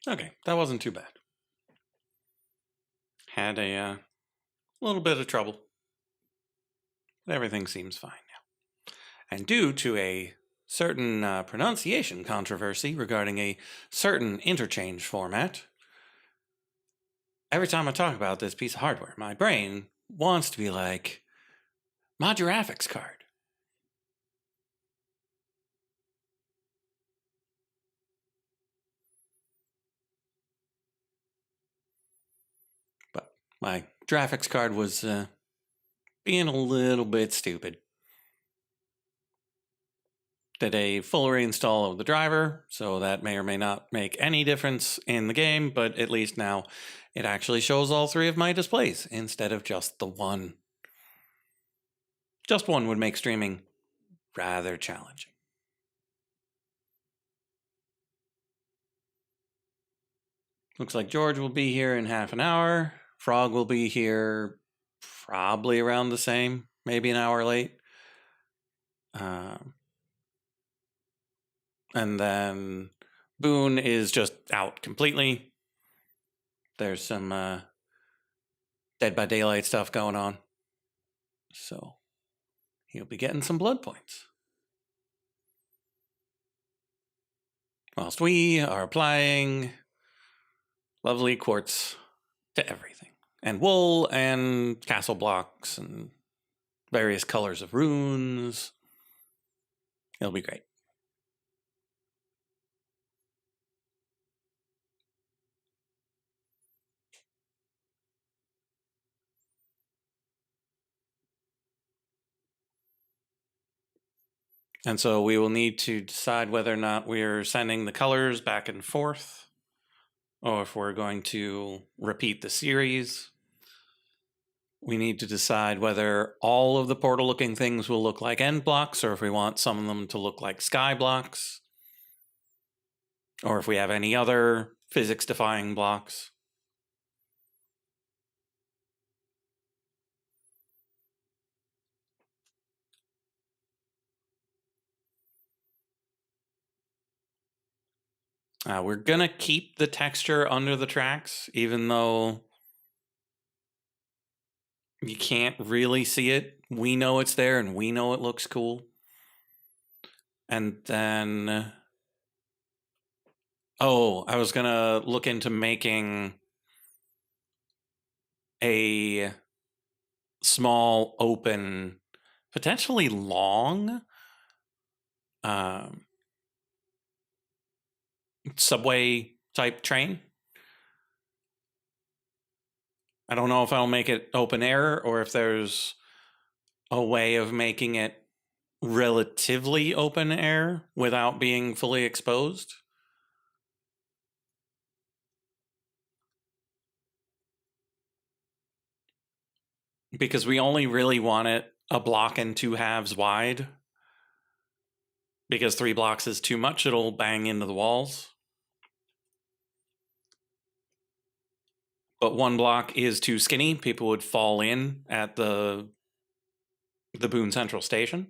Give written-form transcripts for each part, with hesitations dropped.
Okay, that wasn't too bad. Had a little bit of trouble, but everything seems fine now. And due to a certain pronunciation controversy regarding a certain interchange format, every time I talk about this piece of hardware, my brain wants to be like, my graphics card. But my graphics card was being a little bit stupid. Did a full reinstall of the driver, so that may or may not make any difference in the game, but at least now it actually shows all three of my displays instead of just the one. Just one would make streaming rather challenging. Looks like George will be here in half an hour. Frog will be here probably around the same, maybe an hour late. And then Boon is just out completely. There's some Dead by Daylight stuff going on. So he'll be getting some blood points. Whilst we are applying lovely quartz to everything. And wool and castle blocks and various colors of runes. It'll be great. And so we will need to decide whether or not we're sending the colors back and forth, or if we're going to repeat the series. We need to decide whether all of the portal looking things will look like end blocks, or if we want some of them to look like sky blocks, or if we have any other physics defying blocks. We're gonna keep the texture under the tracks, even though you can't really see it. We know it's there and we know it looks cool. And then, I was gonna look into making a small, open, potentially long subway type train. I don't know if I'll make it open air or if there's a way of making it relatively open air without being fully exposed. Because we only really want it a block and 2 halves wide. Because 3 blocks is too much, it'll bang into the walls. But 1 block is too skinny. People would fall in at the Boon Central Station.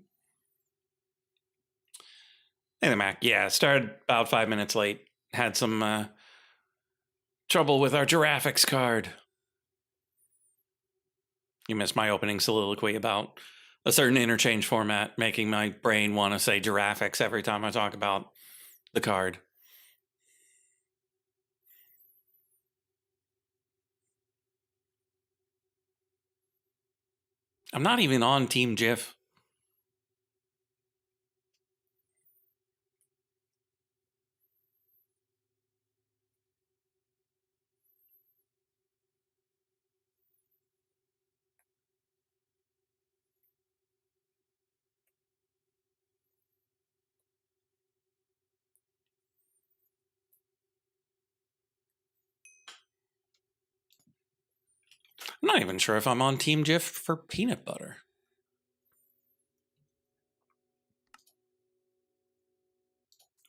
Hey there, Mac. Yeah, started about 5 minutes late. Had some trouble with our graphics card. You missed my opening soliloquy about a certain interchange format, making my brain want to say graphics every time I talk about the card. I'm not even on Team GIF. I'm not even sure if I'm on Team GIF for peanut butter.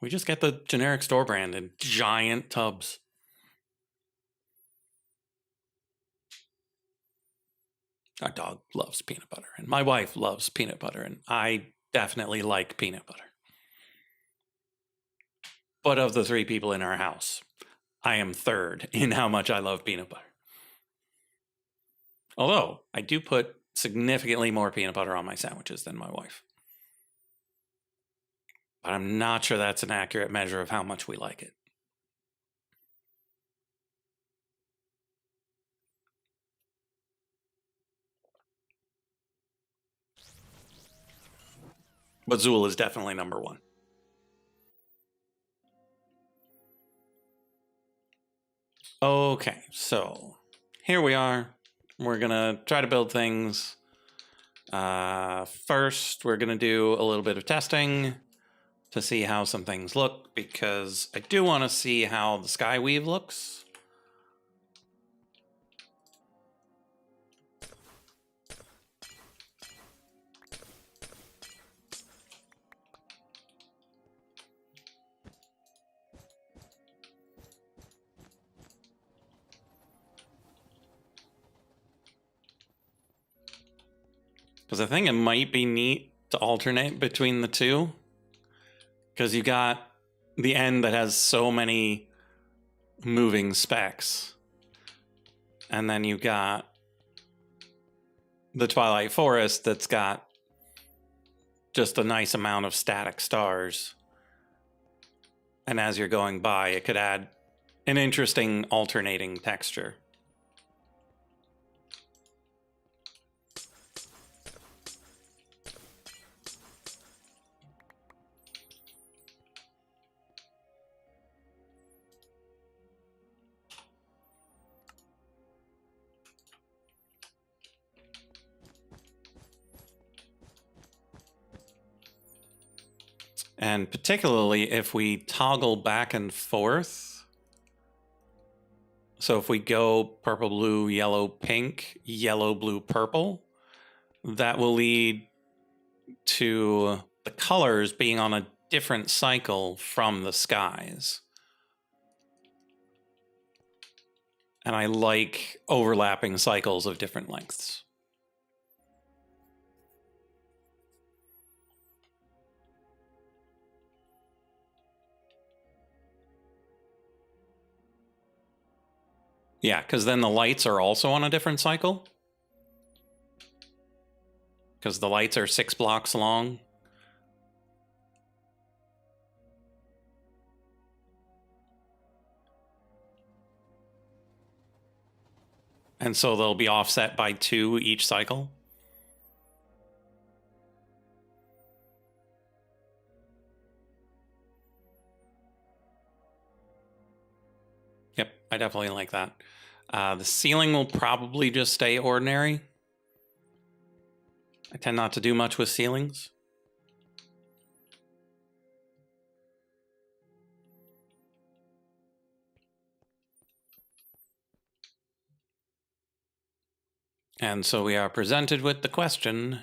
We just get the generic store brand in giant tubs. Our dog loves peanut butter, and my wife loves peanut butter, and I definitely like peanut butter. But of the 3 people in our house, I am third in how much I love peanut butter. Although, I do put significantly more peanut butter on my sandwiches than my wife. But I'm not sure that's an accurate measure of how much we like it. But Zool is definitely number one. Okay, so here we are. We're gonna try to build things. First, we're gonna do a little bit of testing to see how some things look, because I do want to see how the skyweave looks. Because I think it might be neat to alternate between the two. Because you got the end that has so many moving specks. And then you got the Twilight Forest that's got just a nice amount of static stars. And as you're going by, it could add an interesting alternating texture. And particularly if we toggle back and forth. So if we go purple, blue, yellow, pink, yellow, blue, purple, that will lead to the colors being on a different cycle from the skies. And I like overlapping cycles of different lengths. Yeah, because then the lights are also on a different cycle. Because the lights are 6 blocks long. And so they'll be offset by 2 each cycle. Yep, I definitely like that. The ceiling will probably just stay ordinary. I tend not to do much with ceilings. And so we are presented with the question,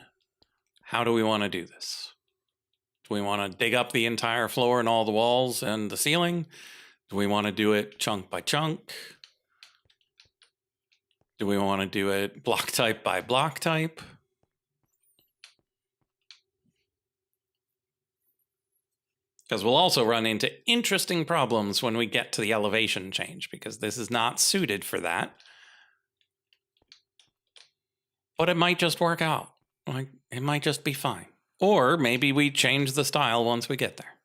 how do we want to do this? Do we want to dig up the entire floor and all the walls and the ceiling? Do we want to do it chunk by chunk? Do we want to do it block type by block type? Because we'll also run into interesting problems when we get to the elevation change, because this is not suited for that. But it might just work out. Like, it might just be fine. Or maybe we change the style once we get there.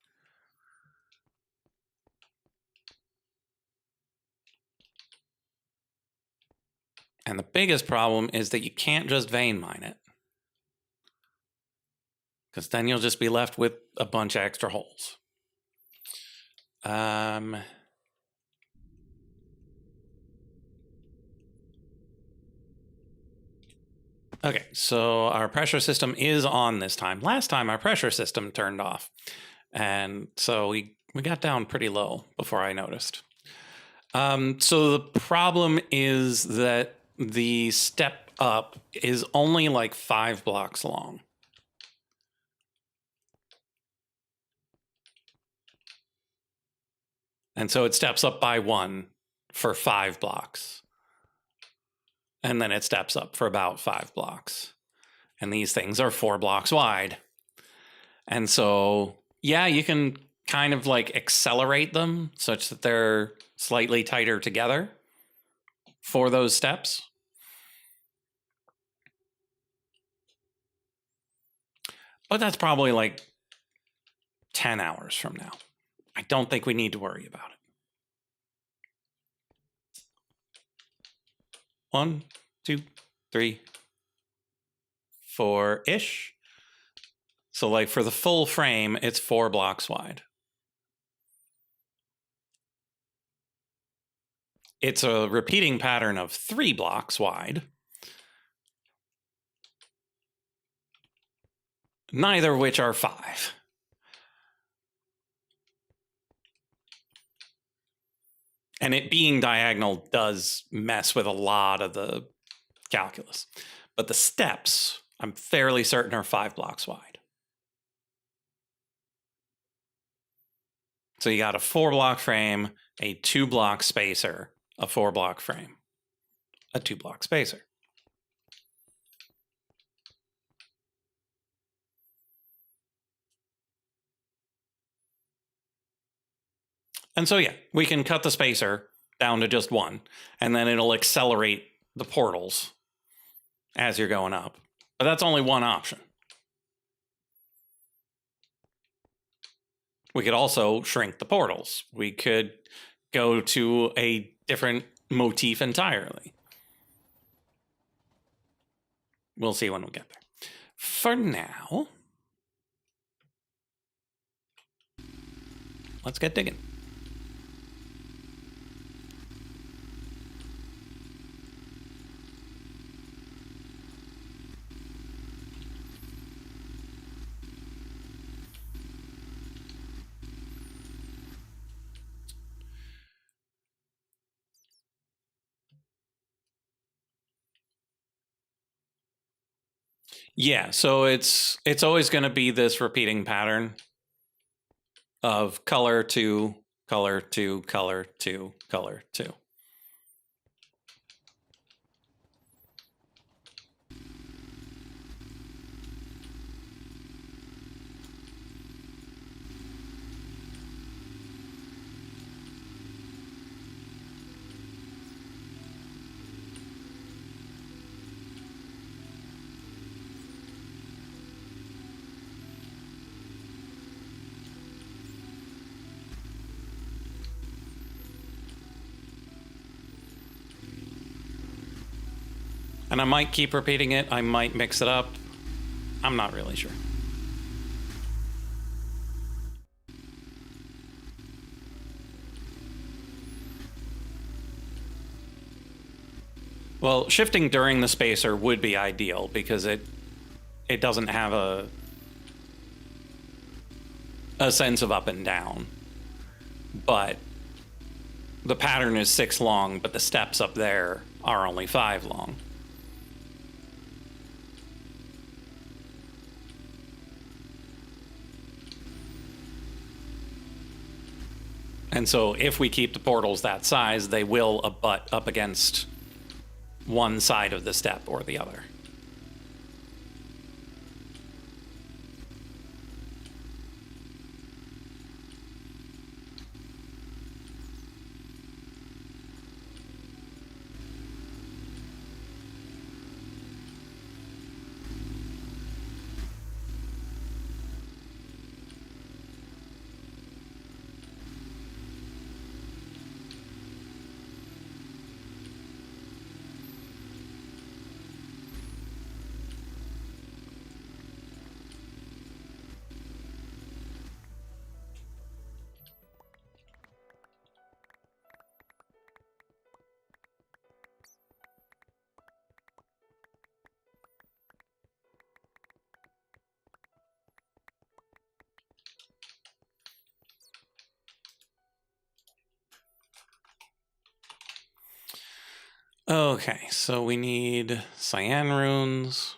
And the biggest problem is that you can't just vein mine it. Because then you'll just be left with a bunch of extra holes. Okay, so our pressure system is on this time. Last time our pressure system turned off. And so we got down pretty low before I noticed. So the problem is that the step up is only like 5 blocks long. And so it steps up by 1 for 5 blocks. And then it steps up for about 5 blocks. And these things are 4 blocks wide. And so, yeah, you can kind of like accelerate them such that they're slightly tighter together for those steps. But that's probably like 10 hours from now. I don't think we need to worry about it. 1, 2, 3, 4-ish. So like for the full frame, it's 4 blocks wide. It's a repeating pattern of 3 blocks wide, neither of which are 5. And it being diagonal does mess with a lot of the calculus. But the steps, I'm fairly certain, are 5 blocks wide. So you got a 4-block frame, a 2-block spacer, a 4-block frame, a 2-block spacer. And so, yeah, we can cut the spacer down to just 1, and then it'll accelerate the portals as you're going up. But that's only one option. We could also shrink the portals. We could go to a different motif entirely. We'll see when we get there. For now, let's get digging. Yeah, so it's always going to be this repeating pattern of color to color to color to color to. And I might keep repeating it. I might mix it up. I'm not really sure. Well, shifting during the spacer would be ideal because it doesn't have a sense of up and down. But the pattern is 6 long, but the steps up there are only 5 long. And so if we keep the portals that size, they will abut up against one side of the step or the other. Okay, so we need cyan runes.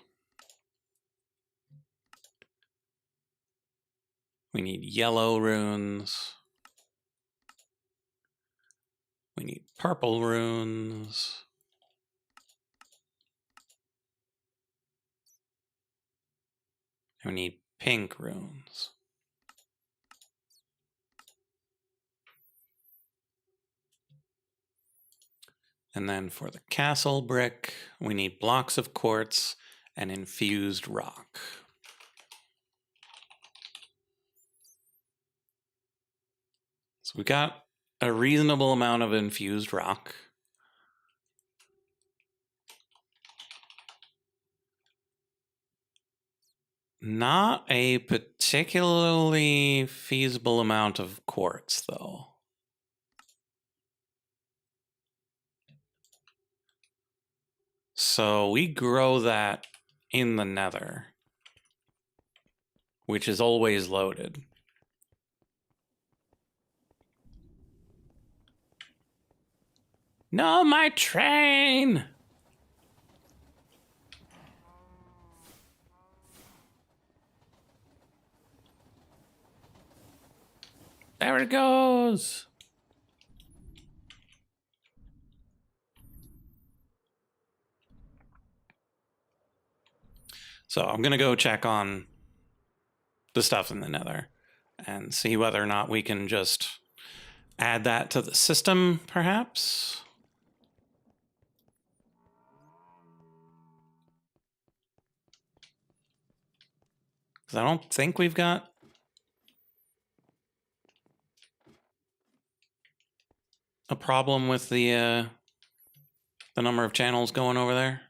We need yellow runes. We need purple runes. And we need pink runes. And then for the castle brick, we need blocks of quartz and infused rock. So we got a reasonable amount of infused rock. Not a particularly feasible amount of quartz, though. So we grow that in the nether, which is always loaded. No, my train! There it goes! So I'm gonna go check on the stuff in the nether and see whether or not we can just add that to the system, perhaps. Because I don't think we've got a problem with the number of channels going over there.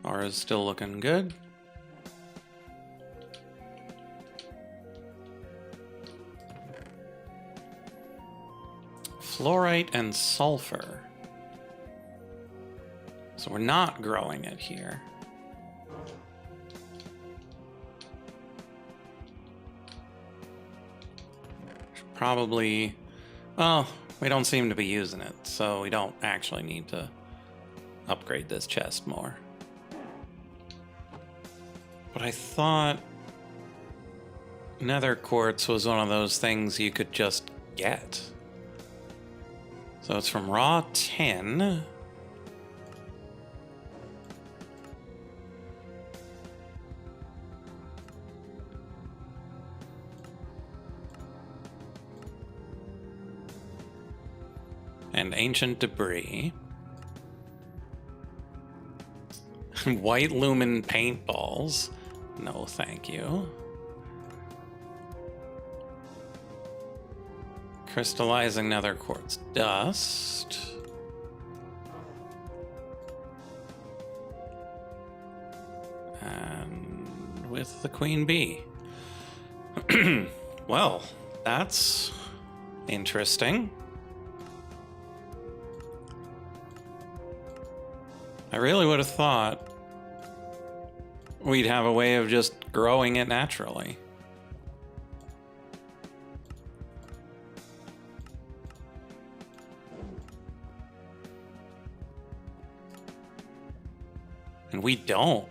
Aura's still looking good. Fluorite and sulfur. So we're not growing it here. Should probably... Well, we don't seem to be using it, so we don't actually need to upgrade this chest more. But I thought nether quartz was one of those things you could just get. So it's from raw 10. And ancient debris. White lumen paintballs. No, thank you. Crystallizing nether quartz dust. And with the queen bee. Well, that's interesting. I really would have thought we'd have a way of just growing it naturally. And we don't.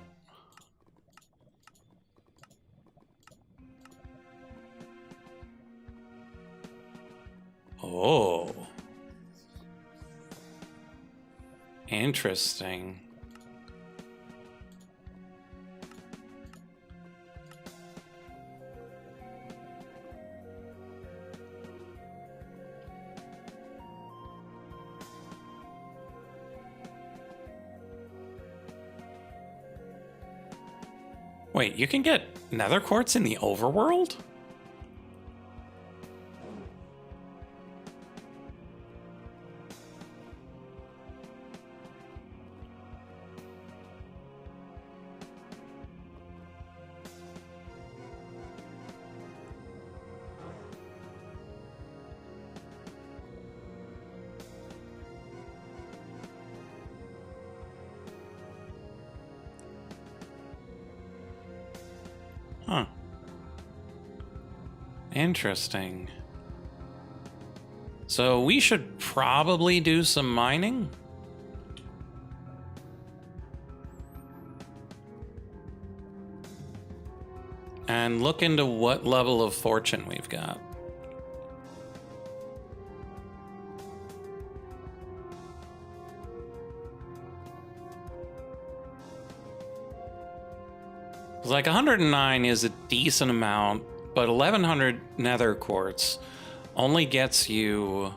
Oh. Interesting. Wait, you can get nether quartz in the overworld? Huh. Interesting. So we should probably do some mining. And look into what level of fortune we've got. Like 109 is a decent amount, but 1100 nether quartz only gets you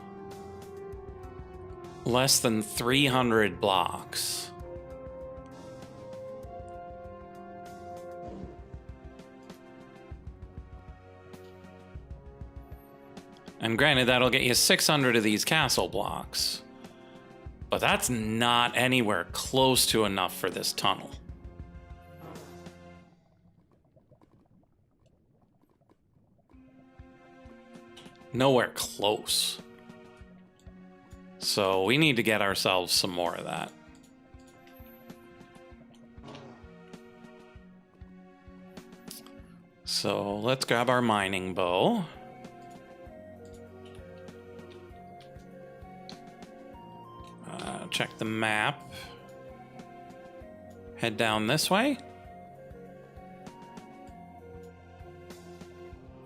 less than 300 blocks. And granted, that'll get you 600 of these castle blocks, but that's not anywhere close to enough for this tunnel. Nowhere close. So we need to get ourselves some more of that. So let's grab our mining bow. Check the map. Head down this way.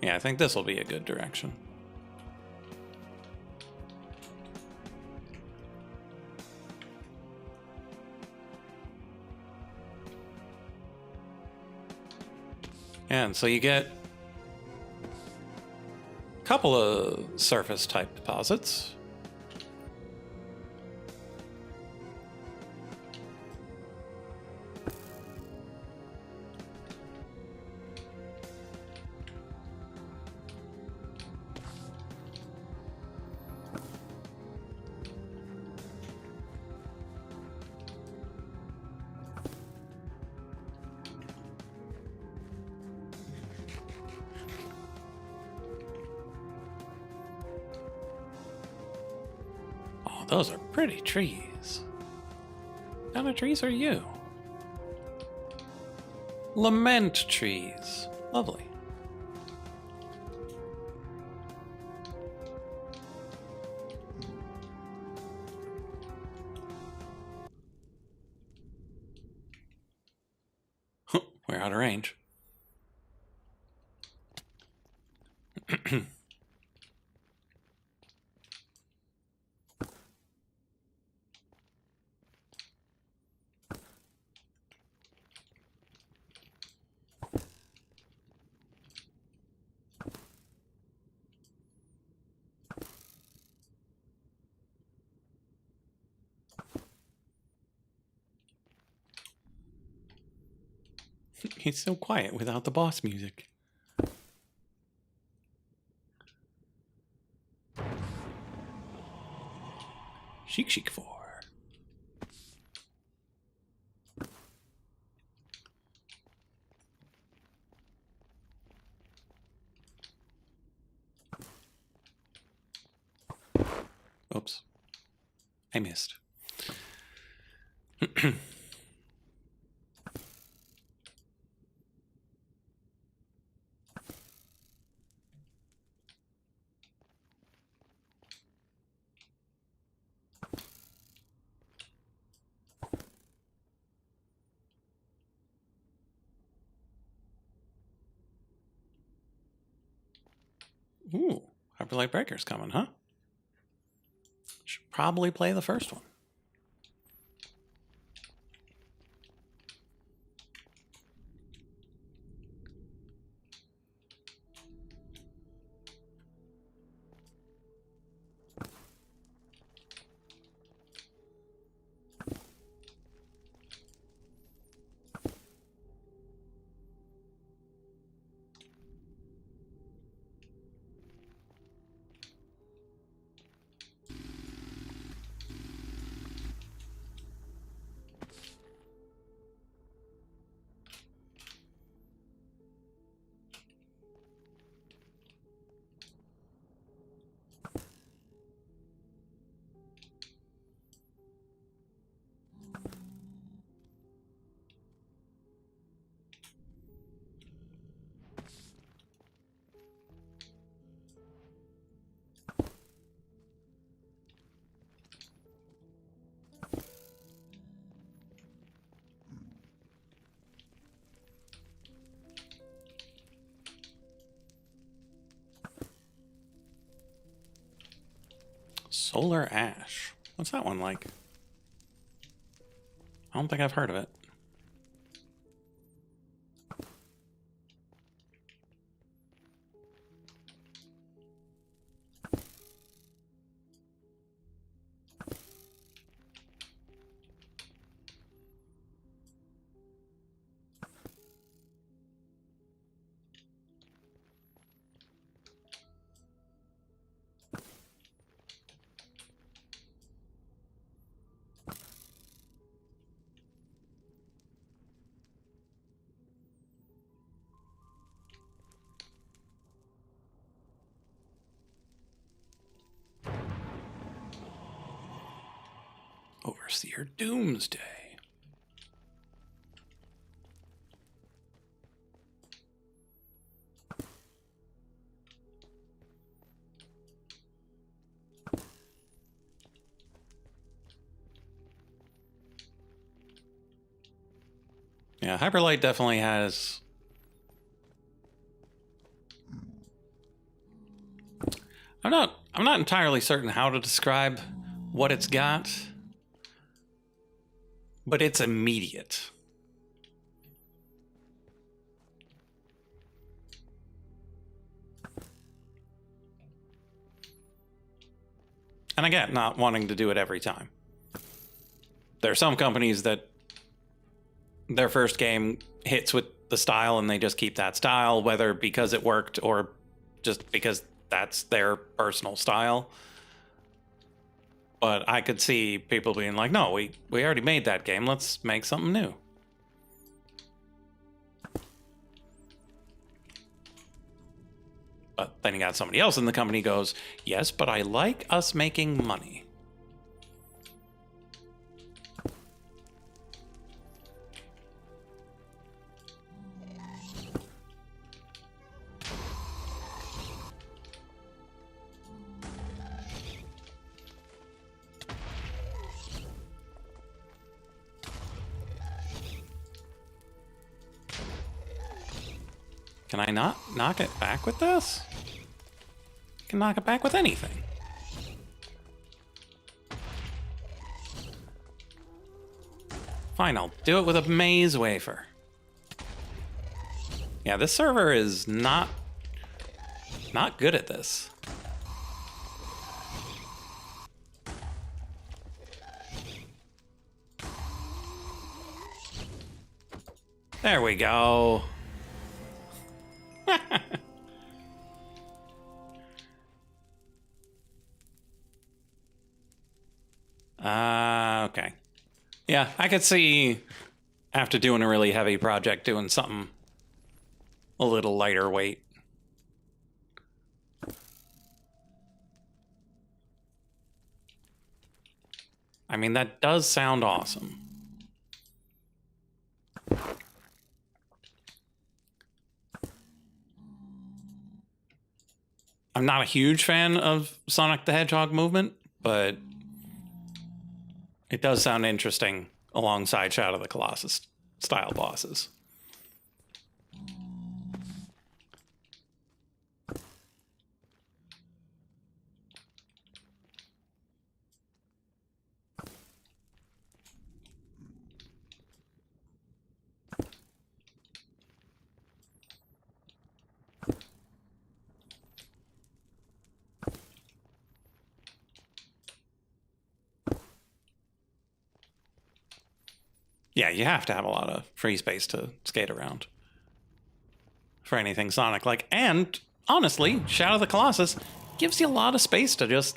Yeah, I think this will be a good direction. And so you get a couple of surface type deposits. Those are pretty trees. What kind of trees are you? Lament trees. Lovely. We're out of range. He's so quiet without the boss music. Chic chic 4. Oops. I missed. Ooh, Hyperlight Breaker's coming, huh? Should probably play the first one. Solar ash. What's that one like? I don't think I've heard of it. Overseer Doomsday. Yeah, Hyperlight definitely has... I'm not entirely certain how to describe what it's got, but it's immediate. And again, not wanting to do it every time. There are some companies that their first game hits with the style and they just keep that style, whether because it worked or just because that's their personal style. But I could see people being like, no, we already made that game. Let's make something new. But then you got somebody else in the company goes, yes, but I like us making money. Can I not knock it back with this? I can knock it back with anything. Fine, I'll do it with a maze wafer. Yeah, this server is not good at this. There we go. Okay. Yeah, I could see after doing a really heavy project doing something a little lighter weight. I mean, that does sound awesome. I'm not a huge fan of Sonic the Hedgehog movement, but it does sound interesting alongside Shadow of the Colossus style bosses. Yeah, you have to have a lot of free space to skate around for anything Sonic-like. And honestly, Shadow of the Colossus gives you a lot of space to just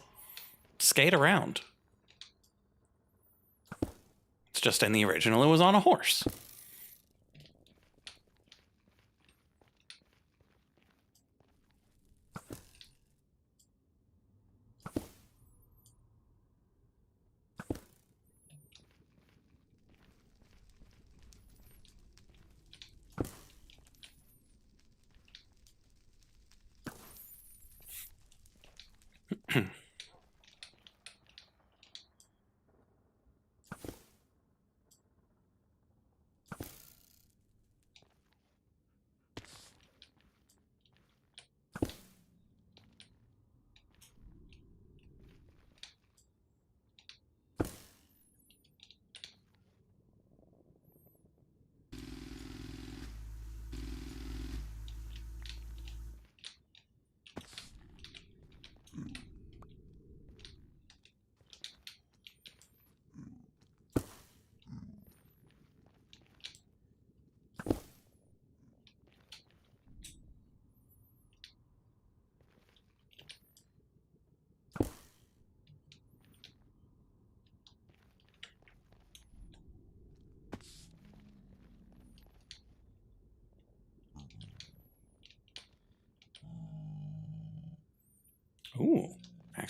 skate around. It's just in the original, it was on a horse.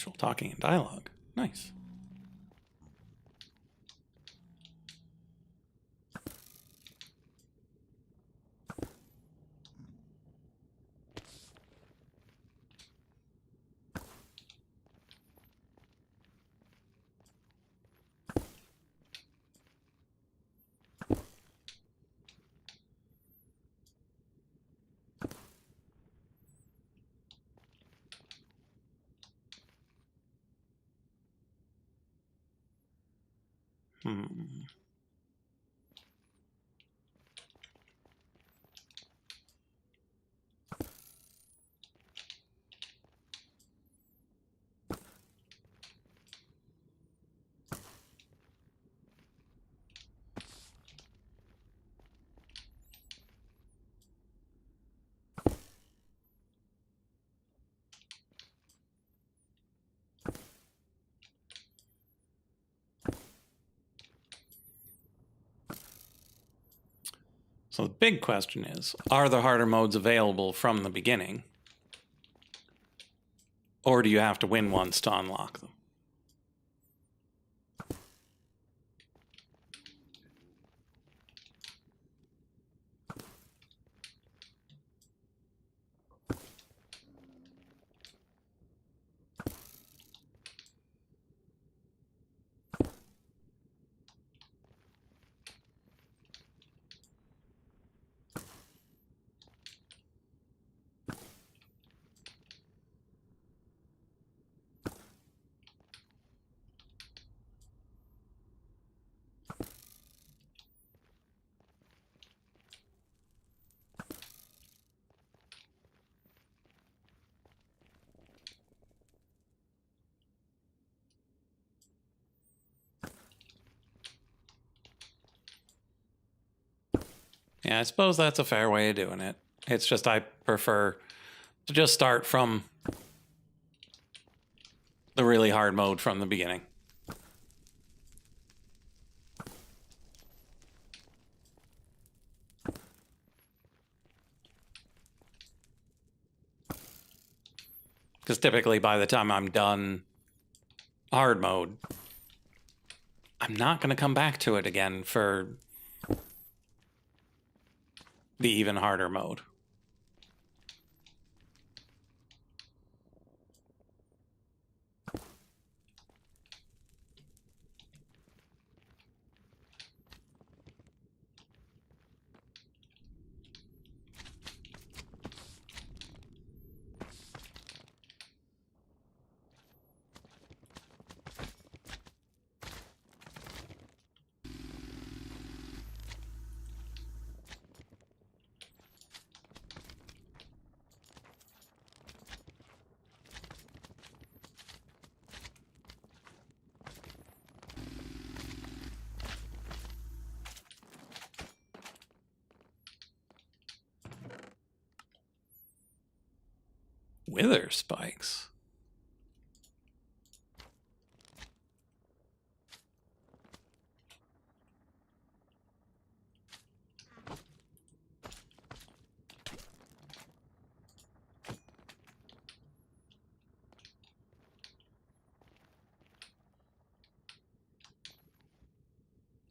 actual talking and dialogue. Nice. Hmm. So the big question is, are the harder modes available from the beginning? Or do you have to win once to unlock them? Yeah, I suppose that's a fair way of doing it. It's just I prefer to just start from the really hard mode from the beginning. Because typically by the time I'm done hard mode, I'm not going to come back to it again for the even harder mode. Wither spikes.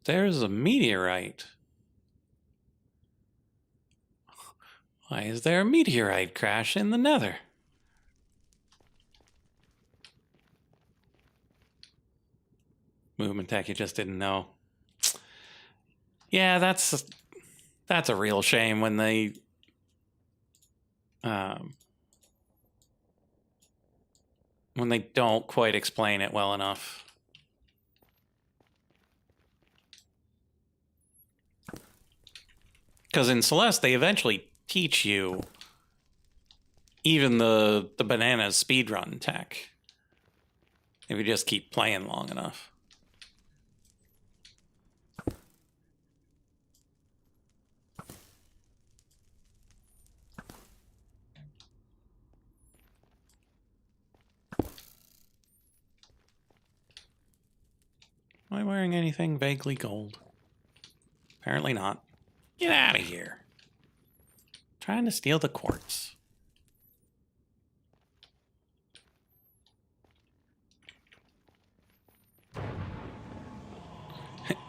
There's a meteorite. Why is there a meteorite crash in the Nether? Movement tech, you just didn't know. Yeah, that's a real shame when they don't quite explain it well enough. Because in Celeste, they eventually teach you even the bananas speedrun tech. If you just keep playing long enough. Am I wearing anything vaguely gold? Apparently not. Get out of here. Trying to steal the quartz.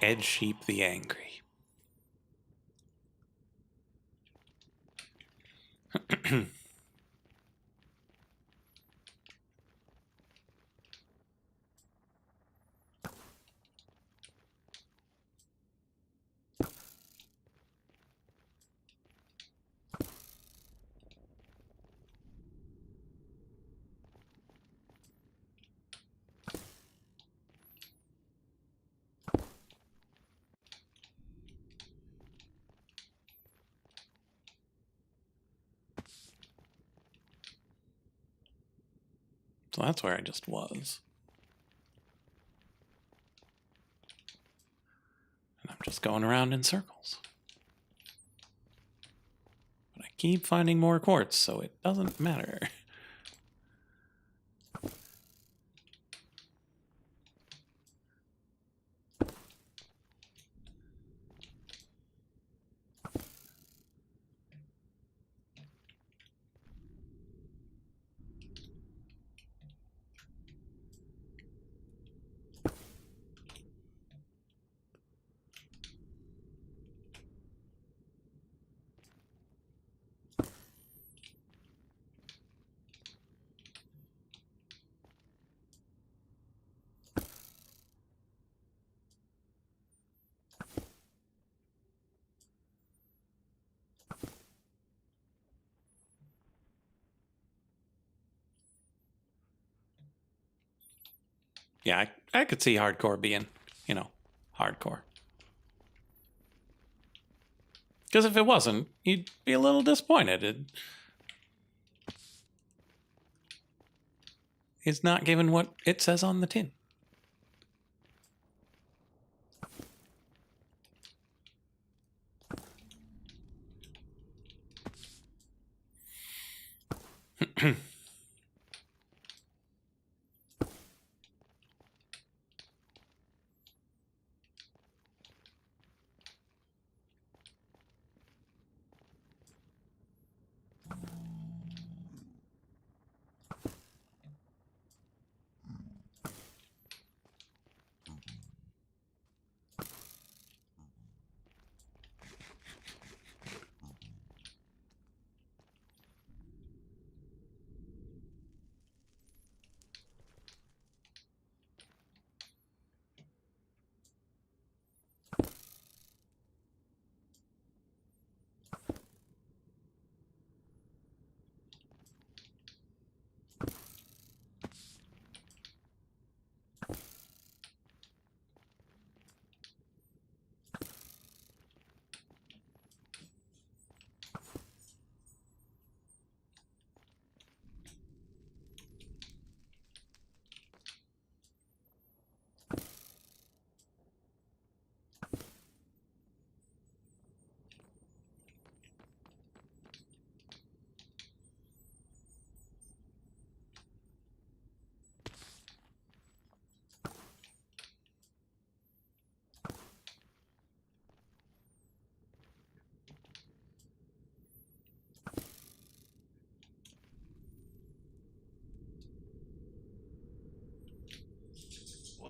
Ed Sheep the Angry. So that's where I just was. And I'm just going around in circles. But I keep finding more quartz, so it doesn't matter. Yeah, I could see hardcore being, hardcore. Because if it wasn't, you'd be a little disappointed. It's not given what it says on the tin.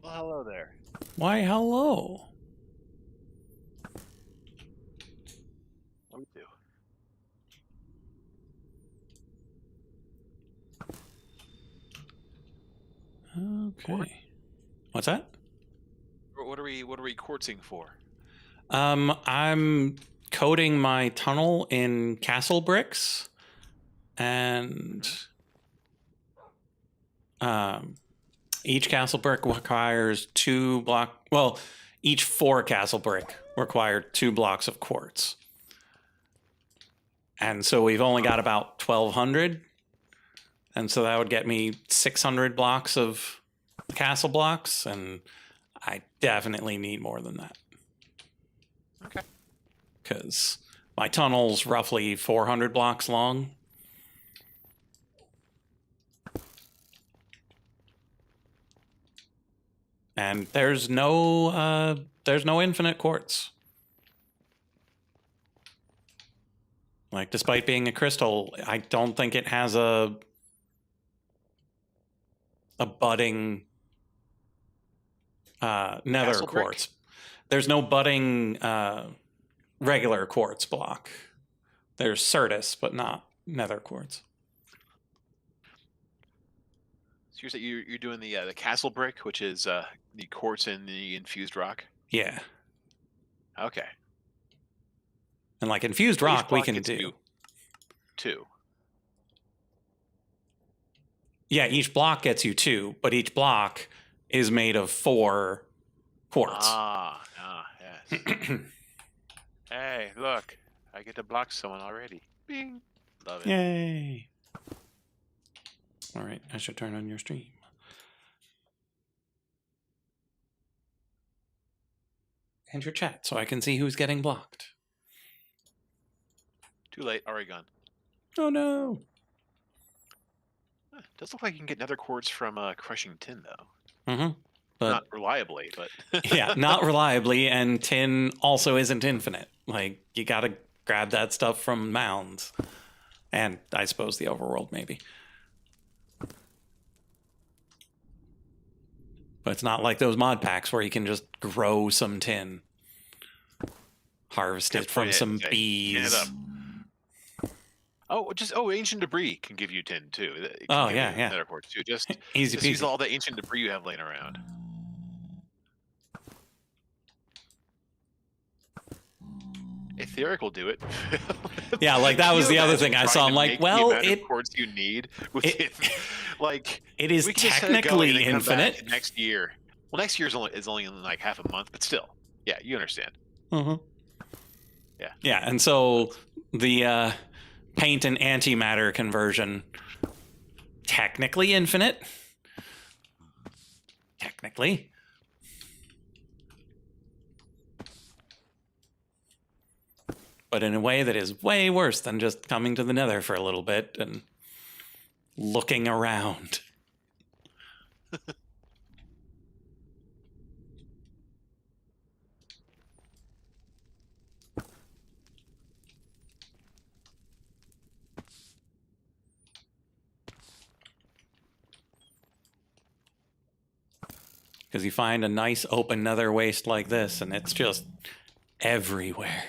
Well, hello there. Why, hello. Me too. Quartz. Okay. What's that? What are we quartzing for? I'm coating my tunnel in castle bricks, and each castle brick requires 2 block. Well, each 4 castle brick require 2 blocks of quartz, and so we've only got about 1,200, and so that would get me 600 blocks of castle blocks, and I definitely need more than that. Okay. Because my tunnel's roughly 400 blocks long. And there's no infinite quartz. Like, despite being a crystal, I don't think it has a budding nether Castle brick? quartz. There's no budding regular quartz block. There's Certus, but not nether quartz. So you're doing the castle brick, which is the quartz and the infused rock. Yeah. Okay. And like infused rock, we can do 2. Yeah, each block gets you 2, but each block is made of 4 quartz. Yes. Hey, look. I get to block someone already. Bing. Love it. Yay. All right, I should turn on your stream. And your chat, so I can see who's getting blocked. Too late. Already gone. Oh, no. Does look like you can get nether quartz from crushing tin, though. Mm-hmm. But, not reliably, but... yeah, not reliably, and tin also isn't infinite. Like, you gotta grab that stuff from mounds. And I suppose the overworld, maybe. But it's not like those mod packs where you can just grow some tin. Harvest it from some bees. Ancient debris can give you tin too. Yeah. Nether quartz too. Just easy peasy. Use all the ancient debris you have laying around. Etheric will do it. Yeah, like that was the other thing I saw. I'm like, well, quartz you need. Like it is technically infinite. Next year. Well, next year is only in like half a month, but still, yeah, you understand. Mm-hmm. Yeah. Yeah, and so the paint and antimatter conversion, technically infinite. Technically. But in a way that is way worse than just coming to the nether for a little bit and looking around. Because you find a nice open nether waste like this and it's just everywhere.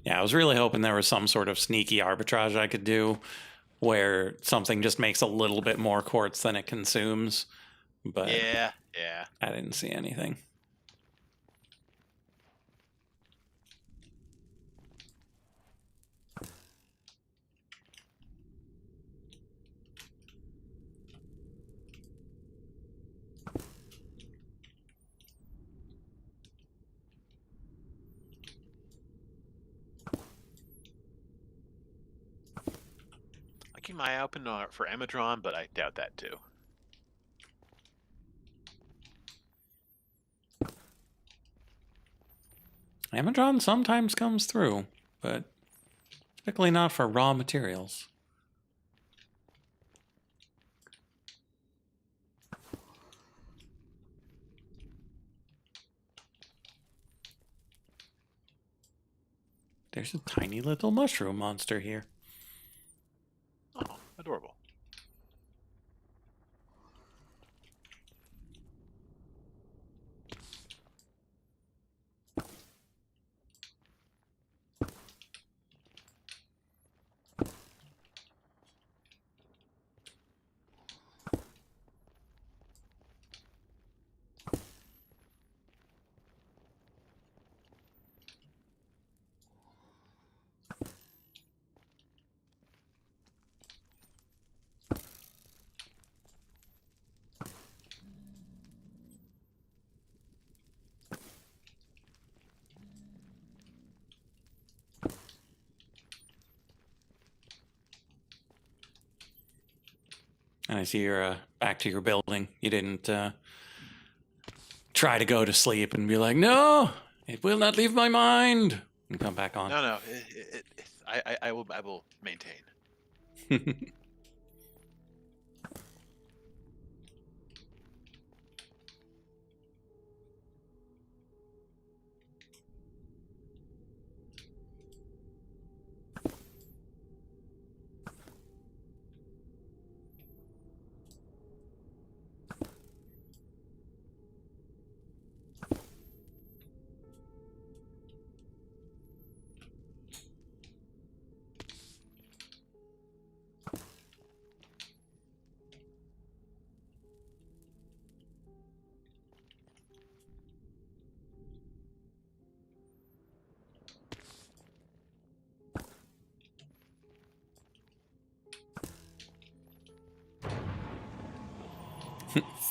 Yeah, I was really hoping there was some sort of sneaky arbitrage I could do where something just makes a little bit more quartz than it consumes. But yeah. I didn't see anything. I keep my eye open for Amadron, but I doubt that too. Amadron sometimes comes through, but typically not for raw materials. There's a tiny little mushroom monster here. Oh, adorable. And I see you're back to your building. You didn't try to go to sleep and be like, no, it will not leave my mind, and come back on. No. I will maintain.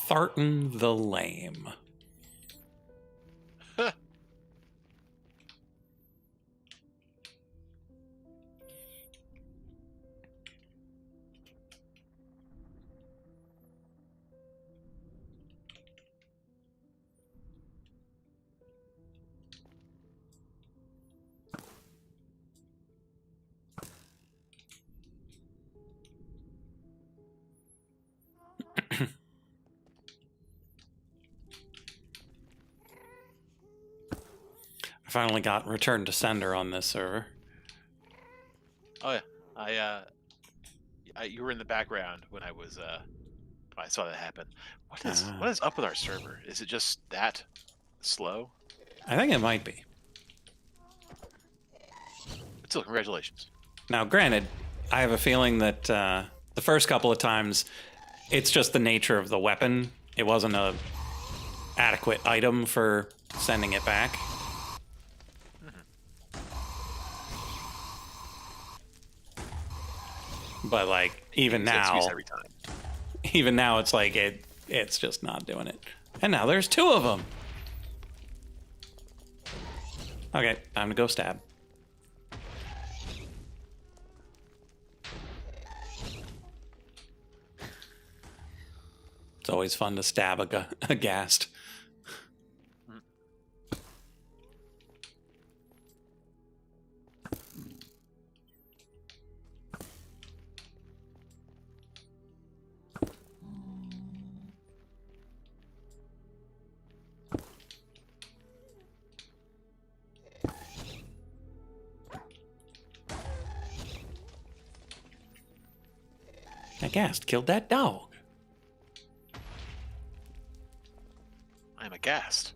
Thartan the Lame. I finally got return to sender on this server. Oh yeah, you were in the background when I saw that happen. What is up with our server? Is it just that slow? I think it might be. But still, congratulations. Now, granted, I have a feeling that the first couple of times, it's just the nature of the weapon. It wasn't a adequate item for sending it back. But like even now, every time. even now, it's like it's just not doing it. And now there's two of them. Okay, time to go stab. It's always fun to stab a ghast. That ghast killed that dog. I'm aghast.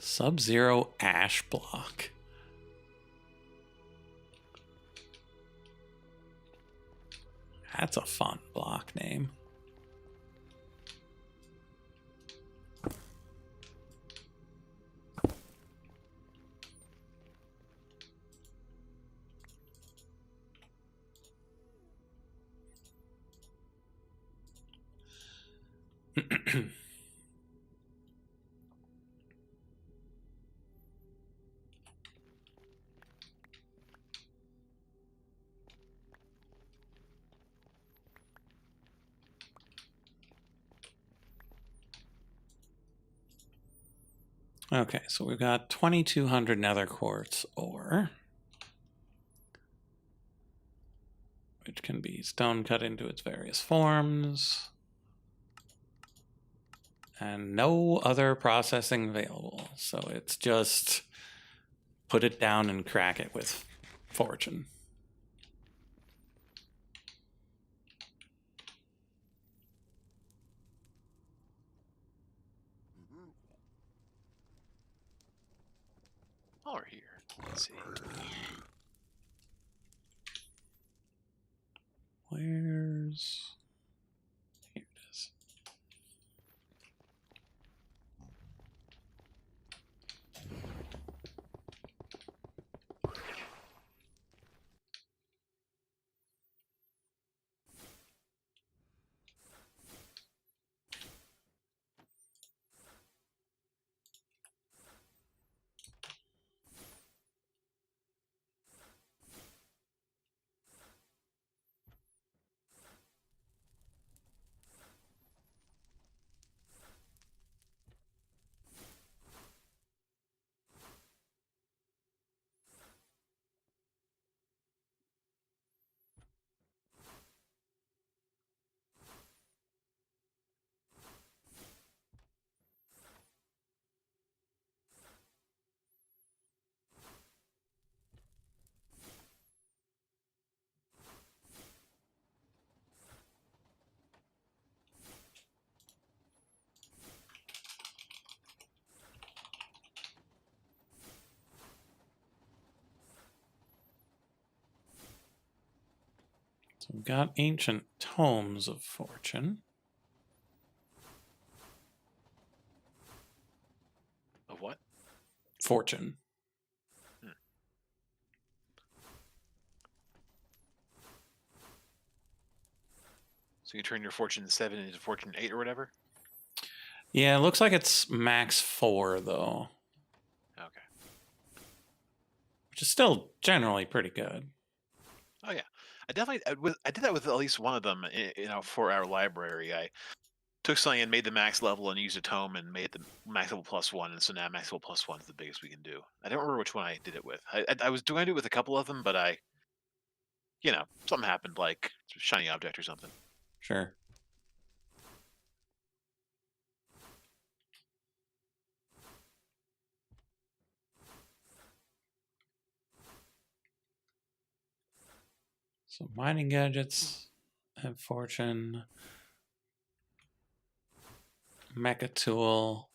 Sub-Zero Ash Block. That's a fun block name. Okay, so we've got 2,200 nether quartz ore, which can be stone cut into its various forms, and no other processing available. So it's just put it down and crack it with fortune. While we're here, let's see. Where's... Here it is. So we've got ancient tomes of fortune. Of what? Fortune. So you turn your fortune 7 into fortune 8 or whatever? Yeah, it looks like it's max 4, though. Okay. Which is still generally pretty good. Oh yeah, I did that with at least one of them. For our library, I took something and made the max level and used a tome and made the max level +1, and so now max level +1 is the biggest we can do. I don't remember which one I did it with. I was doing it with a couple of them, but something happened, like shiny object or something. Sure. So mining gadgets have fortune. Mecha tool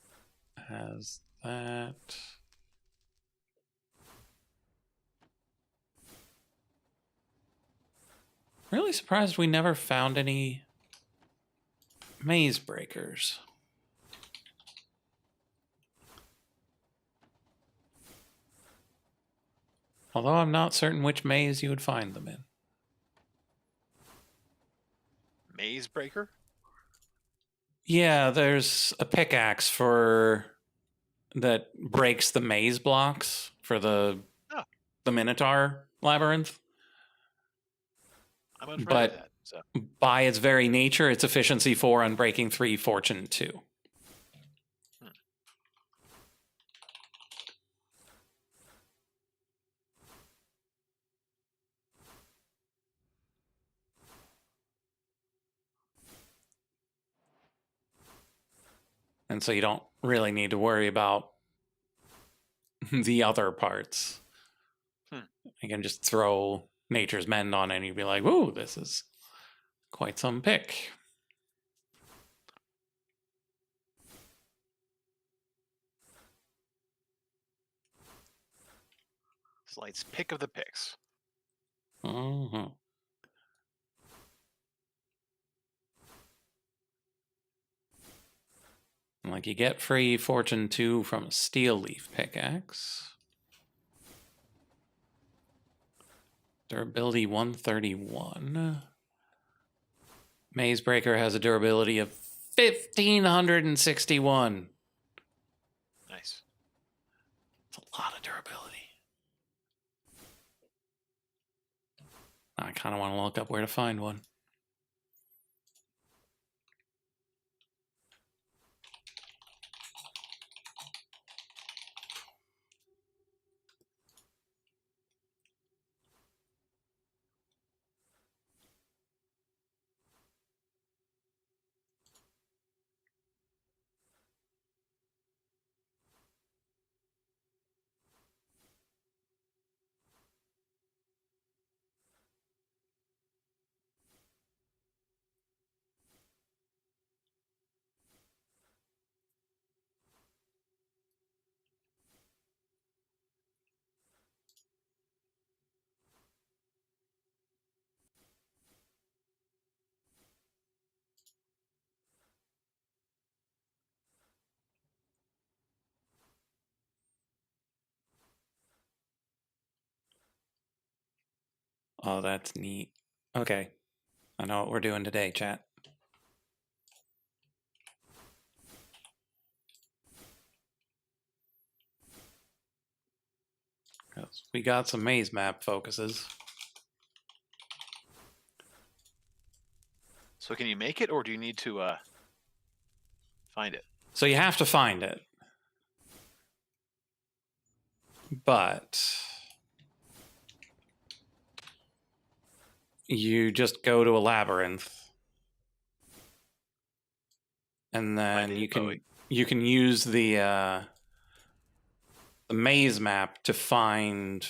has that. Really surprised we never found any maze breakers. Although I'm not certain which maze you would find them in. Maze breaker? Yeah, there's a pickaxe that breaks the maze blocks for the Minotaur labyrinth. I'm unfamiliar with But that. So by its very nature, it's efficiency 4 on breaking 3, fortune 2. And so you don't really need to worry about the other parts. You can just throw Nature's Mend on it and you'd be like, whoa, this is quite some pick. Slight's pick of the picks. Mm-hmm. Like you get free fortune 2 from a steel leaf pickaxe. Durability 131. Maze Breaker has a durability of 1,561. Nice. It's a lot of durability. I kind of want to look up where to find one. Oh, that's neat. Okay. I know what we're doing today, chat. We got some maze map focuses. So can you make it, or do you need to find it? So you have to find it. But you just go to a labyrinth. And then you can use the maze map to find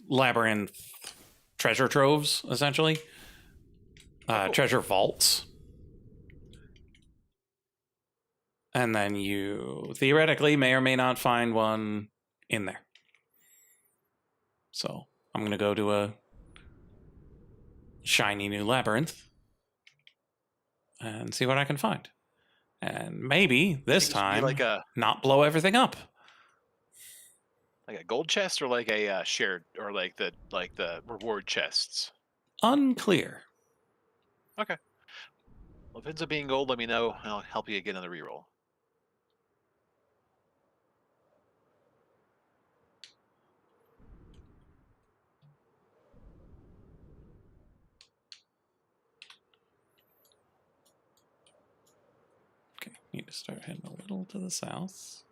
labyrinth treasure troves, essentially. Cool. Treasure vaults. And then you theoretically may or may not find one in there. So I'm going to go to a shiny new labyrinth and see what I can find. And maybe this Think this would be time, not blow everything up. like a gold chest, or like a shared, or like the reward chests. Unclear. Okay. Well, if it ends up being gold, let me know, and I'll help you get another reroll. Okay, need to start heading a little to the south.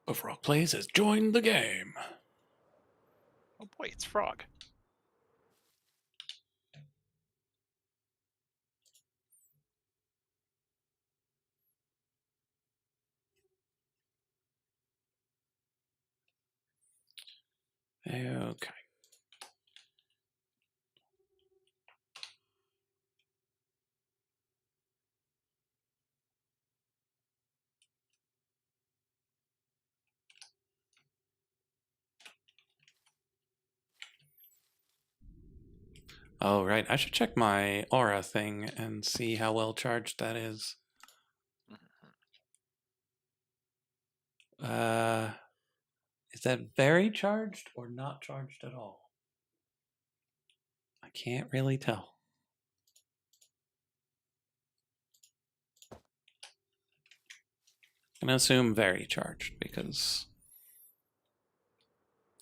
A Frog Plays has joined the game. Oh boy, it's Frog. Okay. Oh, right. I should check my aura thing and see how well charged that is. Is that very charged or not charged at all? I can't really tell. I'm going to assume very charged because...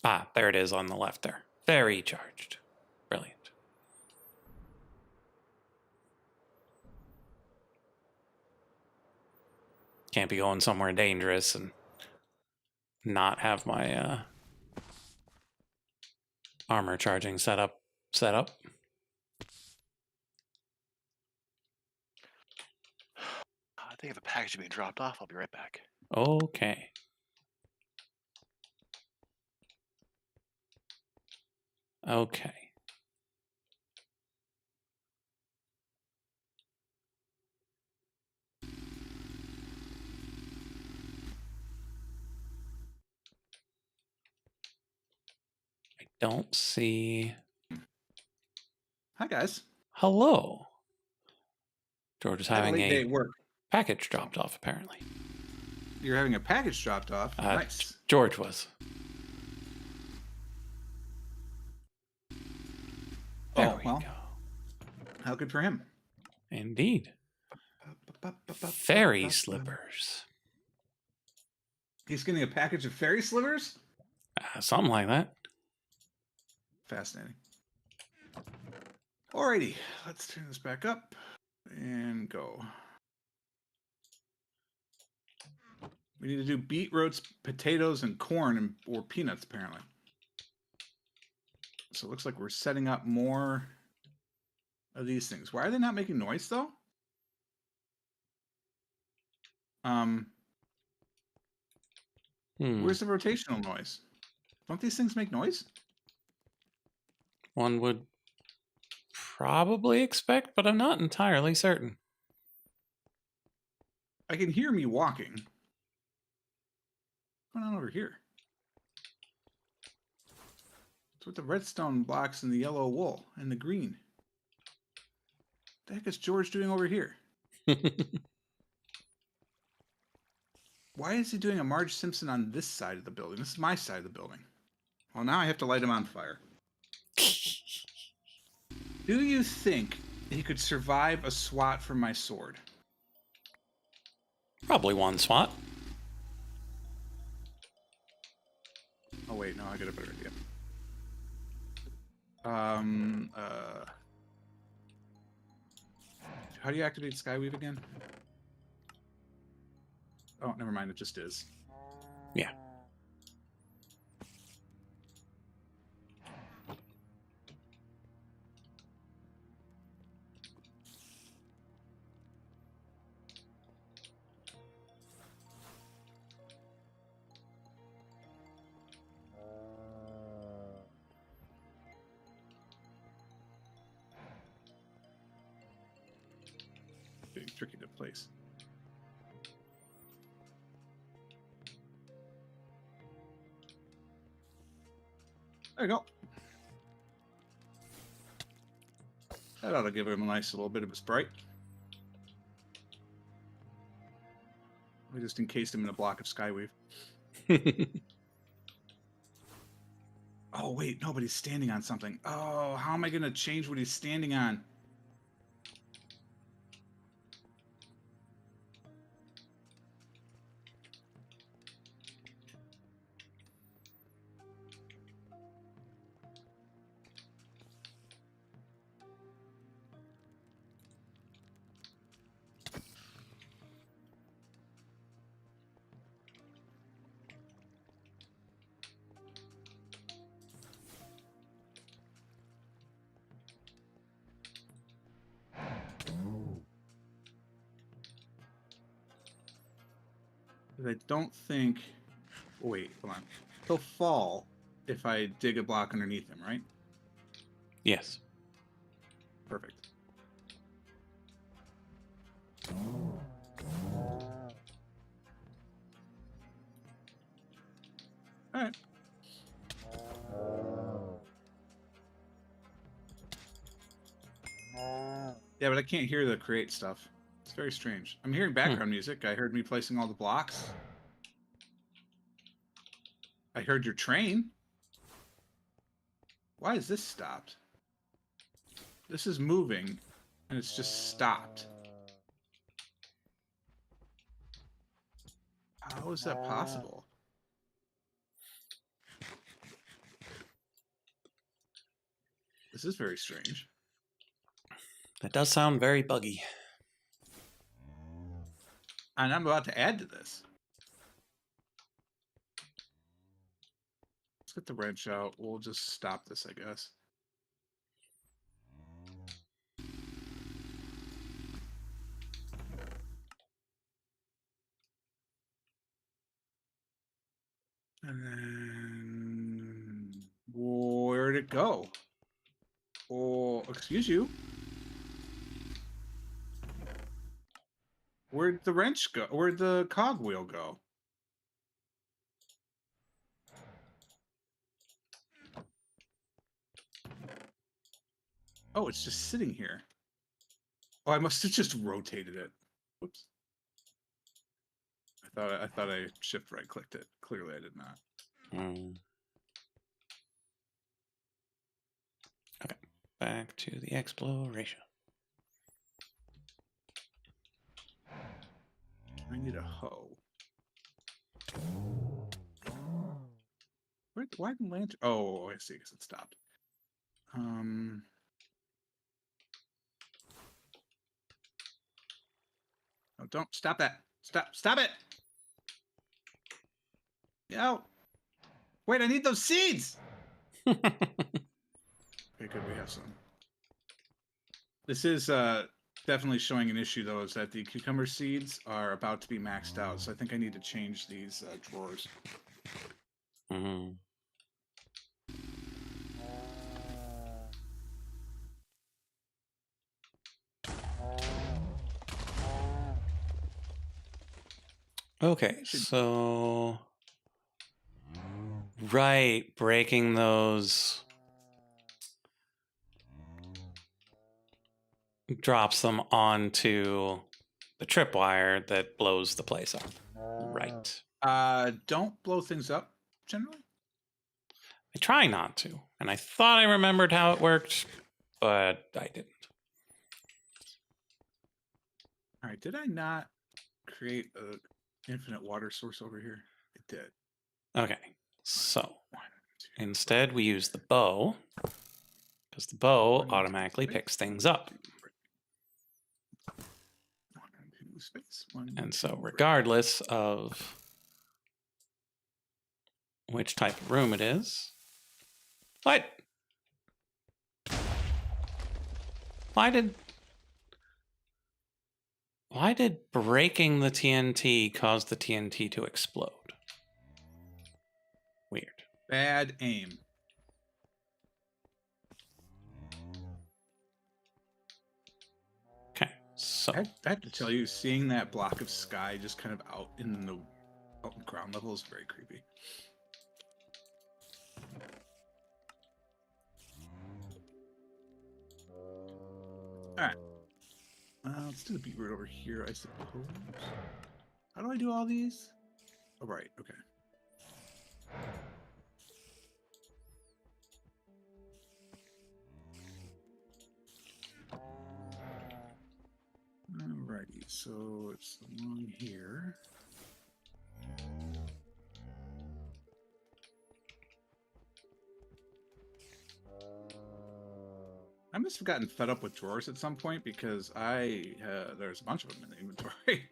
Ah, there it is on the left there. Very charged. Brilliant. Can't be going somewhere dangerous and not have my armor charging set up. I think if a package is being dropped off, I'll be right back. Okay. Okay. I don't see... Hi, guys. Hello. George is I had a having late day a at work. package dropped off, apparently. You're having a package dropped off. Nice. George was. There we go. How good for him. Indeed. Fairy slippers. He's getting a package of fairy slivers? Something like that. Fascinating. Alrighty, let's turn this back up and go. We need to do beetroots, potatoes, and corn, or peanuts, apparently. So it looks like we're setting up more of these things. Why are they not making noise, though? Where's the rotational noise? Don't these things make noise? One would probably expect, but I'm not entirely certain. I can hear me walking. What's going on over here? It's with the redstone blocks and the yellow wool and the green. What the heck is George doing over here? Why is he doing a Marge Simpson on this side of the building? This is my side of the building. Well, now I have to light him on fire. Do you think he could survive a swat from my sword? Probably one swat. Oh, wait, no, I got a better idea. How do you activate Skyweave again? Oh, never mind, it just is. Yeah. tricky to place. There you go. That ought to give him a nice little bit of a sprite. We just encased him in a block of Skyweave. Oh, wait, no, but he's standing on something. Oh, how am I going to change what he's standing on? I don't think... Oh, wait, hold on. He'll fall if I dig a block underneath him, right? Yes. Perfect. All right. Yeah, but I can't hear the create stuff. It's very strange. I'm hearing background music. I heard me placing all the blocks. I heard your train. Why is this stopped? This is moving, and it's just stopped. How is that possible? This is very strange. That does sound very buggy. And I'm about to add to this. Let's get the wrench out. We'll just stop this, I guess. And then... Where'd it go? Oh, excuse you. Where'd the wrench go? Where'd the cogwheel go? Oh, it's just sitting here. Oh, I must have just rotated it. Whoops. I thought I shift right clicked it. Clearly I did not. Okay, back to the exploration. I need a hoe. Why didn't lantern? Oh, I see, because it stopped. Oh, don't stop that! Stop it! Yo! Wait, I need those seeds! Okay, good, we have some. This is definitely showing an issue, though, is that the cucumber seeds are about to be maxed out, so I think I need to change these drawers. Okay, so... Right, breaking those... drops them onto the tripwire that blows the place up. Right. Don't blow things up, generally. I try not to, and I thought I remembered how it worked, but I didn't. All right, did I not create an infinite water source over here? It did. Okay, so instead we use the bow, because the bow automatically picks things up. And so regardless of which type of room it is... What? Why did breaking the TNT cause the TNT to explode? Weird. Bad aim. Okay, So I have to tell you, seeing that block of sky just kind of out in the ground level is very creepy. All right. Let's do the beetroot over here, I suppose. How do I do all these? Oh, right. Okay. Alrighty, so it's along here. I must have gotten fed up with drawers at some point because there's a bunch of them in the inventory.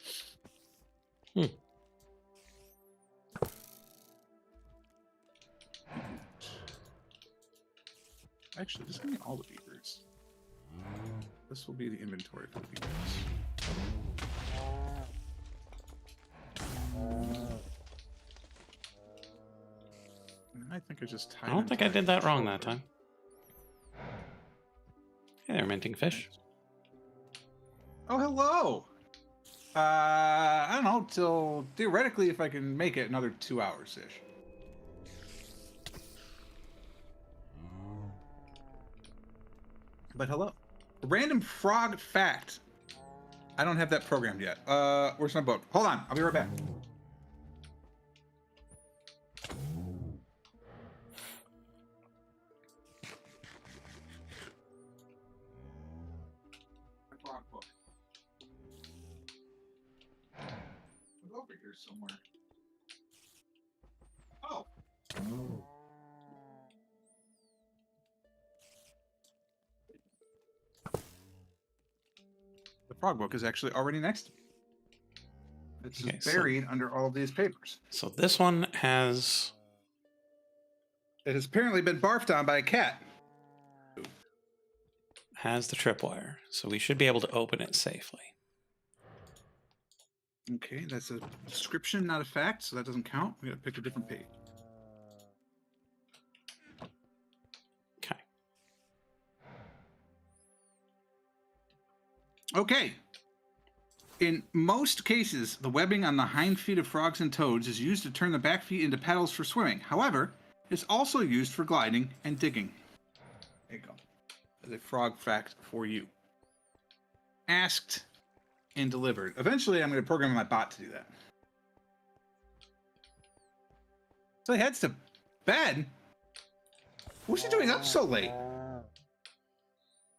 Actually, just give me all the beavers. This will be the inventory for the beavers. I think I just tied. I don't think I did that wrong that time. Hey there, minting fish. Oh, hello! I don't know, till theoretically, if I can make it, another 2 hours-ish. But hello. Random frog fact. I don't have that programmed yet. Where's my book? Hold on, I'll be right back. Frog book. It's over here somewhere. Oh. The frog book is actually already next to me. It's Okay, buried under all of these papers. So this one has... It has apparently been barfed on by a cat. Has the tripwire, so we should be able to open it safely. Okay, that's a description, not a fact, so that doesn't count. We gotta pick a different page. Okay. Okay. In most cases, the webbing on the hind feet of frogs and toads is used to turn the back feet into paddles for swimming. However, it's also used for gliding and digging. There you go. As a frog fact for you. Asked and delivered. Eventually, I'm going to program my bot to do that. So he heads to bed. What's he doing up so late?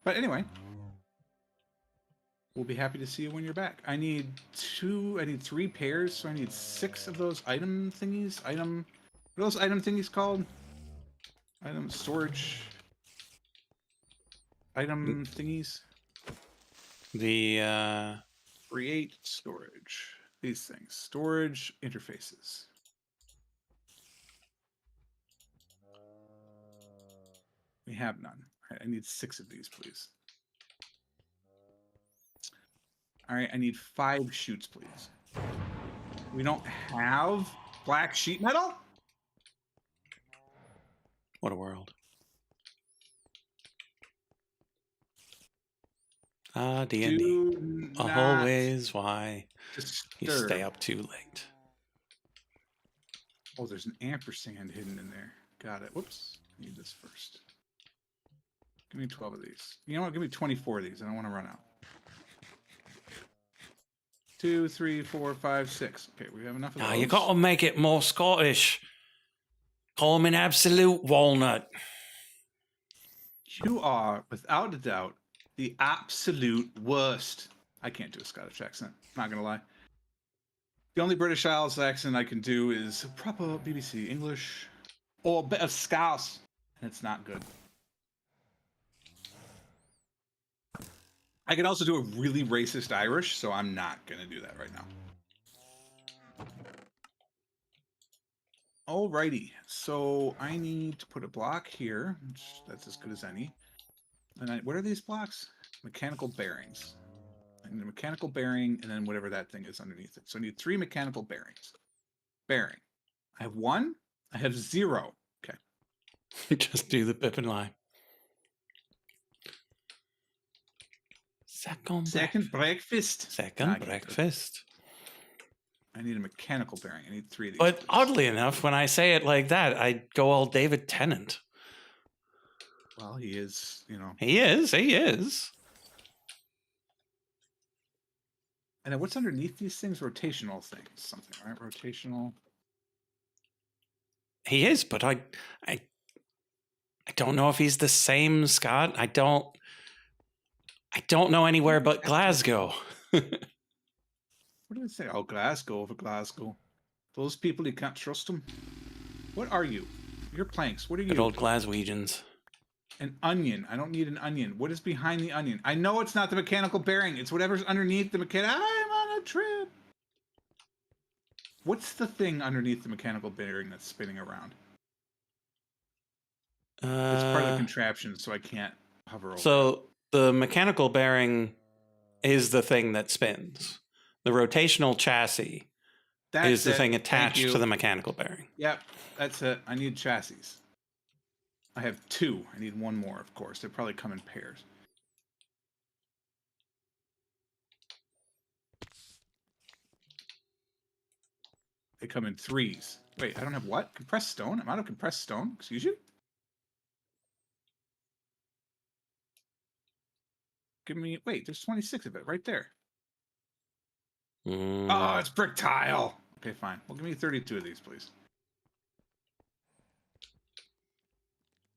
But anyway, we'll be happy to see you when you're back. I need 3 pairs, so I need 6 of those item thingies. What are those item thingies called? Item storage. Item thingies. The Create storage. These things. Storage interfaces. We have none. All right, I need 6 of these, please. All right, I need 5 chutes, please. We don't have black sheet metal? what a world. Ah, D&D. Do not Always why you disturb. stay up too late. Oh, there's an ampersand hidden in there. Got it. Whoops. I need this first. Give me 12 of these. You know what? Give me 24 of these. I don't want to run out. 2, 3, 4, 5, 6. Okay, we have enough of those. Ah, you got to make it more Scottish. Call him an absolute walnut. You are, without a doubt, the absolute worst. I can't do a Scottish accent. Not gonna lie. The only British Isles accent I can do is proper BBC English or a bit of Scouse, and it's not good. I can also do a really racist Irish, so I'm not gonna do that right now. Alrighty, so I need to put a block here. That's as good as any. And what are these blocks? Mechanical bearings. I need a mechanical bearing, and then whatever that thing is underneath it. So I need 3 mechanical bearings. Bearing. I have 1. I have 0. Okay. Just do the Pippin line. Second breakfast. Second breakfast. I need a mechanical bearing. I need 3 of these. But please. oddly enough, when I say it like that, I go all David Tennant. Well, he is, you know. He is. And then what's underneath these things? Rotational things. Something, right? Rotational. He is, but I don't know if he's the same Scott. I don't know anywhere but Glasgow. What did I say? Oh, Glasgow over Glasgow. Those people, you can't trust them. What are you? You're planks. What are you? Good old Glaswegians. An onion. I don't need an onion. What is behind the onion? I know it's not the mechanical bearing. It's whatever's underneath the mechanical. I'm on a trip. What's the thing underneath the mechanical bearing that's spinning around? It's part of the contraption, so I can't hover over So the mechanical bearing is the thing that spins. The rotational chassis is the thing attached to the mechanical bearing. Yep, that's it. I need chassis. I have 2. I need 1 more, of course. They probably come in pairs. They come in 3s. Wait, I don't have what? Compressed stone? I'm out of compressed stone? Excuse you? Give me... Wait, there's 26 of it right there. Oh, it's brick tile. Okay, fine. Well, give me 32 of these, please.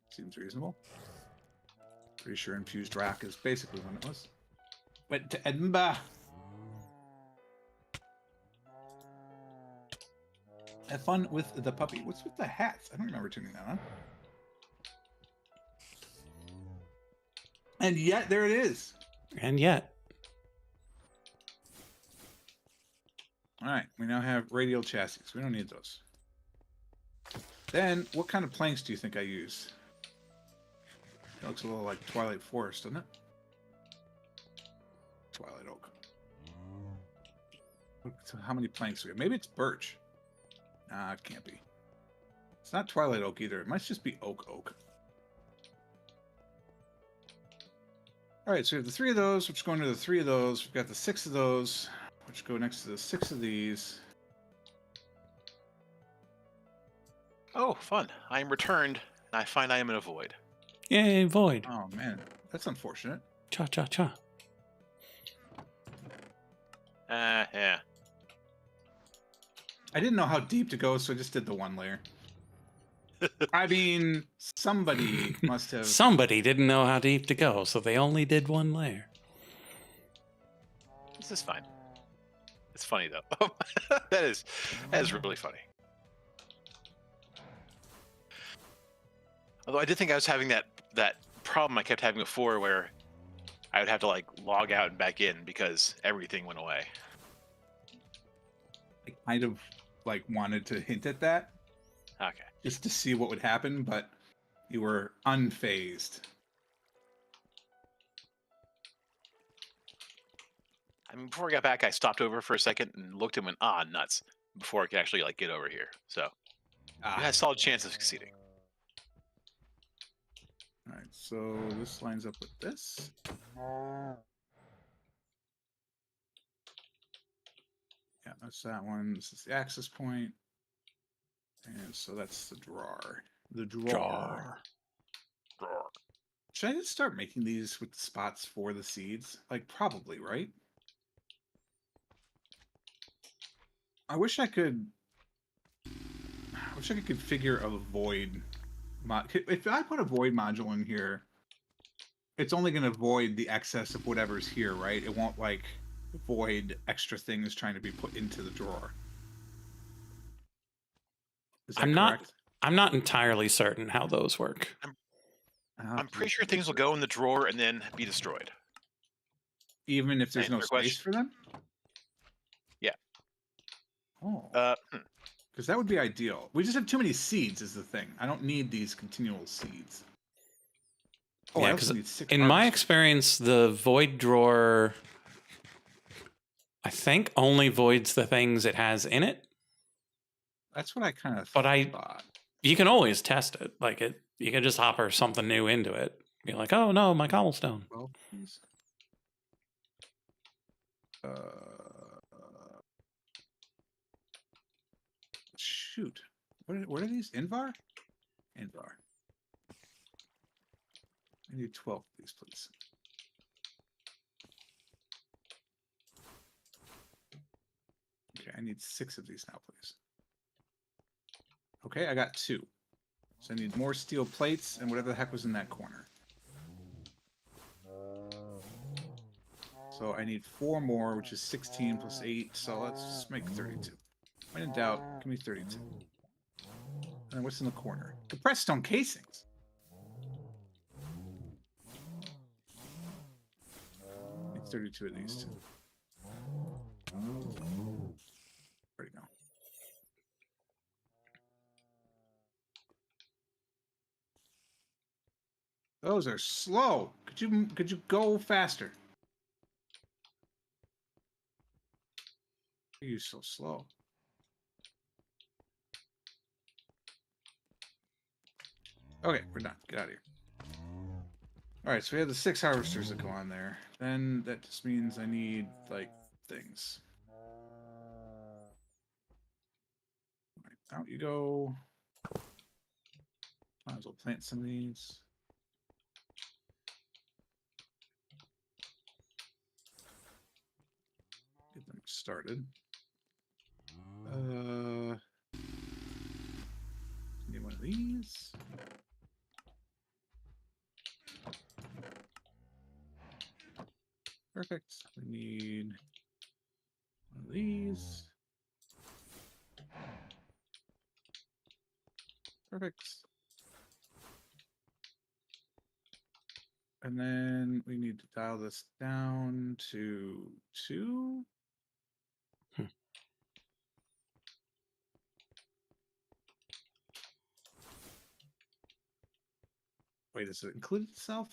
Seems reasonable. Pretty sure infused rock is basically what it was. Went to Edinburgh. Have fun with the puppy. What's with the hats? I don't remember tuning that on. And yet, there it is. And yet. All right, we now have radial chassis. We don't need those. Then, what kind of planks do you think I use? It looks a little like Twilight Forest, doesn't it? Twilight Oak. So how many planks do we have? Maybe it's birch. Nah, it can't be. It's not Twilight Oak either. It might just be Oak. All right, so we have the 3 of those, which go into the 3 of those. We've got the 6 of those, which go next to the 6 of these. Oh, fun. I am returned, and I find I am in a void. Yay, void. Oh, man. That's unfortunate. Cha. Yeah. I didn't know how deep to go, so I just did the 1 layer. I mean, somebody must have... Somebody didn't know how deep to go, so they only did 1 layer. This is fine. It's funny, though. that is really funny. Although I did think I was having that problem I kept having before where I would have to, like, log out and back in because everything went away. I kind of, like, wanted to hint at that. Okay. Just to see what would happen, but you were unfazed. I mean, before I got back, I stopped over for a second and looked and went, nuts, before I could actually, like, get over here. So, I had a solid chance of succeeding. All right, so this lines up with this. Yeah, that's that one. This is the access point. And so that's the drawer. The drawer. Should I just start making these with the spots for the seeds? Like, probably, right? I wish I could configure a void mod. If I put a void module in here, it's only going to void the excess of whatever's here, right? It won't, like, void extra things trying to be put into the drawer. Is that correct? I'm not entirely certain how those work. I'm pretty sure things will go in the drawer and then be destroyed. Even if there's no space for them? Yeah. Oh. Because that would be ideal. We just have too many seeds is the thing. I don't need these continual seeds. Oh, yeah, because in my experience, the void drawer, I think, only voids the things it has in it. That's what I kind of thought. You can always test it. Like, you can just hopper something new into it. Be like, oh no, my cobblestone. Well, please. Shoot. What are these? Invar? Invar. I need 12 of these, please. Okay, I need 6 of these now, please. Okay, I got 2. So I need more steel plates and whatever the heck was in that corner. So I need 4 more, which is 16 plus 8. So let's just make 32. When in doubt, give me 32. And then what's in the corner? Compressed stone casings. Need 32 of these too. Where'd it go? Those are slow. Could you go faster? Why are you so slow? Okay, we're done. Get out of here. Alright, so we have the 6 harvesters that go on there. Then that just means I need, like, things. Alright, out you go. Might as well plant some of these. Get them started. Need one of these. Perfect. We need one of these. Perfect. And then we need to dial this down to 2. Wait, does it include itself?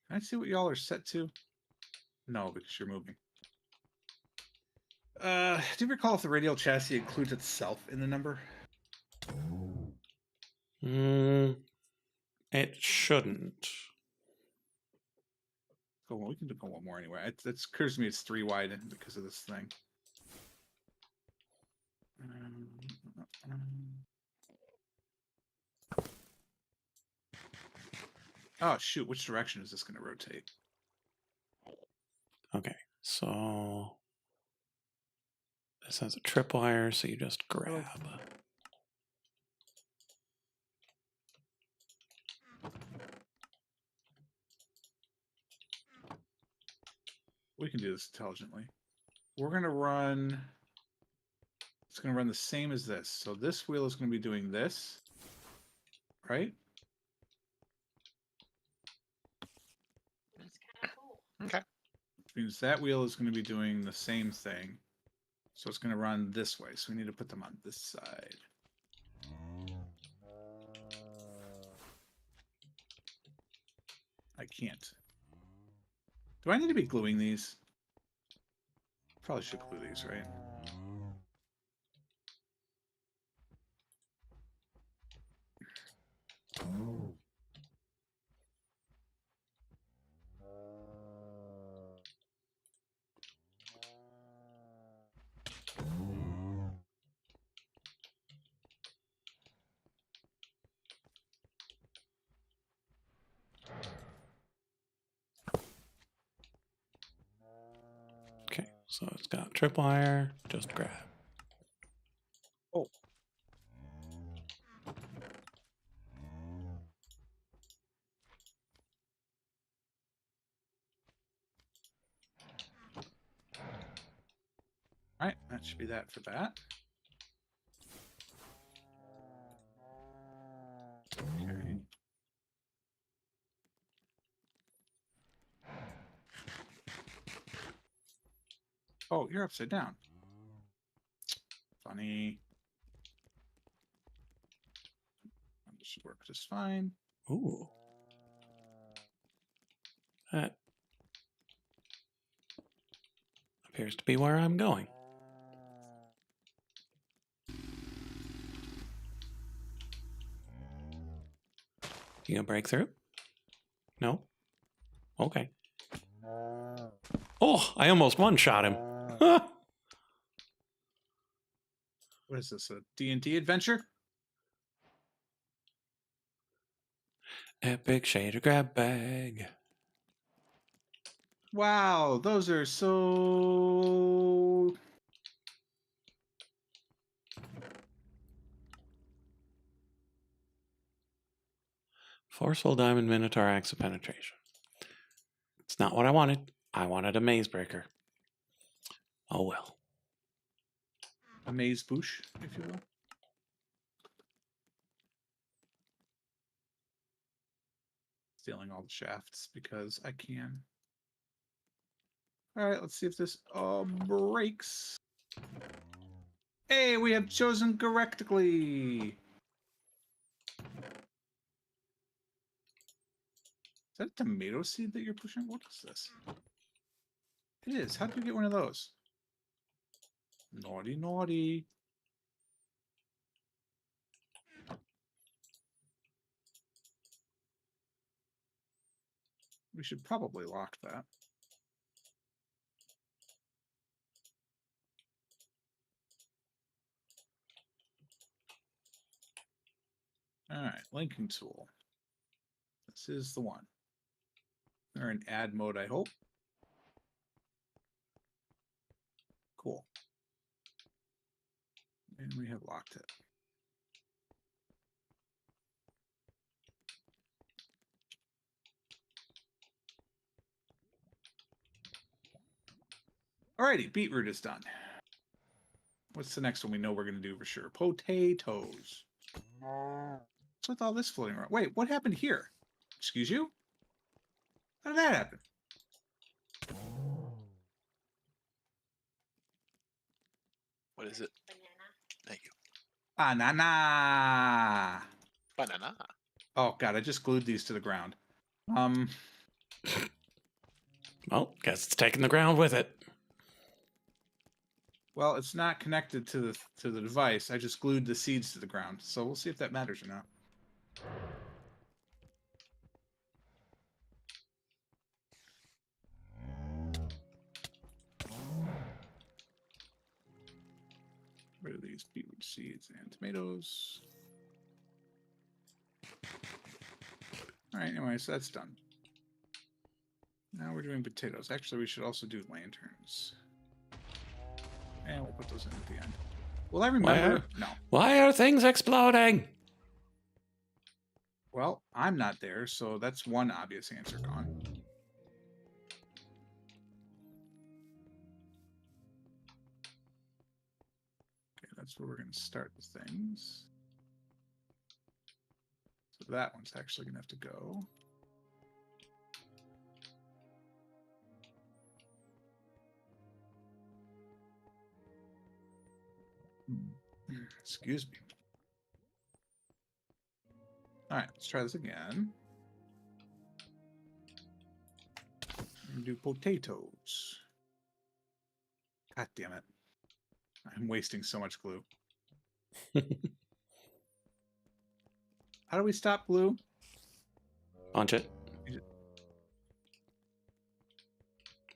Can I see what y'all are set to? No, because you're moving. Do you recall if the radial chassis includes itself in the number? It shouldn't. Oh, well, we can do one more anyway. It occurs to me it's 3 wide because of this thing. Oh, shoot. Which direction is this going to rotate? Okay, so this has a tripwire, so you just grab. We can do this intelligently. We're going to run... It's going to run the same as this. So this wheel is going to be doing this. Right? Okay. Which means that wheel is going to be doing the same thing. So it's going to run this way. So we need to put them on this side. I can't. Do I need to be gluing these? Probably should glue these, right? Okay, so it's got tripwire, just grab. Oh. Alright, that should be that for that. Okay. Oh, you're upside down. Funny. This should work just fine. Ooh. That appears to be where I'm going. You gonna break through? No? Okay. Oh, I almost one-shot him. What is this, a D&D adventure? Epic shader grab bag. Wow, those are so... Forceful diamond minotaur axe of penetration. It's not what I wanted. I wanted a maze breaker. Oh well. A maze bouche, if you will. Stealing all the shafts because I can. All right, let's see if this breaks. Hey, we have chosen correctly. Is that a tomato seed that you're pushing? What is this? It is. How did you get one of those? Naughty, naughty. We should probably lock that. All right, linking tool. This is the one. They're in add mode, I hope. Cool. And we have locked it. Alrighty, beetroot is done. What's the next one we know we're going to do for sure? Potatoes. What's with all this floating around? Wait, what happened here? Excuse you? How did that happen? What is it? Thank you. Banana. Banana. Oh god, I just glued these to the ground. Well, guess it's taking the ground with it. Well, it's not connected to the device. I just glued the seeds to the ground, so we'll see if that matters or not. Rid of these beetroot seeds and tomatoes. All right, anyway, so that's done. Now we're doing potatoes. Actually, we should also do lanterns. And we'll put those in at the end. Will I remember? No. Why are things exploding? Well, I'm not there, so that's one obvious answer gone. Okay, that's where we're going to start the things. So that one's actually going to have to go. Excuse me. All right, let's try this again. And do potatoes. God damn it. I'm wasting so much glue. How do we stop glue? Punch it.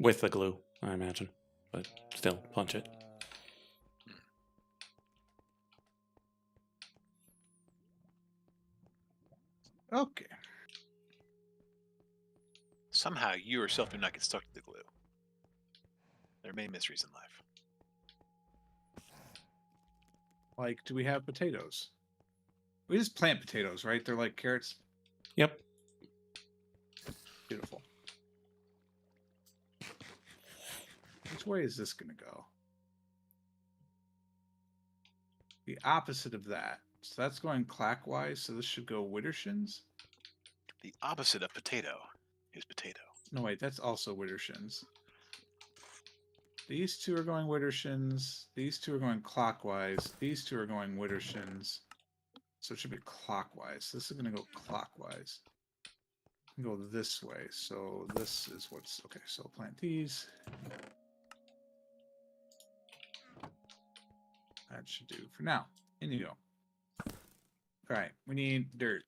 With the glue, I imagine. But still, punch it. Okay. Somehow you yourself do not get stuck to the glue. There are many mysteries in life. Like, do we have potatoes? We just plant potatoes, right? They're like carrots. Yep. Beautiful. Which way is this going to go? The opposite of that. So that's going clockwise, so this should go Widdershins. The opposite of potato is potato. No, wait, that's also Widdershins. These two are going Widdershins. These two are going clockwise. These two are going Widdershins. So it should be clockwise. This is going to go clockwise. Go this way. So this is what's... Okay, so plant these. That should do for now. In you go. All right, we need dirt.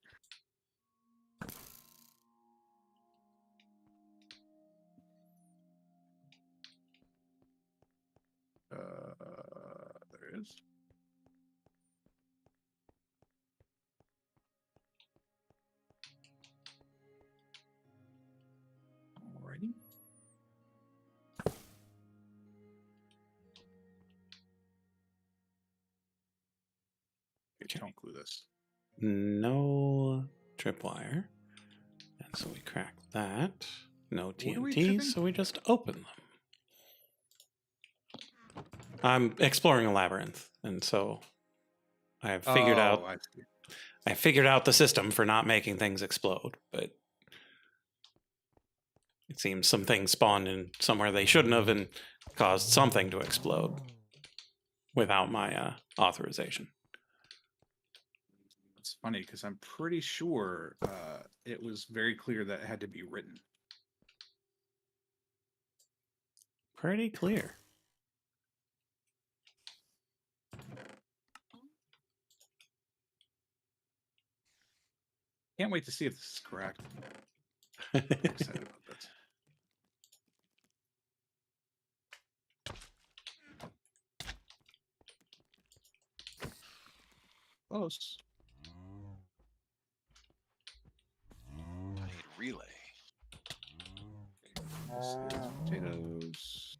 it is. Alrighty. Okay. Don't glue this. No tripwire. And so we crack that. No are we TNT, tripping? so we just open them. I'm exploring a labyrinth, and so I have figured out I see. I figured out the system for not making things explode, but it seems some things spawned in somewhere they shouldn't have and caused something to explode without my authorization. It's funny because I'm pretty sure it was very clear that it had to be written. Pretty clear. Can't wait to see if this is correct. I'm excited about this. Close. I need relay. This is potatoes.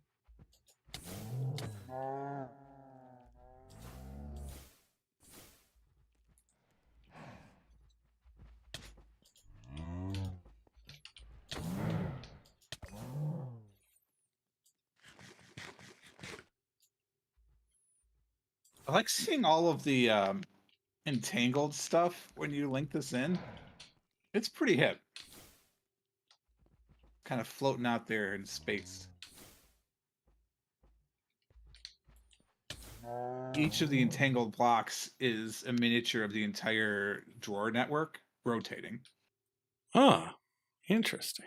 I like seeing all of the entangled stuff when you link this in. It's pretty hip. Kind of floating out there in space. Each of the entangled blocks is a miniature of the entire drawer network rotating. Oh, interesting.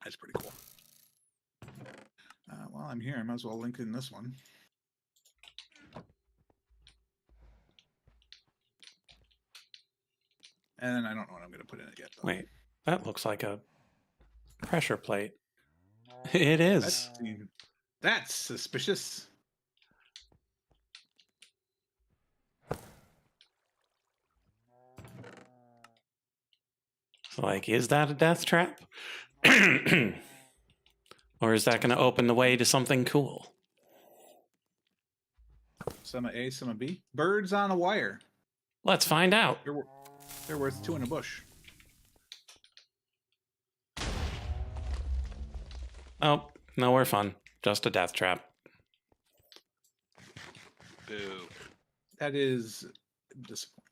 That's pretty cool. While I'm here, I might as well link in this one. And I don't know what I'm going to put in it yet. Though. Wait, that looks like a pressure plate. It is. That's suspicious. Like, is that a death trap? Or is that going to open the way to something cool? Some A, some B. Birds on a wire. Let's find out. They're worth 2 in a bush. Oh, nowhere fun. Just a death trap. Boo. That is disappointing.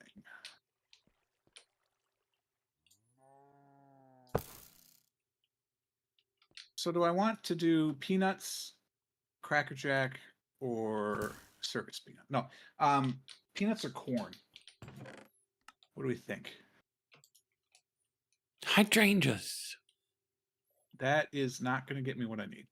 So do I want to do peanuts, Cracker Jack, or circus peanut? No, peanuts or corn? What do we think? Hydrangeas. That is not going to get me what I need.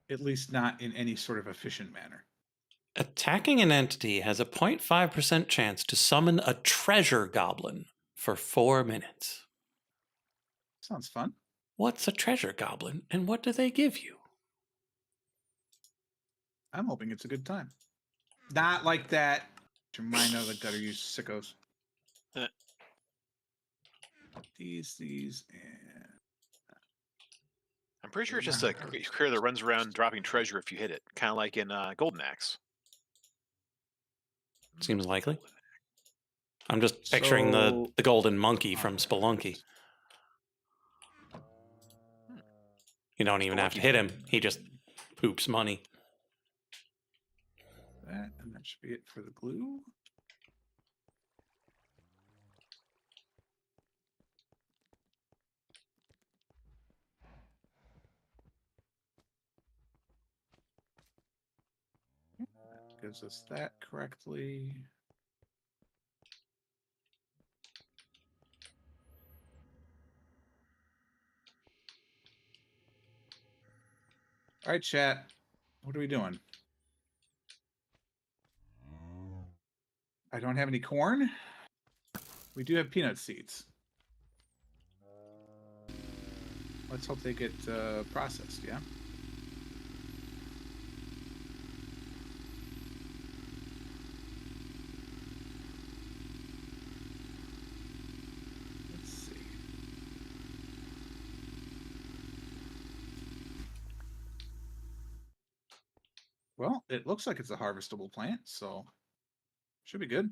At least not in any sort of efficient manner. Attacking an entity has a 0.5% chance to summon a treasure goblin for 4 minutes. Sounds fun. What's a treasure goblin, and what do they give you? I'm hoping it's a good time. Not like that. Your mind out of the gutter, you sickos. These, and... I'm pretty sure it's just a critter that runs around dropping treasure if you hit it. Kind of like in Golden Axe. Seems likely. I'm just picturing the golden monkey from Spelunky. You don't even have to hit him. He just poops money. That, and that should be it for the glue. That gives us that correctly. All right, chat. What are we doing? I don't have any corn. We do have peanut seeds. Let's hope they get processed, yeah? Let's see. Well, it looks like it's a harvestable plant, so should be good.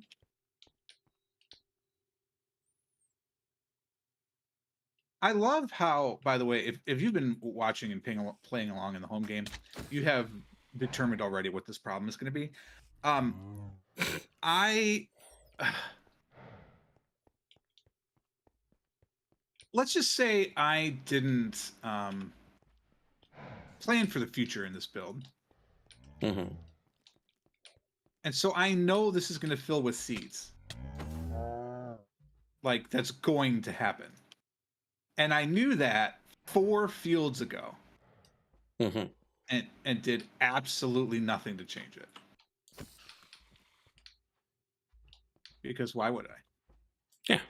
I love how, by the way, if you've been watching and playing along in the home game, you have determined already what this problem is going to be. Let's just say I didn't plan for the future in this build. Mm-hmm. And so I know this is going to fill with seeds. Like, that's going to happen. And I knew that 4 fields ago. Mm-hmm. And did absolutely nothing to change it. Because why would I? Yeah.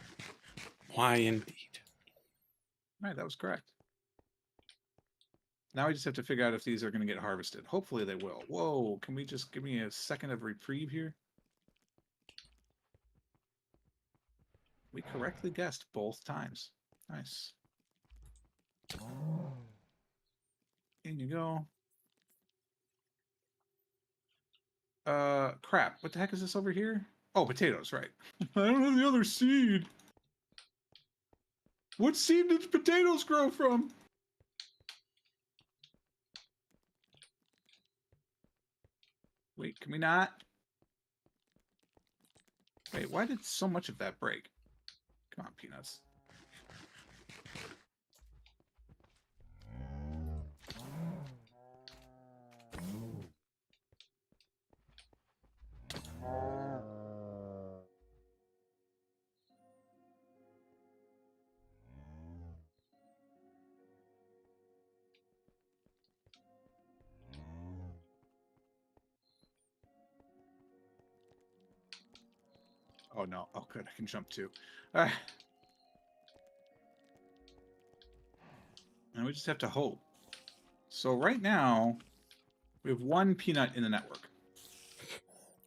Why indeed? Right, that was correct. Now we just have to figure out if these are going to get harvested. Hopefully they will. Whoa, can we just give me a second of reprieve here? We correctly guessed both times. Nice. In you go. Crap. What the heck is this over here? Oh, potatoes, right. I don't have the other seed. What seed did potatoes grow from? Wait, can we not? Wait, why did so much of that break? Come on, peanuts. Oh no. Oh good, I can jump too. Alright. And we just have to hope. So right now, we have 1 peanut in the network.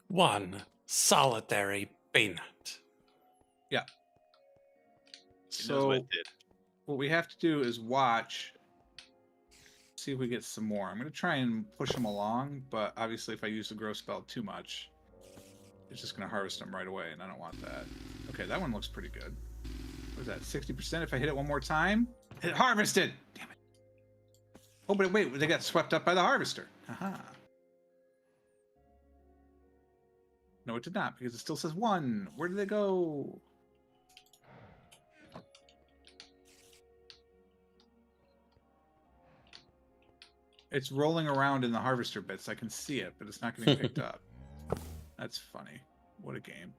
1 solitary peanut. Yeah. He knows what So it did. what we have to do is watch, see if we get some more. I'm going to try and push them along, but obviously if I use the grow spell too much, it's just going to harvest them right away, and I don't want that. Okay, that one looks pretty good. What is that, 60%? If I hit it one more time, it harvested! Damn it. Oh, but wait, they got swept up by the harvester. Haha. No, it did not, because it still says 1. Where did they go? It's rolling around in the harvester bits. I can see it, but it's not getting picked up. That's funny. What a game.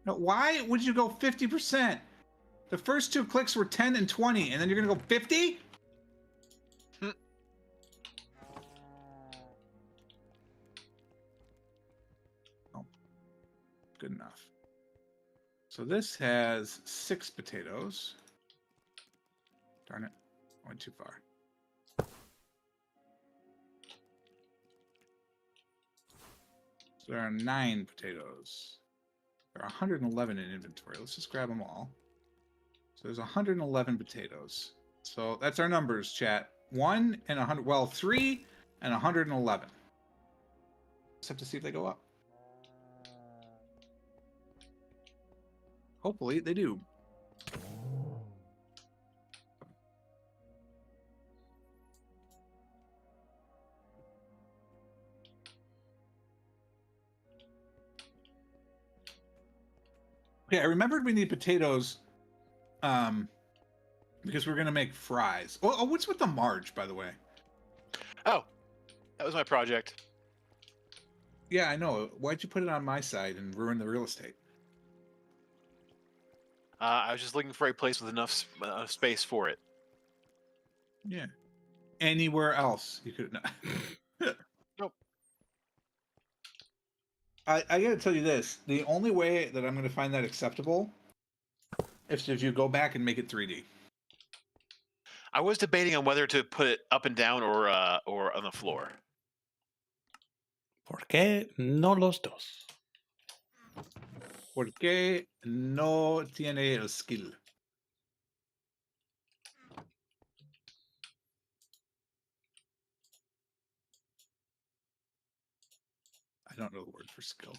No, why would you go 50%? The first 2 clicks were 10 and 20, and then you're going to go 50? Oh, good enough. So this has 6 potatoes. Darn it. I went too far. So there are 9 potatoes. There are 111 in inventory. Let's just grab them all. So there's 111 potatoes. So that's our numbers, chat. 1 and 100. Well, 3 and 111. Just have to see if they go up. Hopefully they do. Okay, I remembered we need potatoes because we're going to make fries. Oh, what's with the Marge, by the way? Oh, that was my project. Yeah, I know. Why'd you put it on my side and ruin the real estate? I was just looking for a place with enough space for it. Yeah. anywhere else. You could not. Nope. I gotta tell you this: the only way that I'm gonna find that acceptable is if you go back and make it 3D. I was debating on whether to put it up and down or on the floor. ¿Por qué no los dos? Porque no tiene el skill. I don't know the word for skill.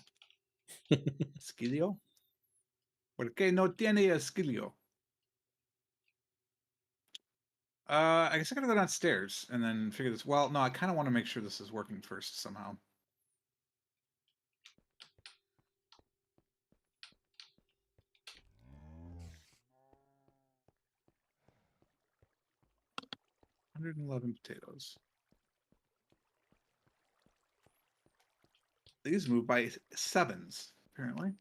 Skillio? Porque no tiene el skillio. I guess I gotta go downstairs and then figure this. Well, no, I kind of want to make sure this is working first somehow. $111 potatoes. These move by 7s, apparently.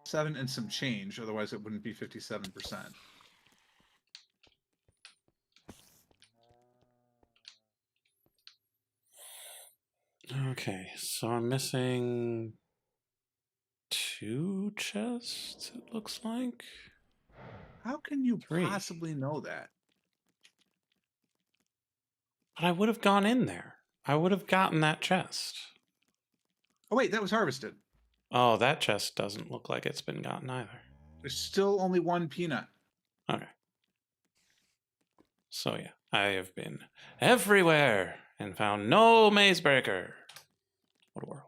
7 and some change, otherwise it wouldn't be 57%. Okay, so I'm missing 2 chests, it looks like. How can you 3. possibly know that? But I would have gone in there. I would have gotten that chest. Oh, wait, that was harvested. Oh, that chest doesn't look like it's been gotten either. There's still only 1 peanut. Okay. So yeah, I have been everywhere and found no maze breaker. What a world.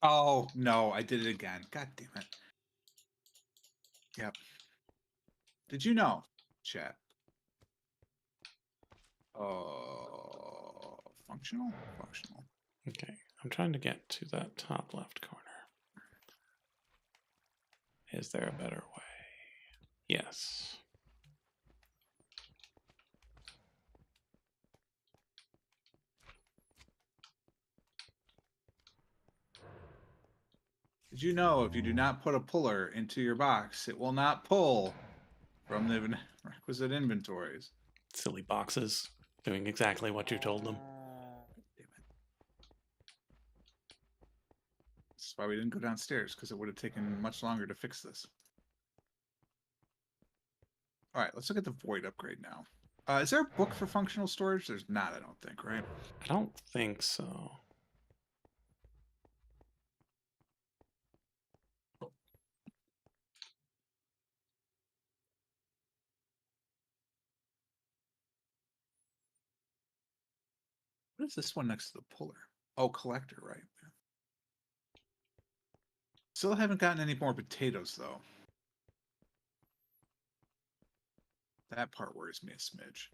Oh, no, I did it again. God damn it. Yep. Did you know, chat? Functional? Functional. Okay, I'm trying to get to that top left corner. Is there a better way? Yes. Did you know if you do not put a puller into your box, it will not pull from the requisite inventories? Silly boxes doing exactly what you told them. Damn it. That's why we didn't go downstairs, because it would have taken much longer to fix this. All right, let's look at the void upgrade now. Is there a book for functional storage? There's not, I don't think, right? I don't think so. What is this one next to the puller? Oh, collector, right? Still haven't gotten any more potatoes, though. That part worries me a smidge.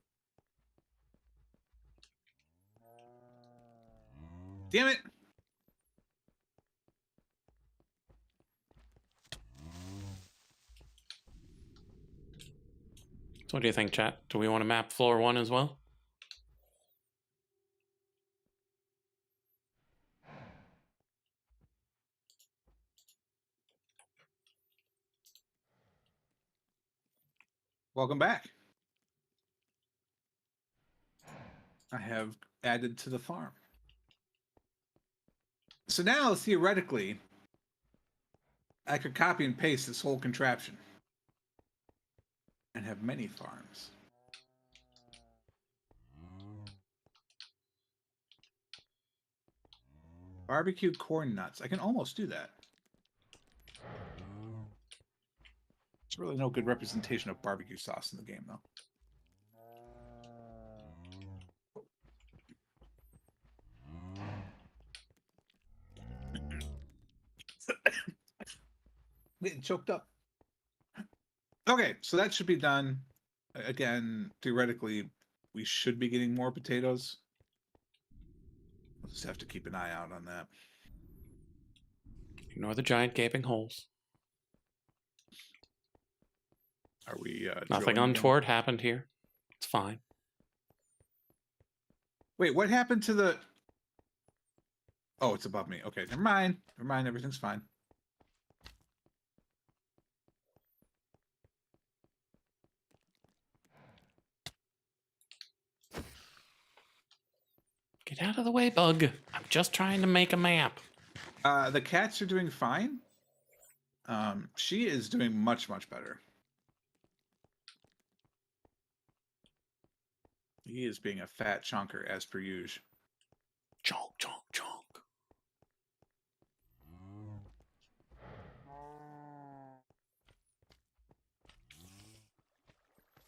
Damn it! So what do you think, chat? Do we want to map floor 1 as well? Welcome back. I have added to the farm. So now, theoretically, I could copy and paste this whole contraption and have many farms. Barbecue corn nuts. I can almost do that. There's really no good representation of barbecue sauce in the game, though. Getting choked up. Okay, so that should be done. Again, theoretically, we should be getting more potatoes. We'll just have to keep an eye out on that. Ignore the giant gaping holes. Are we Nothing drilling untoward happened here. It's fine. Wait, what happened to the... Oh, it's above me. Okay, never mind. Never mind. Everything's fine. Get out of the way, bug. I'm just trying to make a map. The cats are doing fine. She is doing much, much better. He is being a fat chunker as per usual. Chonk, chonk, chonk.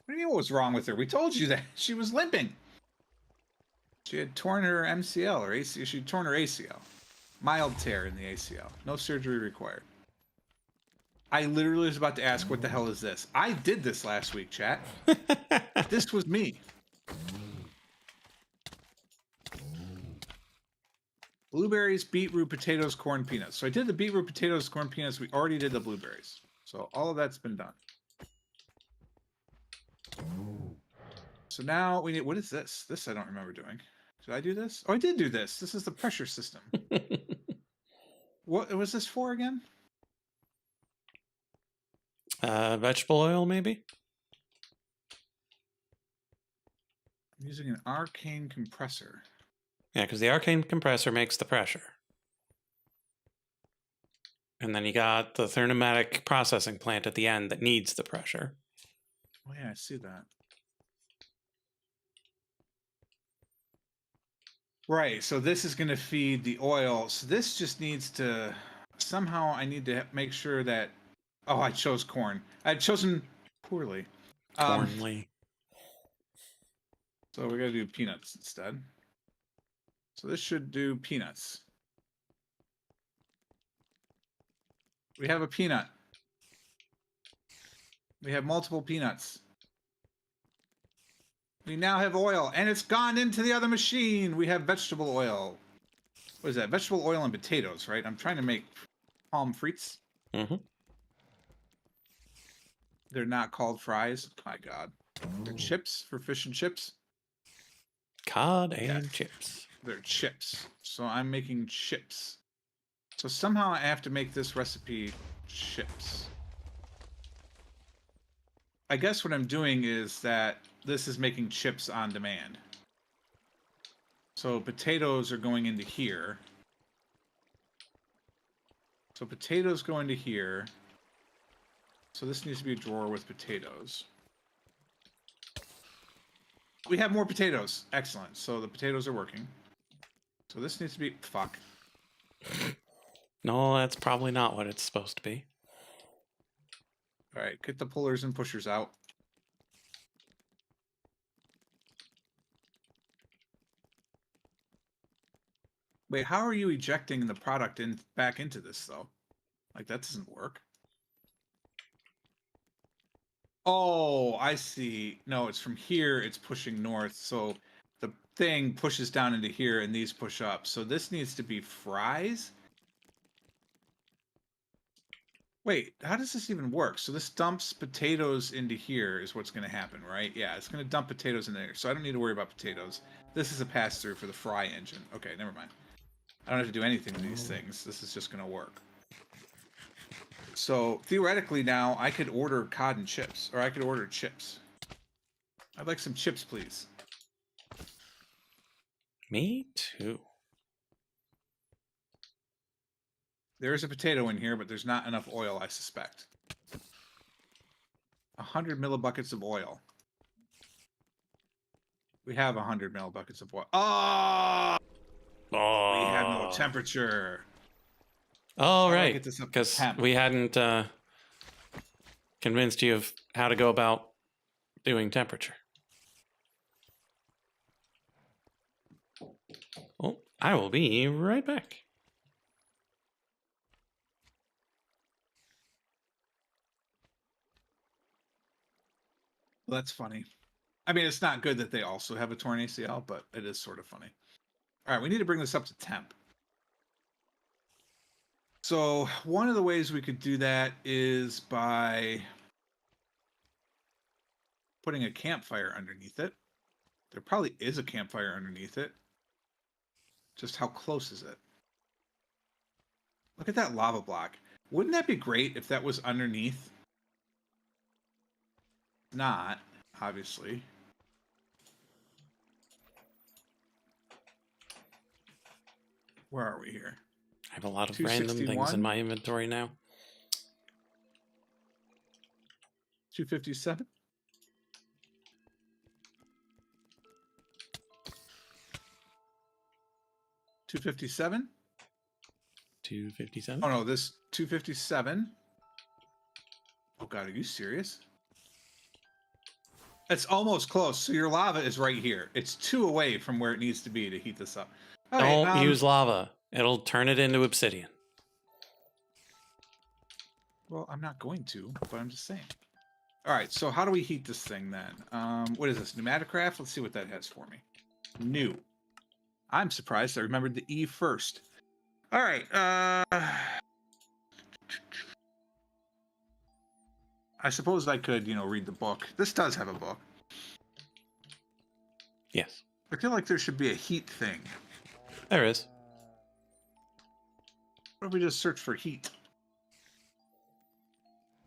What do you mean what was wrong with her? We told you that she was limping. She had torn her MCL or ACL. She'd torn her ACL. Mild tear in the ACL. No surgery required. I literally was about to ask, what the hell is this? I did this last week, chat. This was me. Blueberries, beetroot, potatoes, corn, peanuts. So I did the beetroot, potatoes, corn, peanuts. We already did the blueberries. So all of that's been done. So now we need, what is this? This I don't remember doing. Did I do this? Oh, I did do this. This is the pressure system. What was this for again? Vegetable oil, maybe? I'm using an arcane compressor. Yeah, because the arcane compressor makes the pressure. And then you got the thermomatic processing plant at the end that needs the pressure. Oh yeah, I see that. Right, so this is going to feed the oil. So this just needs to, somehow I need to make sure that, oh, I chose corn. I had chosen poorly. Cornly. So we're going to do peanuts instead. So this should do peanuts. We have a peanut. We have multiple peanuts. We now have oil, and it's gone into the other machine. We have vegetable oil. What is that? Vegetable oil and potatoes, right? I'm trying to make palm frites. Mm-hmm. They're not called fries. My God. They're chips for fish and chips. Cod and Yes. chips. They're chips. So I'm making chips. So somehow I have to make this recipe chips. I guess what I'm doing is that this is making chips on demand. So potatoes are going into here. So potatoes go into here. So this needs to be a drawer with potatoes. We have more potatoes. Excellent. So the potatoes are working. So this needs to be... Fuck. No, that's probably not what it's supposed to be. Alright, get the pullers and pushers out. Wait, how are you ejecting the product back into this, though? Like, that doesn't work. Oh, I see. No, it's from here, it's pushing north, so the thing pushes down into here, and these push up. So this needs to be fries? Wait, how does this even work? So this dumps potatoes into here is what's going to happen, right? Yeah, it's going to dump potatoes in there, so I don't need to worry about potatoes. This is a pass-through for the fry engine. Okay, never mind. I don't have to do anything with these things. This is just going to work. So, theoretically now, I could order cod and chips. Or I could order chips. I'd like some chips, please. Me too. There is a potato in here, but there's not enough oil, I suspect. 100 millibuckets of oil. We have 100 millibuckets of oil. Oh! We have no temperature. Oh, How do I right. get this up to Because temp? we hadn't convinced you of how to go about doing temperature. Oh, I will be right back. Well, that's funny. I mean, it's not good that they also have a torn ACL, but it is sort of funny. All right, we need to bring this up to temp. So one of the ways we could do that is by putting a campfire underneath it. There probably is a campfire underneath it. Just how close is it? Look at that lava block. Wouldn't that be great if that was underneath? Not, obviously. Where are we here? I have a lot of random things in my inventory now. 257. 257. 257. Oh no, this 257. Oh god, are you serious? It's almost close. So your lava is right here. It's 2 away from where it needs to be to heat this up. Don't use lava. It'll turn it into obsidian. Well, I'm not going to, but I'm just saying. All right, so how do we heat this thing then? What is this? Pneumaticraft? Let's see what that has for me. New. I'm surprised I remembered the E first. All right. I suppose I could, read the book. This does have a book. Yes. I feel like there should be a heat thing. There is. What if we just search for heat?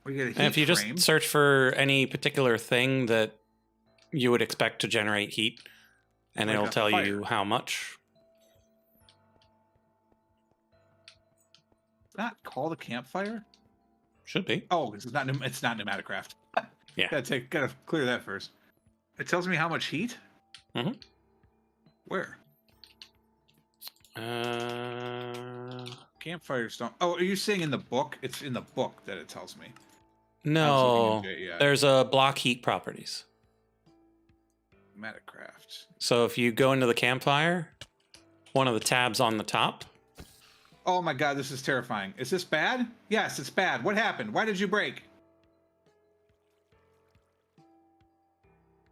We get a heat And if you frame. just search for any particular thing that you would expect to generate heat, and Like it'll a tell fire. you how much. Not called a campfire? Should be. Oh, it's not Pneumaticraft. Yeah. Gotta clear that first. It tells me how much heat? Mm-hmm. Where? Uh, Campfires don't. Oh, are you saying in the book? It's in the book that it tells me. no. looking at JEI. There's a block heat properties. Pneumaticraft. So if you go into the campfire, one of the tabs on the top. Oh my god, this is terrifying. Is this bad? Yes, it's bad. What happened? Why did you break?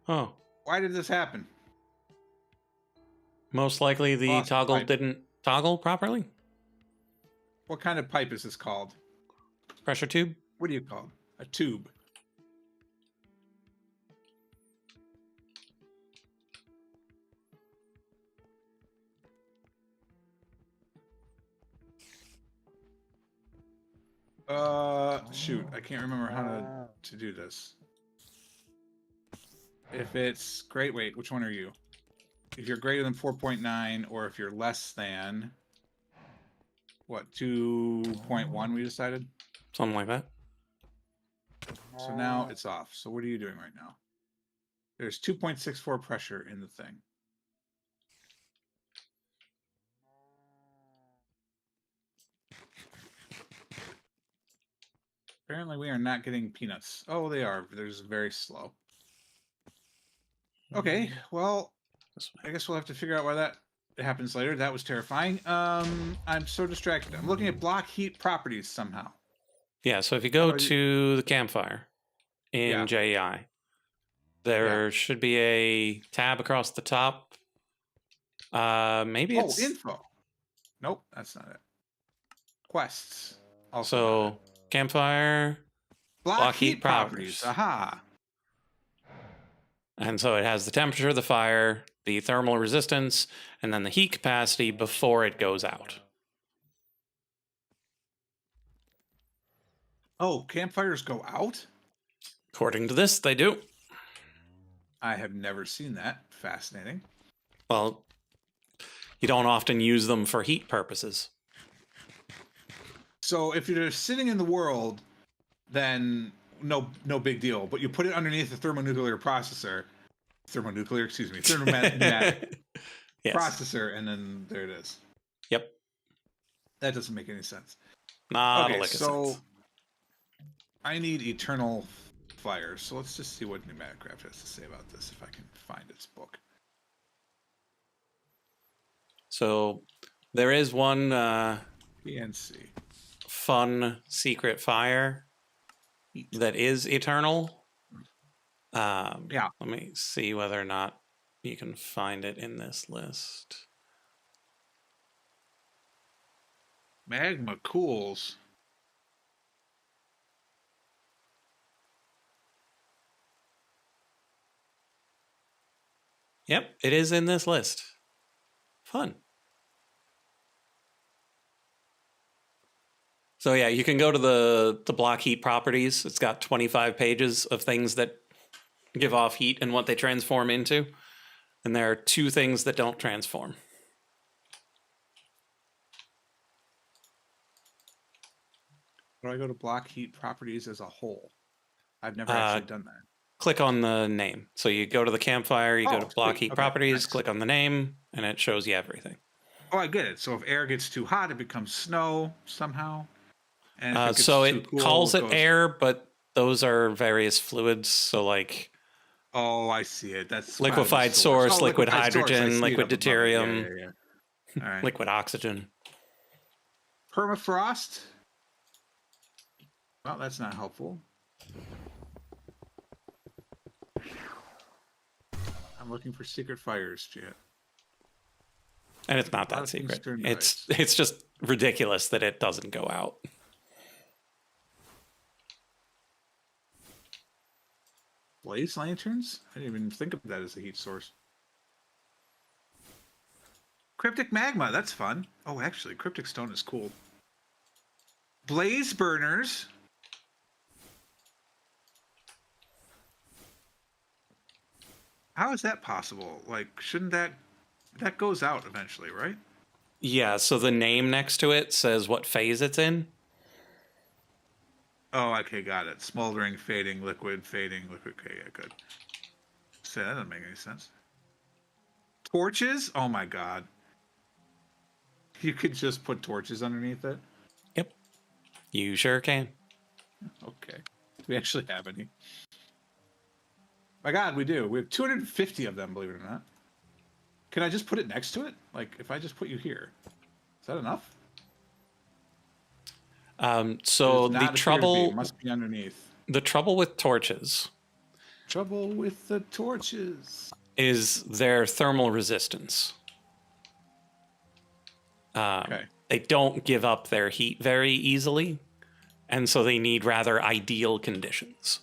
Oh, Why did this happen? most likely the Lost toggle pipe. didn't toggle properly. What kind of pipe is this called? Pressure tube. What do you call it? A tube. Shoot, I can't remember how to do this. If it's great, wait, which one are you? If you're greater than 4.9, or if you're less than, what, 2.1 we decided? Something like that. So now it's off. So what are you doing right now? There's 2.64 pressure in the thing. Apparently we are not getting peanuts. Oh, they are. There's very slow. Okay, well, This way. I guess we'll have to figure out why that happens later. That was terrifying. I'm so distracted. I'm looking at block heat properties somehow. Yeah, so if you go Oh, to the campfire in Yeah. JEI, there should be a tab across the top. Maybe Oh, it's info. Nope, that's not it. Quests. Also not so it. campfire, block heat properties. Aha. and so it has the temperature of the fire, the thermal resistance, and then the heat capacity before it goes out. Oh, campfires go out? According to this, they do. I have never seen that. Fascinating. Well, you don't often use them for heat purposes. So if you're sitting in the world, then no big deal. But you put it underneath a thermonuclear processor, thermomatic Yes. processor, and then there it is. Yep. That doesn't make any sense. Not Okay, a lick of so sense. I need eternal fire. So let's just see what Pneumaticraft has to say about this, if I can find its book. So there is one PNC. fun secret fire Heat. that is eternal. Yeah. Let me see whether or not you can find it in this list. Magma cools. Yep, it is in this list. Fun. So yeah, you can go to the block heat properties. It's got 25 pages of things that give off heat and what they transform into. And there are 2 things that don't transform. How do I go to block heat properties as a whole? I've never actually done that. Click on the name. So you go to the campfire, you go to block sweet. heat Okay, properties, nice. click on the name, and it shows you everything. Oh, I get it. So if air gets too hot, it becomes snow somehow. And if it gets So too it cool, calls it goes... air, but those are various fluids. So like Oh, I see it. That's liquefied source, Oh, liquid liquefied source. I hydrogen, see it liquid up above it. deuterium, Yeah. All right. liquid oxygen. Permafrost. Well, that's not helpful. I'm looking for secret fires, Jet. And it's not A lot that of things secret. turn It's just ridiculous that it doesn't go out. Blaze lanterns? I didn't even think of that as a heat source. Cryptic magma, that's fun. Oh, actually, cryptic stone is cool. Blaze burners. How is that possible? Like, shouldn't that goes out eventually, right? Yeah, so the name next to it says what phase it's in. Oh, okay, got it. Smoldering, fading, liquid, fading, liquid. Okay, yeah, good. So that doesn't make any sense. Torches? Oh my god. You could just put torches underneath it? Yep. You sure can. Okay. Do we actually have any? My god, we do. We have 250 of them, believe it or not. Can I just put it next to it? Like, if I just put you here, is that enough? So the trouble must be underneath. The trouble with torches Trouble with the torches is their thermal resistance. Okay. They don't give up their heat very easily, and so they need rather ideal conditions.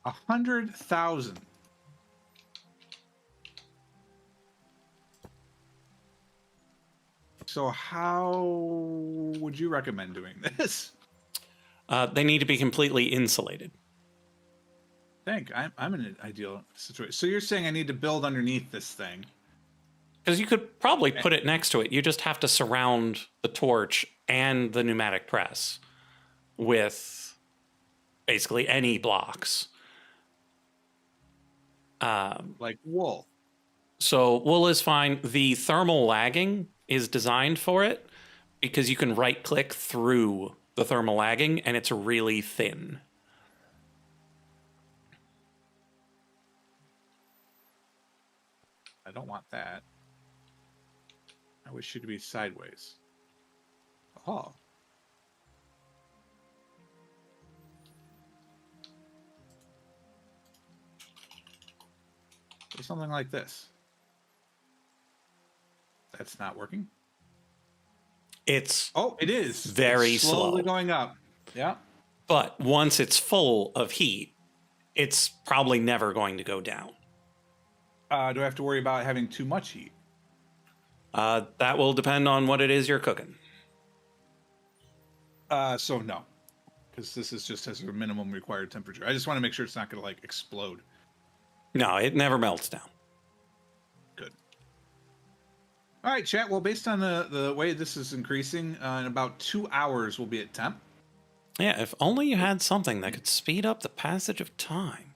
A 100,000. So how would you recommend doing this? They need to be completely insulated. I'm in an ideal situation. So you're saying I need to build underneath this thing? Because you could probably put it next to it. You just have to surround the torch and the pneumatic press with basically any blocks. Like wool. So wool is fine. The thermal lagging is designed for it because you can right click through the thermal lagging and it's really thin. I don't want that. I wish you to be sideways. Oh. Or something like this. That's not working. It's it is very it's slowly slow. Going up. Yeah. But once it's full of heat, it's probably never going to go down. Do I have to worry about having too much heat? That will depend on what it is you're cooking. So no, because this is just as a minimum required temperature. I just want to make sure it's not going to like explode. No, it never melts down. Good. All right, chat. Well, based on the way this is increasing, in about 2 hours we'll be at temp. Yeah, if only you had something that could speed up the passage of time.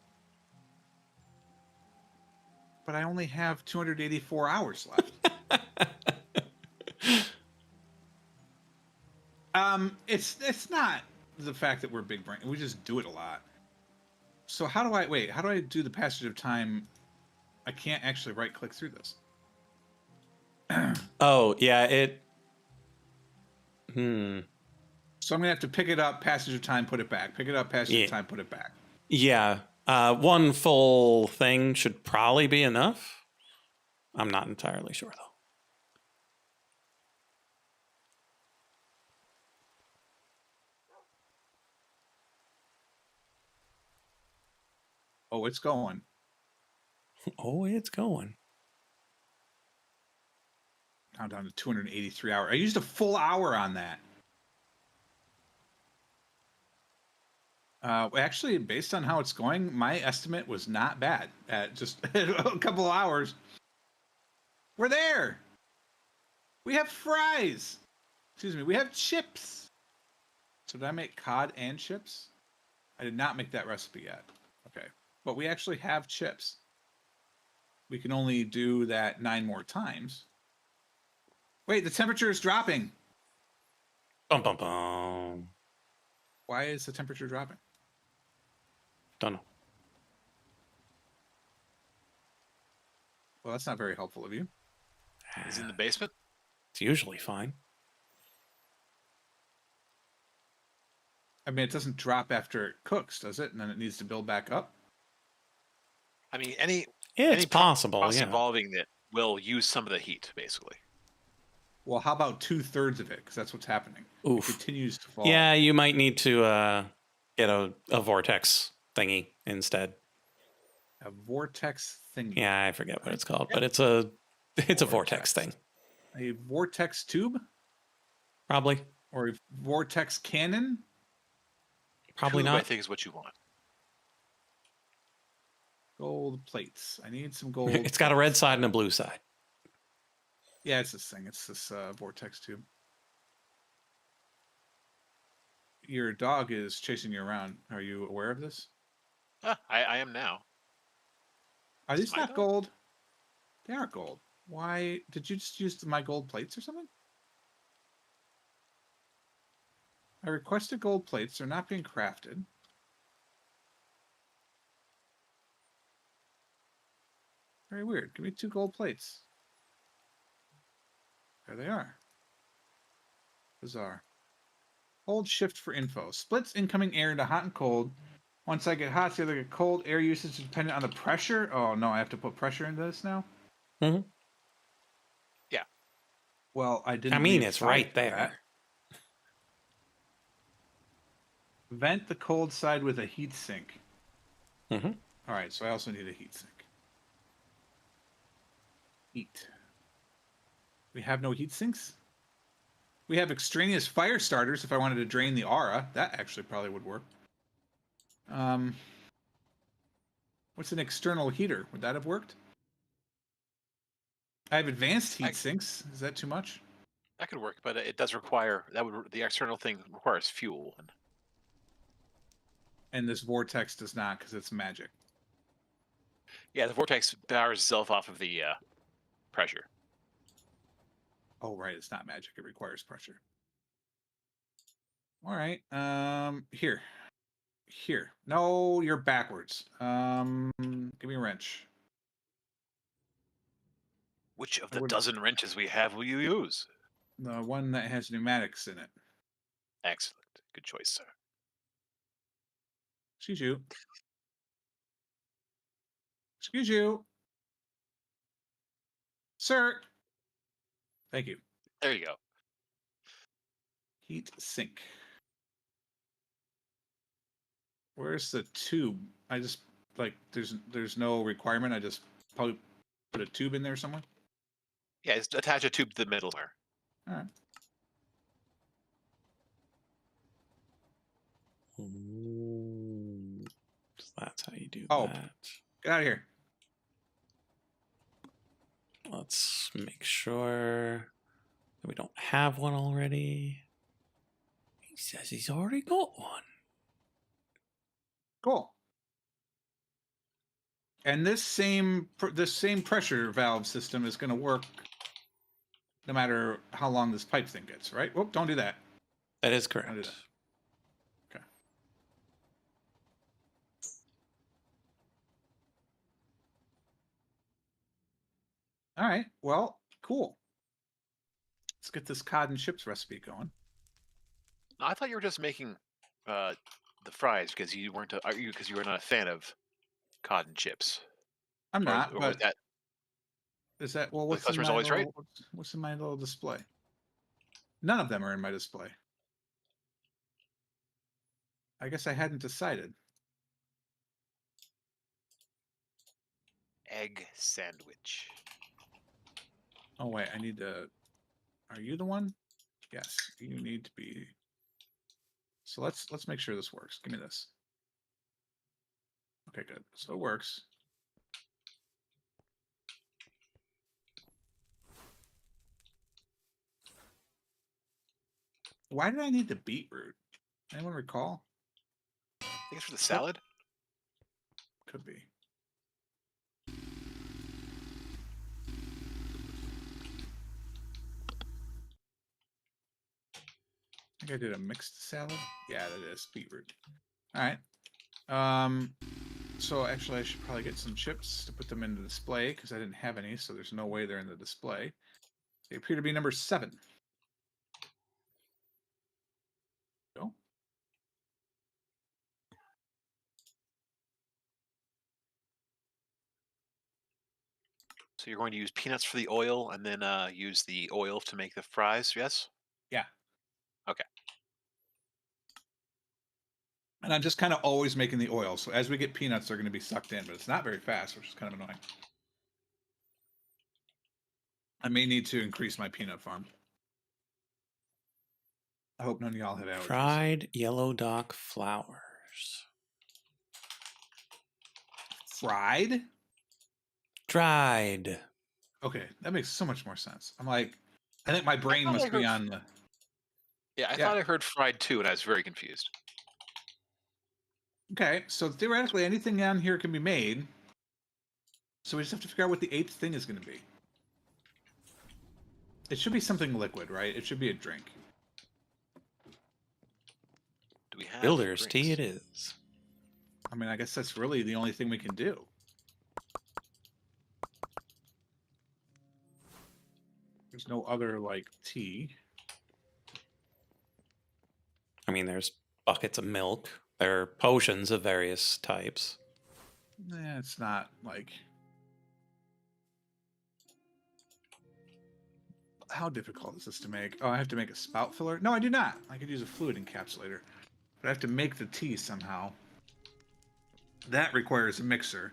But I only have 284 hours left. It's not the fact that we're big brain. We just do it a lot. So how do I do the passage of time? I can't actually right click through this. Oh, yeah, So I'm gonna have to pick it up, passage of time, put it back. Pick it up, passage of time, put it back. Yeah. One full thing should probably be enough. I'm not entirely sure, though. Oh, it's going. Oh, it's going. Countdown to 283 hours. I used a full hour on that. Actually, based on how it's going, my estimate was not bad. At just a couple of hours. We're there. We have fries. Excuse me. We have chips. So did I make cod and chips? I did not make that recipe yet. Okay. But we actually have chips. We can only do that 9 more times. Wait, the temperature is dropping. Bum, bum, bum. Why is the temperature dropping? Don't know. Well, that's not very helpful of you. Is it in the basement? It's usually fine. I mean, it doesn't drop after it cooks, does it? And then it needs to build back up? I mean, any It's possible, process yeah. involving that will use some of the heat, basically. Well, how about 2/3 of it? Because that's what's happening. Oof. It continues to fall. Yeah, you might need to get a vortex thingy instead. A vortex thingy. Yeah, I forget what it's called, but it's a vortex thing. A vortex tube? Probably. Or a vortex cannon? Probably Tube, not. I think is what you want. Gold plates. I need some gold. It's got a red side and a blue side. Yeah, it's this thing. It's this vortex tube. Your dog is chasing you around. Are you aware of this? I am now. Are Is these my not dog? gold? They are gold. Why did you just use my gold plates or something? I requested gold plates. They're not being crafted. Very weird. Give me 2 gold plates. There they are. Bizarre. Hold shift for info. Splits incoming air into hot and cold. Once I get hot, the other get cold. Air usage is dependent on the pressure. Oh no, I have to put pressure into this now? Mm-hmm. Yeah. Well, I didn't. I mean, leave it's 5 right for that. there. Vent the cold side with a heat sink. Mm-hmm. All right, so I also need a heat sink. Heat. We have no heat sinks? We have extraneous fire starters if I wanted to drain the aura. That actually probably would work. What's an external heater? Would that have worked? I have advanced heat sinks. Is that too much? That could work, but it does require the external thing requires fuel. And this vortex does not because it's magic. Yeah, the vortex powers itself off of the pressure. Oh, right. It's not magic. It requires pressure. All right. Here. No, you're backwards. Give me a wrench. Which of the dozen wrenches we have will you use? The one that has pneumatics in it. Excellent. Good choice, sir. Excuse you. Excuse you. Sir. Thank you. There you go. Heat sink. Where's the tube? I just there's no requirement. I just probably put a tube in there somewhere. Yeah, it's attach a tube to the middle there. All right. Ooh, so that's how you do Oh. that. Get out of here. Let's make sure that we don't have one already. He says he's already got one. Cool. And this same pressure valve system is going to work no matter how long this pipe thing gets, right? Whoop, don't do that. That is correct. Don't do that. Okay. All right. Well, cool. Let's get this cod and chips recipe going. No, I thought you were just making the fries because you weren't because you were not a fan of cod and chips. I'm not, or but was that is that well? the What's in customer's my always right? What's in my little display? None of them are in my display. I guess I hadn't decided. egg sandwich? Oh wait, I need to Are you the one? Yes, you need to be. So let's make sure this works. Give me this. Okay, good. So it works. Why did I need the beetroot? Anyone recall? I think it's for the salad. Could be. I think I did a mixed salad. Yeah, that is beetroot. All right. So actually, I should probably get some chips to put them in the display because I didn't have any, so there's no way they're in the display. They appear to be number 7. Go. So you're going to use peanuts for the oil, and then use the oil to make the fries. Yes. Yeah. Okay. And I'm just kind of always making the oil. So as we get peanuts, they're going to be sucked in, but it's not very fast, which is kind of annoying. I may need to increase my peanut farm. I hope none of y'all have allergies. Fried yellow dock flowers. Fried? Dried. Okay, that makes so much more sense. I'm like, I think my brain must be on the... Yeah, I thought I heard fried too, and I was very confused. Okay, so theoretically anything on here can be made. So we just have to figure out what the 8th thing is going to be. It should be something liquid, right? It should be a drink. Do we have Builder's drinks? tea it is. I mean, I guess that's really the only thing we can do. There's no other, like, tea. I mean, there's buckets of milk. There are potions of various types. It's not, like... How difficult is this to make? Oh, I have to make a spout filler? No, I do not. I could use a fluid encapsulator. But I have to make the tea somehow. That requires a mixer.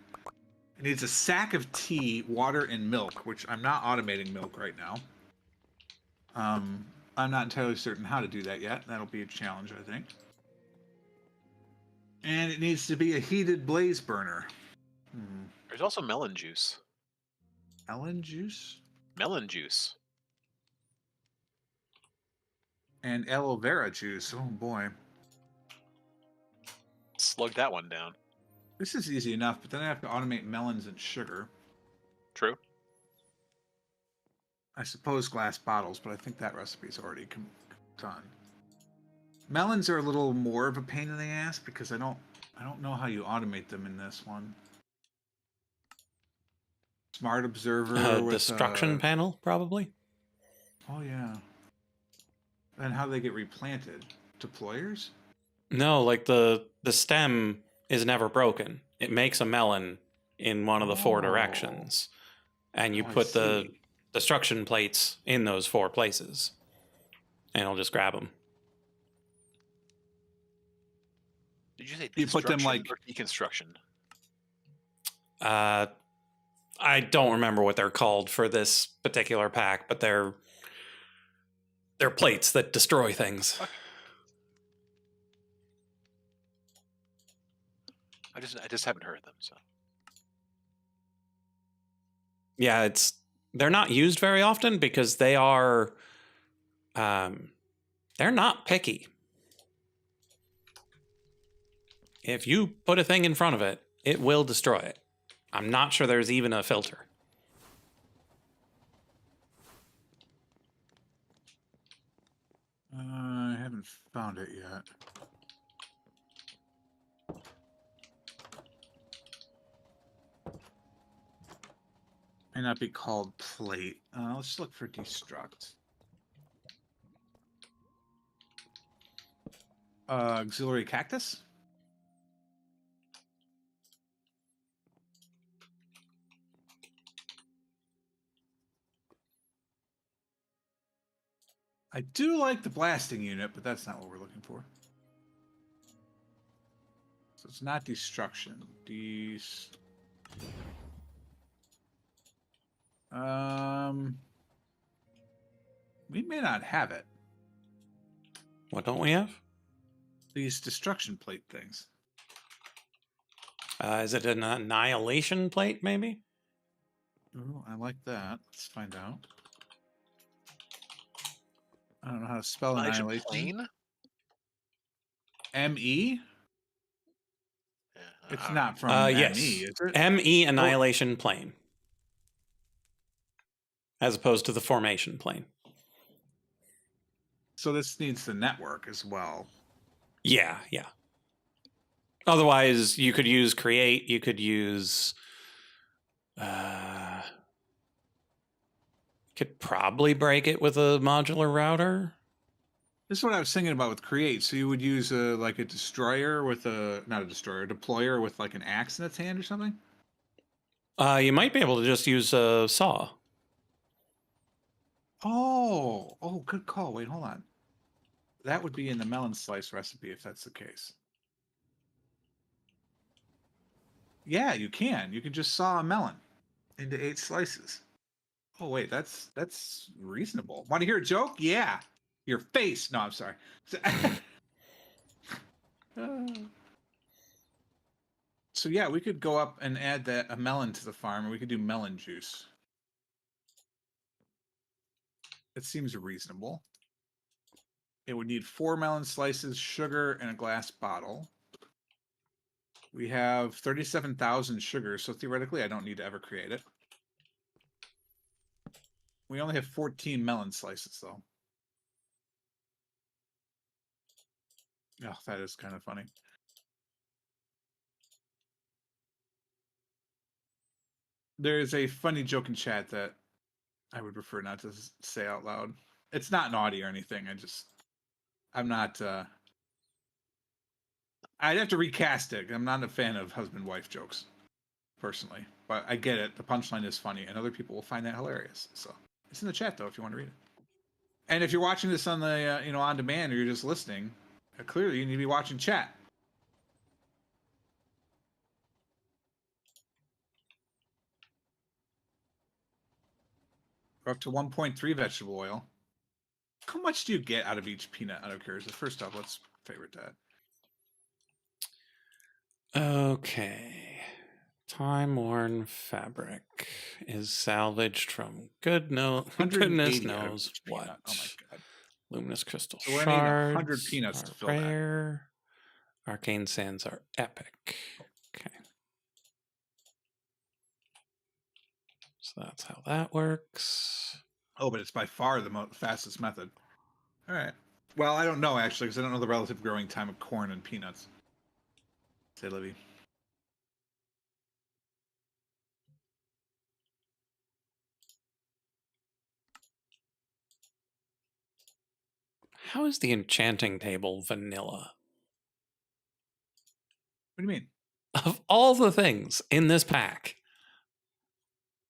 It needs a sack of tea, water, and milk, which I'm not automating milk right now. I'm not entirely certain how to do that yet. That'll be a challenge, I think. And it needs to be a heated blaze burner. There's also melon juice. Melon juice? Melon juice. And aloe vera juice. Oh boy. Slug that one down. This is easy enough, but then I have to automate melons and sugar. True. I suppose glass bottles, but I think that recipe's already done. Melons are a little more of a pain in the ass because I don't know how you automate them in this one. Smart observer with destruction panel, probably. Oh yeah. And how do they get replanted? Deployers? No, like the stem is never broken. It makes a melon in one of the 4 directions, and you put the destruction plates in those 4 places, and it'll just grab them. Did you say you put them like or deconstruction? I don't remember what they're called for this particular pack, but they're plates that destroy things. Okay. I just haven't heard them, so. Yeah, they're not used very often because they are they're not picky. If you put a thing in front of it, it will destroy it. I'm not sure there's even a filter. I haven't found it yet. May not be called plate. Let's look for destruct. Auxiliary cactus? I do like the blasting unit, but that's not what we're looking for. So it's not destruction. We may not have it. What don't we have? These destruction plate things. Is it an annihilation plate, maybe? Oh, I like that. Let's find out. I don't know how to spell annihilation. Plane? M-E? Yeah, It's not from M-E, Yes. is it? M-E annihilation plane. As opposed to the formation plane. So this needs the network as well. Yeah. Otherwise, you could use create, you could use... could probably break it with a modular router. This is what I was thinking about with create. So you would use like a destroyer with a deployer with like an axe in its hand or something? You might be able to just use a saw. Oh, good call. Wait, hold on. That would be in the melon slice recipe if that's the case. Yeah, you can. You can just saw a melon into 8 slices. Oh, wait, that's reasonable. Want to hear a joke? Yeah. Your face. No, I'm sorry. So yeah, we could go up and add a melon to the farm, and we could do melon juice. It seems reasonable. It would need 4 melon slices, sugar, and a glass bottle. We have 37,000 sugar, so theoretically I don't need to ever create it. We only have 14 melon slices, though. Oh, that is kind of funny. There's a funny joke in chat that I would prefer not to say out loud. It's not naughty or anything. I'm not... I'd have to recast it. I'm not a fan of husband-wife jokes, personally. But I get it. The punchline is funny, and other people will find that hilarious. So it's in the chat, though, if you want to read it. And if you're watching this on the on demand, or you're just listening, clearly you need to be watching chat. We're up to 1.3 vegetable oil. How much do you get out of each peanut, out of curiosity? First off, let's favorite that. Okay. Time-worn fabric is salvaged from goodness 180 knows each what. peanut. Oh my god. Luminous crystal So we're gonna need shards 100 peanuts to are fill that. rare. Arcane sands are epic. Okay. So that's how that works. Oh, but it's by far the fastest method. All right. Well, I don't know, actually, because I don't know the relative growing time of corn and peanuts. Say, Livy. How is the enchanting table vanilla? What do you mean? Of all the things in this pack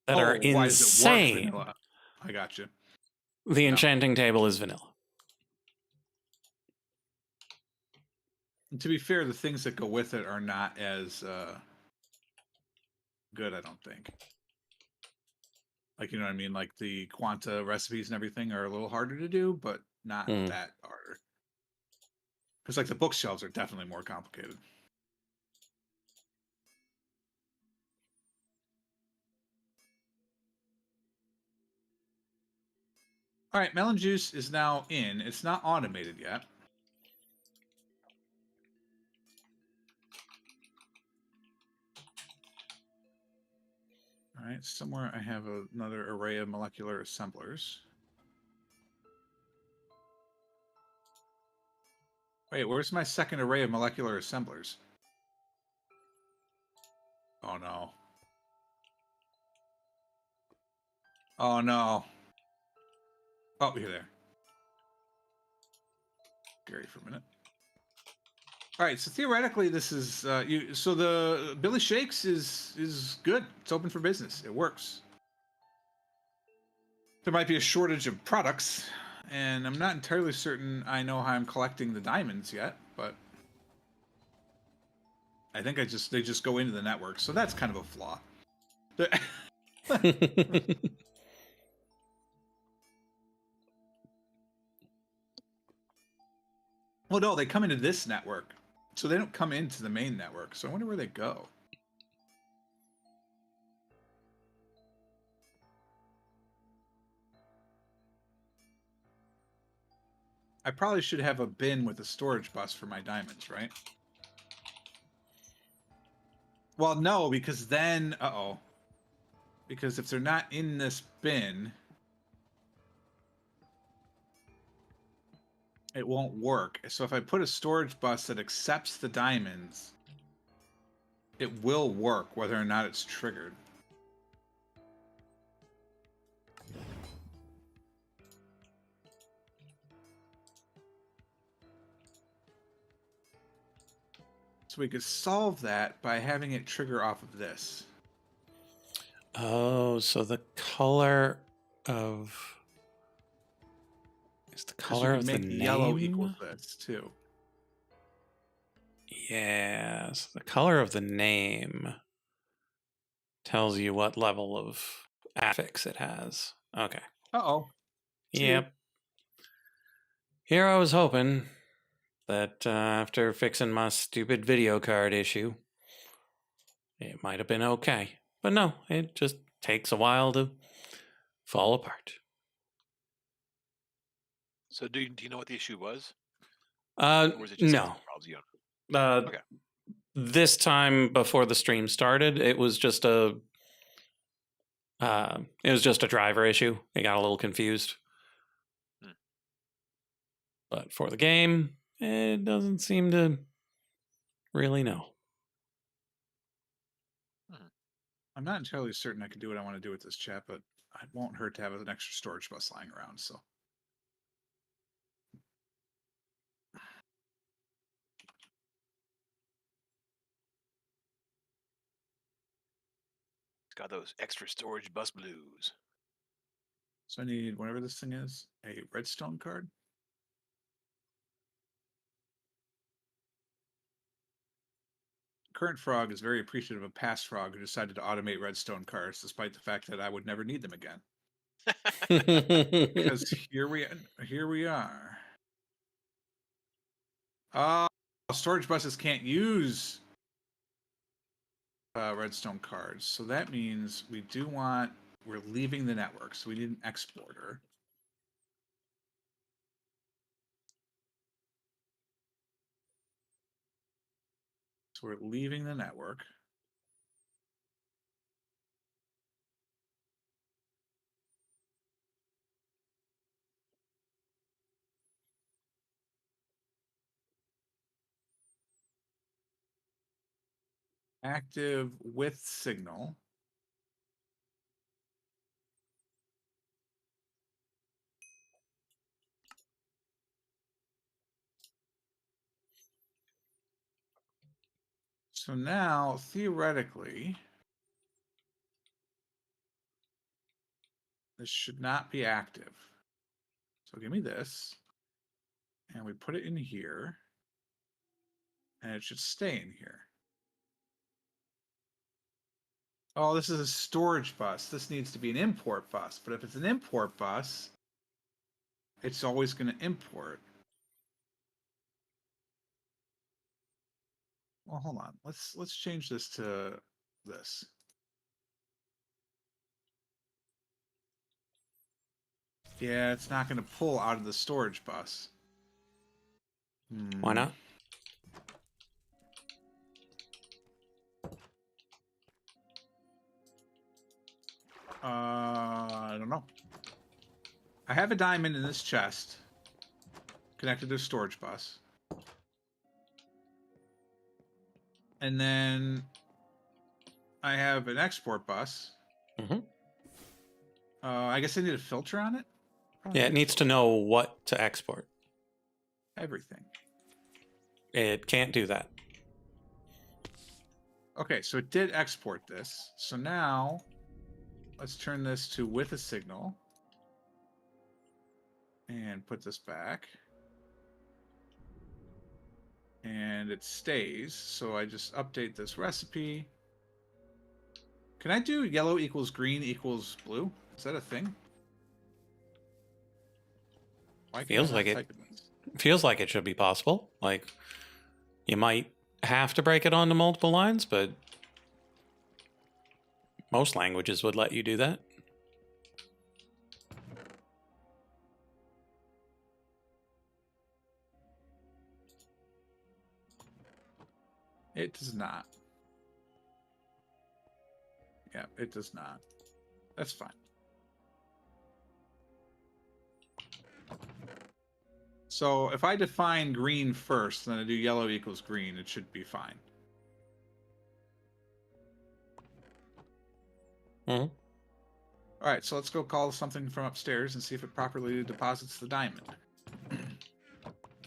that are why does it work insane, vanilla? I got you. the enchanting table is vanilla. And to be fair, the things that go with it are not as good, I don't think. Like, you know what I mean? Like the Quanta recipes and everything are a little harder to do, but not that harder. Because like the bookshelves are definitely more complicated. All right, melon juice is now in. It's not automated yet. All right, somewhere I have another array of molecular assemblers. Wait, where's my second array of molecular assemblers? Oh no. Oh no. Oh, you're there. Gary for a minute. All right, so theoretically, this is so the Billy Shakes is good. It's open for business. It works. There might be a shortage of products, and I'm not entirely certain I know how I'm collecting the diamonds yet, but I think they just go into the network, so that's kind of a flaw. Oh no, they come into this network. So they don't come into the main network. So I wonder where they go. I probably should have a bin with a storage bus for my diamonds, right? Well, no, because then... Uh-oh. Because if they're not in this bin, it won't work. So if I put a storage bus that accepts the diamonds, it will work whether or not it's triggered. So we could solve that by having it trigger off of this. Oh, so the color of... Is the color of the make name? Yellow equals this, too. Yeah, so the color of the name tells you what level of affix it has. Okay. Uh-oh. Yep. Here I was hoping that after fixing my stupid video card issue, it might have been okay. But no, it just takes a while to fall apart. So do you know what the issue was? Or was it just no. Okay. This time before the stream started, it was just a driver issue. It got a little confused. But for the game, it doesn't seem to really know. I'm not entirely certain I can do what I want to do with this chat, but it won't hurt to have an extra storage bus lying around, so. It's got those extra storage bus blues. So I need, whatever this thing is, a redstone card. Current Frog is very appreciative of Past Frog, who decided to automate redstone cards, despite the fact that I would never need them again. Because here we are. Storage buses can't use redstone cards, so that means we're leaving the network, so we need an exporter. So we're leaving the network. Active with signal. So now, theoretically, this should not be active. So give me this, and we put it in here, and it should stay in here. Oh, this is a storage bus. This needs to be an import bus. But if it's an import bus, it's always going to import. Well, hold on. Let's change this to this. Yeah, it's not going to pull out of the storage bus. Why not? I don't know. I have a diamond in this chest connected to a storage bus. And then I have an export bus. Mm-hmm. I guess I need a filter on it? Yeah, it needs to know what to export. Everything. It can't do that. Okay, so it did export this. So now, let's turn this to with a signal. And put this back. And it stays. So I just update this recipe. Can I do yellow equals green equals blue? Is that a thing? Why can't Feels I like it. type in this? feels like it should be possible. Like, you might have to break it onto multiple lines, but most languages would let you do that. It does not. Yeah, it does not. That's fine. So if I define green first, then I do yellow equals green, it should be fine. Mm-hmm. All right, so let's go call something from upstairs and see if it properly deposits the diamond.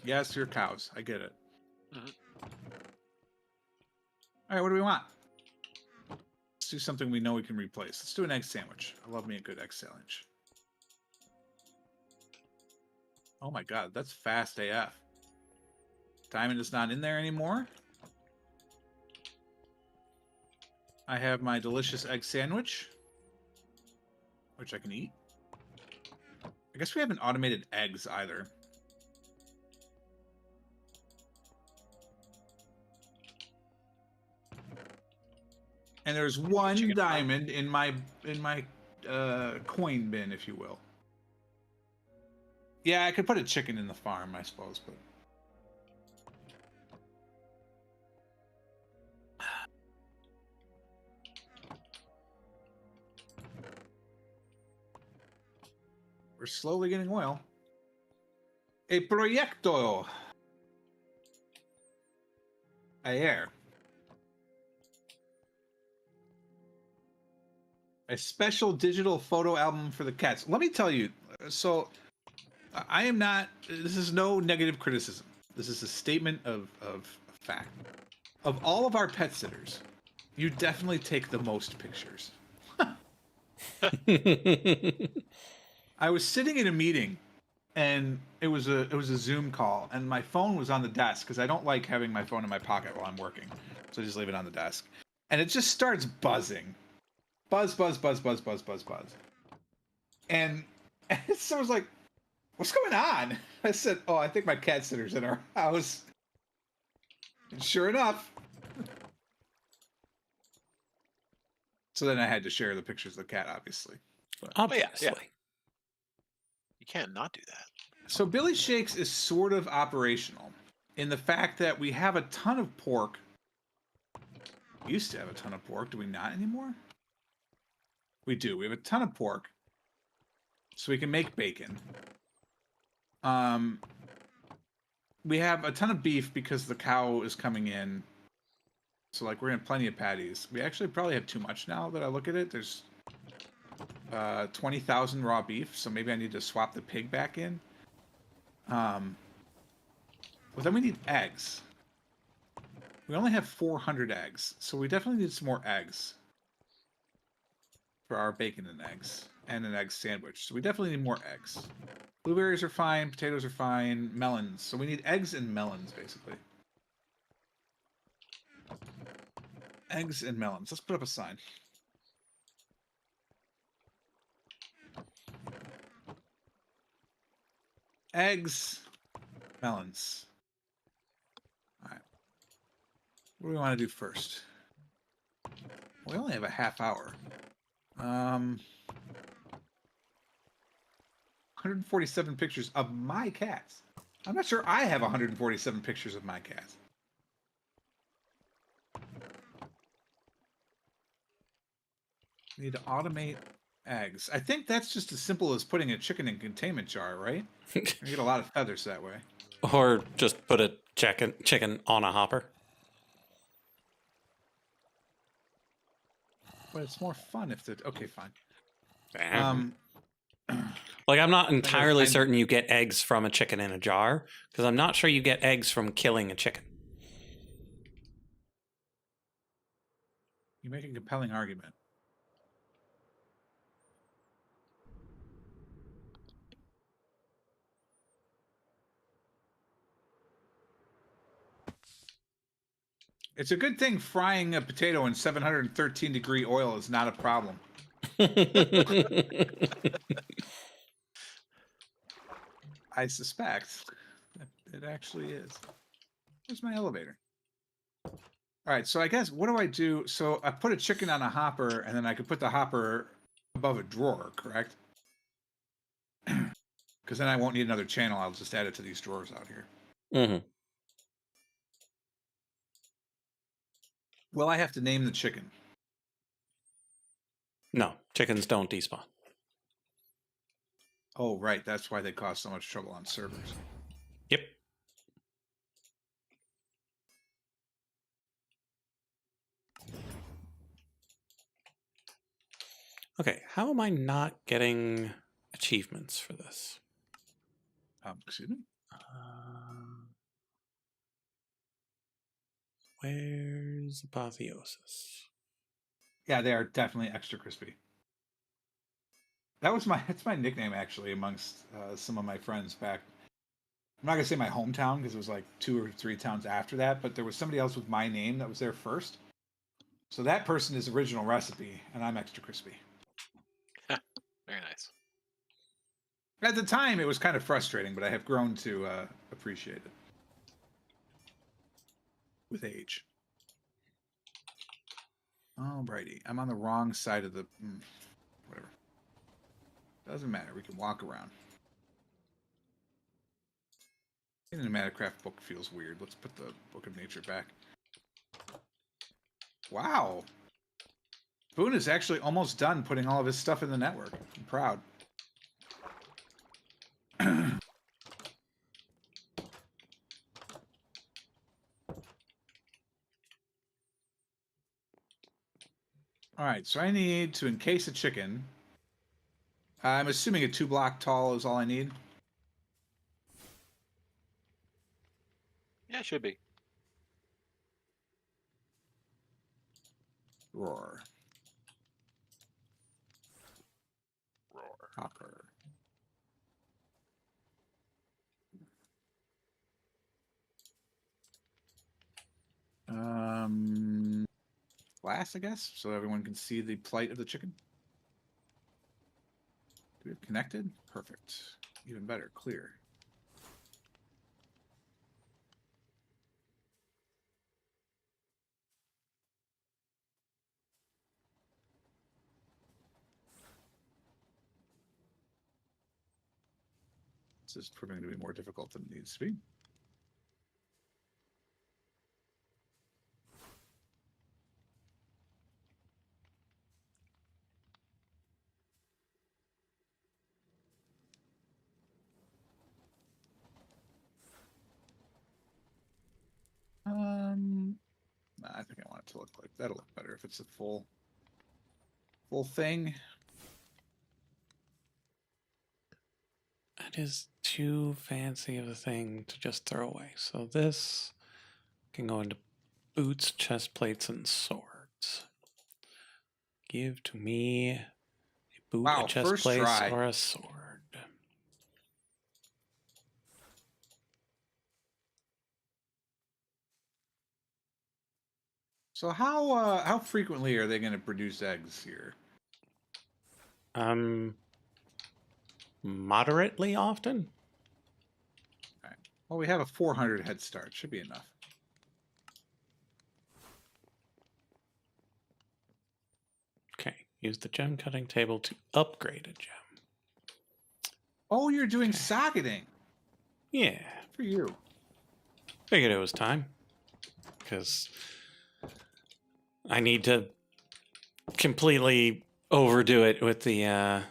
Yes, your cows. I get it. Mhm. All right, what do we want? Let's do something we know we can replace. Let's do an egg sandwich. I love me a good egg sandwich. Oh my god, that's fast AF. Diamond is not in there anymore. I have my delicious egg sandwich, which I can eat. I guess we haven't automated eggs either. And there's one Chicken diamond in my coin bin, if you will. Yeah, I could put a chicken in the farm, I suppose, but we're slowly getting oil. A proyecto ayer. A special digital photo album for the cats. Let me tell you, so I am not, this is no negative criticism. This is a statement of fact. Of all of our pet sitters, you definitely take the most pictures. I was sitting in a meeting and it was a Zoom call and my phone was on the desk because I don't like having my phone in my pocket while I'm working. So I just leave it on the desk. And it just starts buzzing. Buzz, buzz, buzz, buzz, buzz, buzz, buzz. And someone's like, what's going on? I said, oh, I think my cat sitter's in our house. And sure enough. So then I had to share the pictures of the cat, obviously. But, Obviously. yeah. You can't not do that. so Billy Shakes is sort of operational in the fact that we have a ton of pork. We used to have a ton of pork. Do we not anymore? We do. We have a ton of pork. So we can make bacon. We have a ton of beef because the cow is coming in. So like we're gonna have plenty of patties. We actually probably have too much now that I look at it. There's 20,000 raw beef, so maybe I need to swap the pig back in. Well, then we need eggs. We only have 400 eggs, so we definitely need some more eggs for our bacon and eggs and an egg sandwich. So we definitely need more eggs. Blueberries are fine, potatoes are fine, melons. So we need eggs and melons, basically. Eggs and melons. Let's put up a sign. Eggs, melons. All right. What do we want to do first? We only have a half hour. 147 pictures of my cats. I'm not sure I have 147 pictures of my cats. We need to automate eggs. I think that's just as simple as putting a chicken in a containment jar, right? You get a lot of feathers that way. Or just put a chicken on a hopper. But it's more fun if the... Okay, fine. Like, I'm not entirely certain you get eggs from a chicken in a jar, because I'm not sure you get eggs from killing a chicken. You make a compelling argument. It's a good thing frying a potato in 713 degree oil is not a problem. I suspect. It actually is. Where's my elevator? All right, so I guess, what do I do? So I put a chicken on a hopper, and then I could put the hopper above a drawer, correct? Because then I won't need another channel. I'll just add it to these drawers out here. Mm-hmm. Well, I have to name the chicken. No, chickens don't despawn. Oh, right. That's why they cause so much trouble on servers. Yep. Okay, how am I not getting achievements for this? Excuse me? Where's Apotheosis? Yeah, they are definitely extra crispy. That's my nickname, actually, amongst some of my friends back. I'm not going to say my hometown, because it was like 2 or 3 towns after that, but there was somebody else with my name that was there first. So that person is original recipe, and I'm extra crispy. Very nice. At the time, it was kind of frustrating, but I have grown to appreciate it with age. Alrighty, I'm on the wrong side of the... whatever. Doesn't matter, we can walk around. The Animaticraft book feels weird. Let's put the Book of Nature back. Wow! Boon is actually almost done putting all of his stuff in the network. I'm proud. Alright, so I need to encase a chicken. I'm assuming a 2-block tall is all I need. Yeah, it should be. Roar. Roar. Hopper. Glass, I guess, so everyone can see the plight of the chicken. Do we have connected? Perfect. Even better, clear. This is proving to be more difficult than it needs to be. I think I want it to look like that'll look better if it's a full thing. That is too fancy of a thing to just throw away. So this can go into boots, chest plates, and swords. Give to me a boot, Wow, a chest first plate, try. or a sword. So how frequently are they going to produce eggs here? Moderately often. All right. Well, we have a 400 head start. Should be enough. Okay, use the gem cutting table to upgrade a gem. Oh, you're doing socketing. Yeah. For you. Figured it was time. Because I need to completely overdo it with the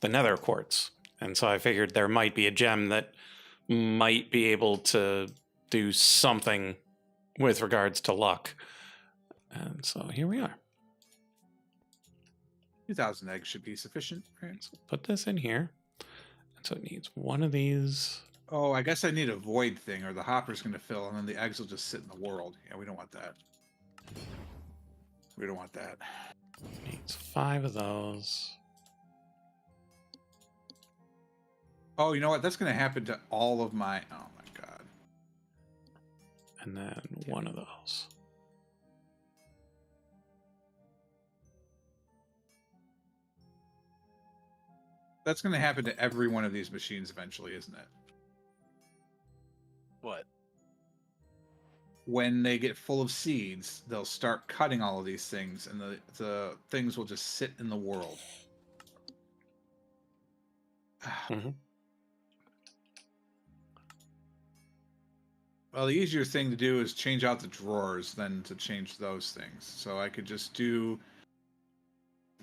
nether quartz. And so I figured there might be a gem that might be able to do something with regards to luck. And so here we are. 2,000 eggs should be sufficient, right? So put this in here. And so it needs one of these. Oh, I guess I need a void thing, or the hopper's going to fill, and then the eggs will just sit in the world. Yeah, we don't want that. We don't want that. Needs 5 of those. Oh, you know what? That's going to happen to all of my... Oh, my God. And then 1 of those. That's going to happen to every one of these machines eventually, isn't it? What? When they get full of seeds, they'll start cutting all of these things, and the things will just sit in the world. Mm-hmm. Well, the easier thing to do is change out the drawers than to change those things. So I could just do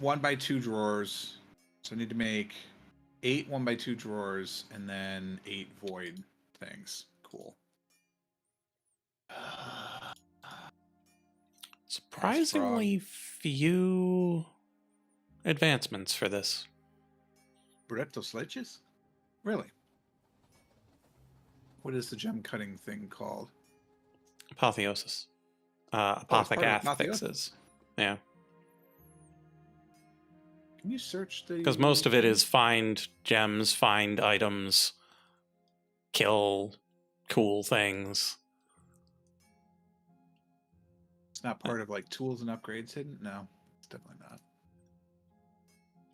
1x2 drawers. So I need to make 8 1x2 drawers and then 8 void things. Cool. Surprisingly few advancements for this. Bretto sledges? Really? What is the gem cutting thing called? Apotheosis. it's part of Apothecath fixes. Yeah. Can you search the... Because most of it is find gems, find items, kill cool things. It's not part of like tools and upgrades hidden? No, it's definitely not.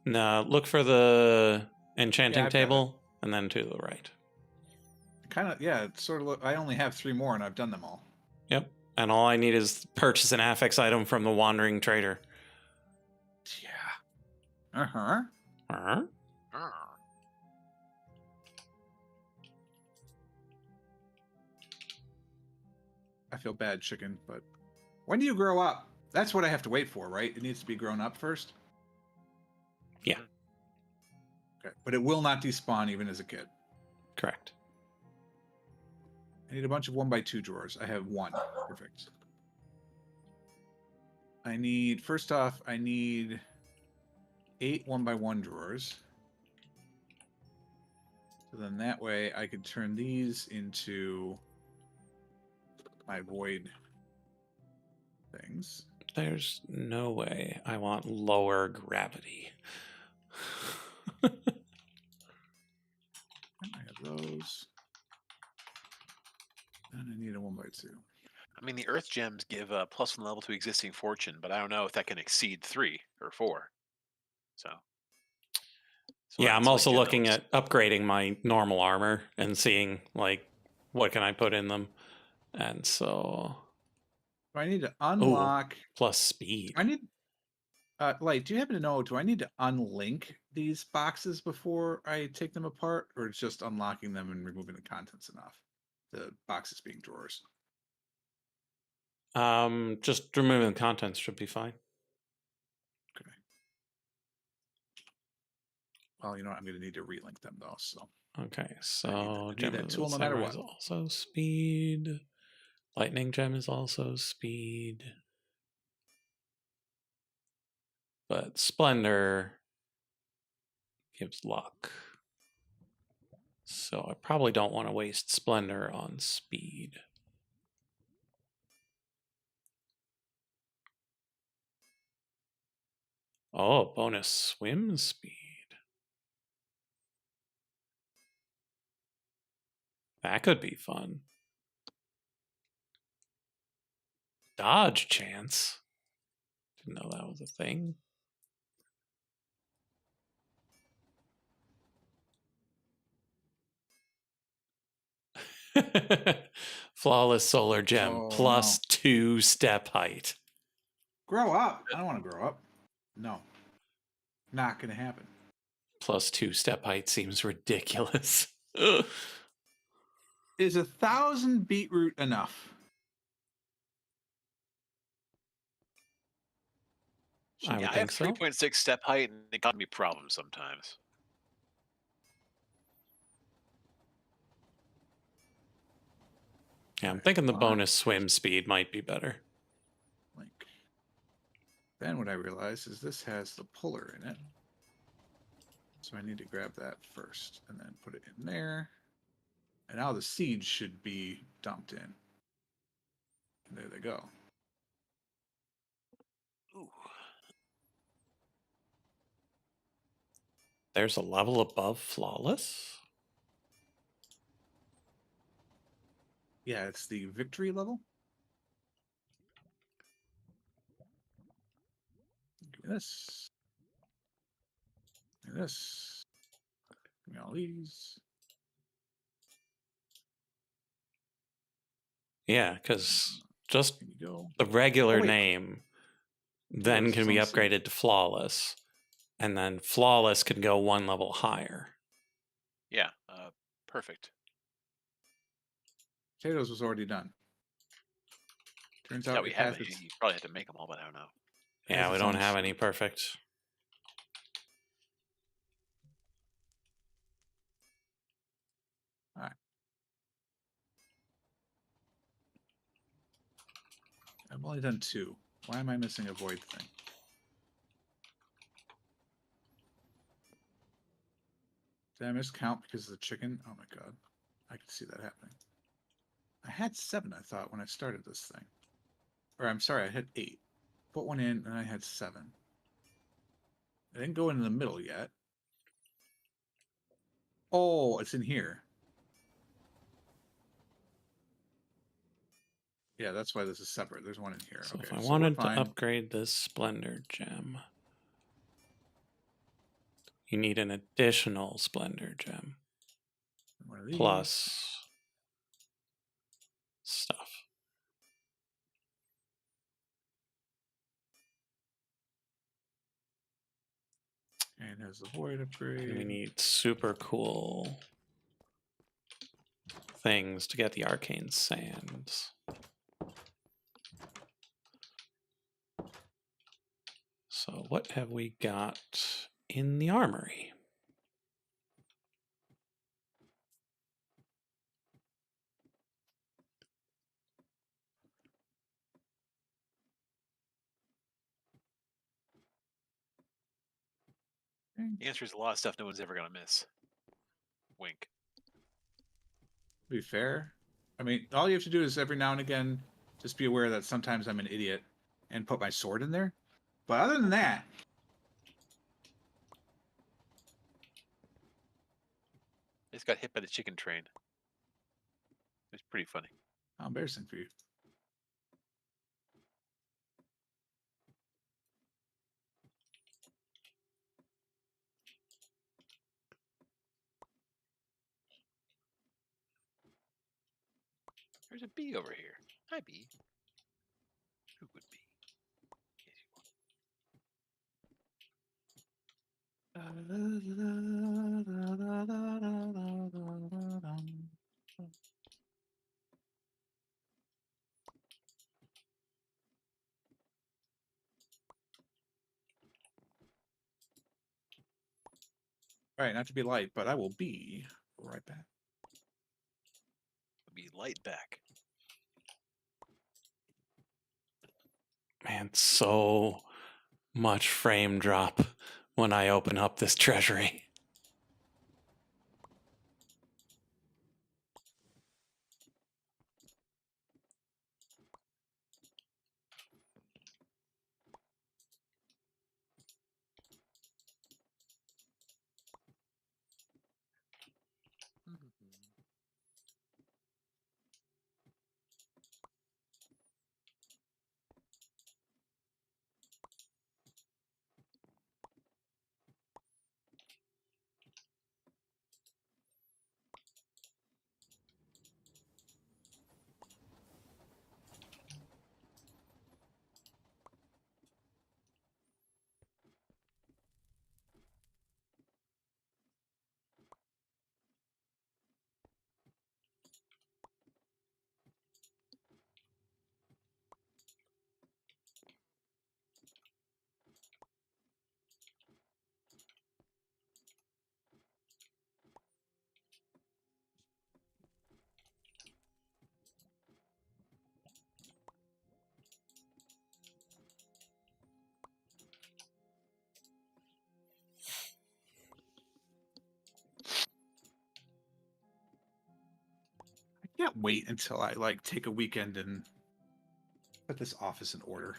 No, look for the enchanting I've got table and then to the right. Kind of, yeah, it's sort of. I only have 3 more and I've done them all. Yep. And all I need is purchase an affix item from the wandering trader. Yeah. Uh-huh. Uh-huh. I feel bad, chicken, but when do you grow up? That's what I have to wait for, right? It needs to be grown up first? Yeah. Okay. But it will not despawn even as a kid. Correct. I need a bunch of 1x2 drawers. I have 1. Perfect. I need, first off, I need 8 1x1 drawers. So then that way I could turn these into my void things. There's no way I want lower gravity. I have those. And I need a 1x2. I mean, the Earth gems give a +1 level to existing fortune, but I don't know if that can exceed 3 or 4. So yeah, I'm also get looking those. at upgrading my normal armor and seeing like what can I put in them, and so Do I need to unlock plus speed. I need Light, do you happen to know, do I need to unlink these boxes before I take them apart, or it's just unlocking them and removing the contents enough? The boxes being drawers. Just removing the contents should be fine. Okay. Well, you know what? I'm going to need to relink them though. So okay, so I need that tool no matter what. Is also speed. Lightning gem is also speed. But Splendor gives luck. So I probably don't want to waste Splendor on speed. Oh, bonus swim speed. That could be fun. Dodge chance. Didn't know that was a thing. Flawless solar gem plus 2 step height. Grow up. I don't want to grow up. No. Not going to happen. Plus 2 step height seems ridiculous. Is 1,000 beetroot enough? I would I think have so. 3.6 step height, and it got me problems sometimes. Yeah, I'm thinking the bonus swim speed might be better. Then what I realize is this has the puller in it. So I need to grab that first and then put it in there. And now the seeds should be dumped in. And there they go. Ooh. There's a level above flawless? Yeah, it's the victory level. Give me this. Give me this. Give me all these. Yeah, because just Here you go. the regular Oh, wait. name then this can is be on the upgraded to flawless, and then flawless can go one level higher. Yeah, perfect. Potatoes was already done. Turns I out thought we it have has it. its. You probably had to make them all, but I don't know. Yeah, has we its don't own have shit. any perfect. All right. I've only done 2. Why am I missing a void thing? Did I miscount because of the chicken? Oh my god. I could see that happening. I had 7, I thought, when I started this thing. Or I'm sorry, I had 8. Put one in, and I had 7. I didn't go into the middle yet. Oh, it's in here. Yeah, that's why this is separate. There's one in here. So Okay, if I so we're wanted to fine. upgrade this Splendor gem, you need an additional Splendor gem One of these. plus stuff. And has the void upgrade. And we need super cool things to get the arcane sands. So what have we got in the armory? The answer is a lot of stuff no one's ever gonna miss. Wink. To be fair, I mean, all you have to do is every now and again just be aware that sometimes I'm an idiot and put my sword in there. But other than that, I just got hit by the chicken train. It's pretty funny. how embarrassing for you. There's a bee over here. Hi, bee. Who would be? Yes, you All right, not to be light, but I will be right back. will be light back. Man, so much frame drop when I open up this treasury. I can't wait until I like take a weekend and put this office in order.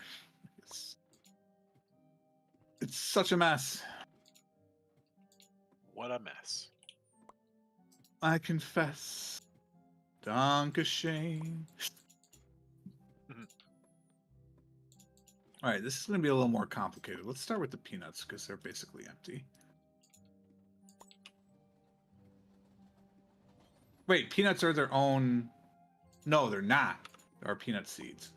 It's such a mess. What a mess. I confess. Dankeschön. All right, this is going to be a little more complicated. Let's start with the peanuts because they're basically empty. Wait, peanuts are their own. No, they're not. They are peanut seeds.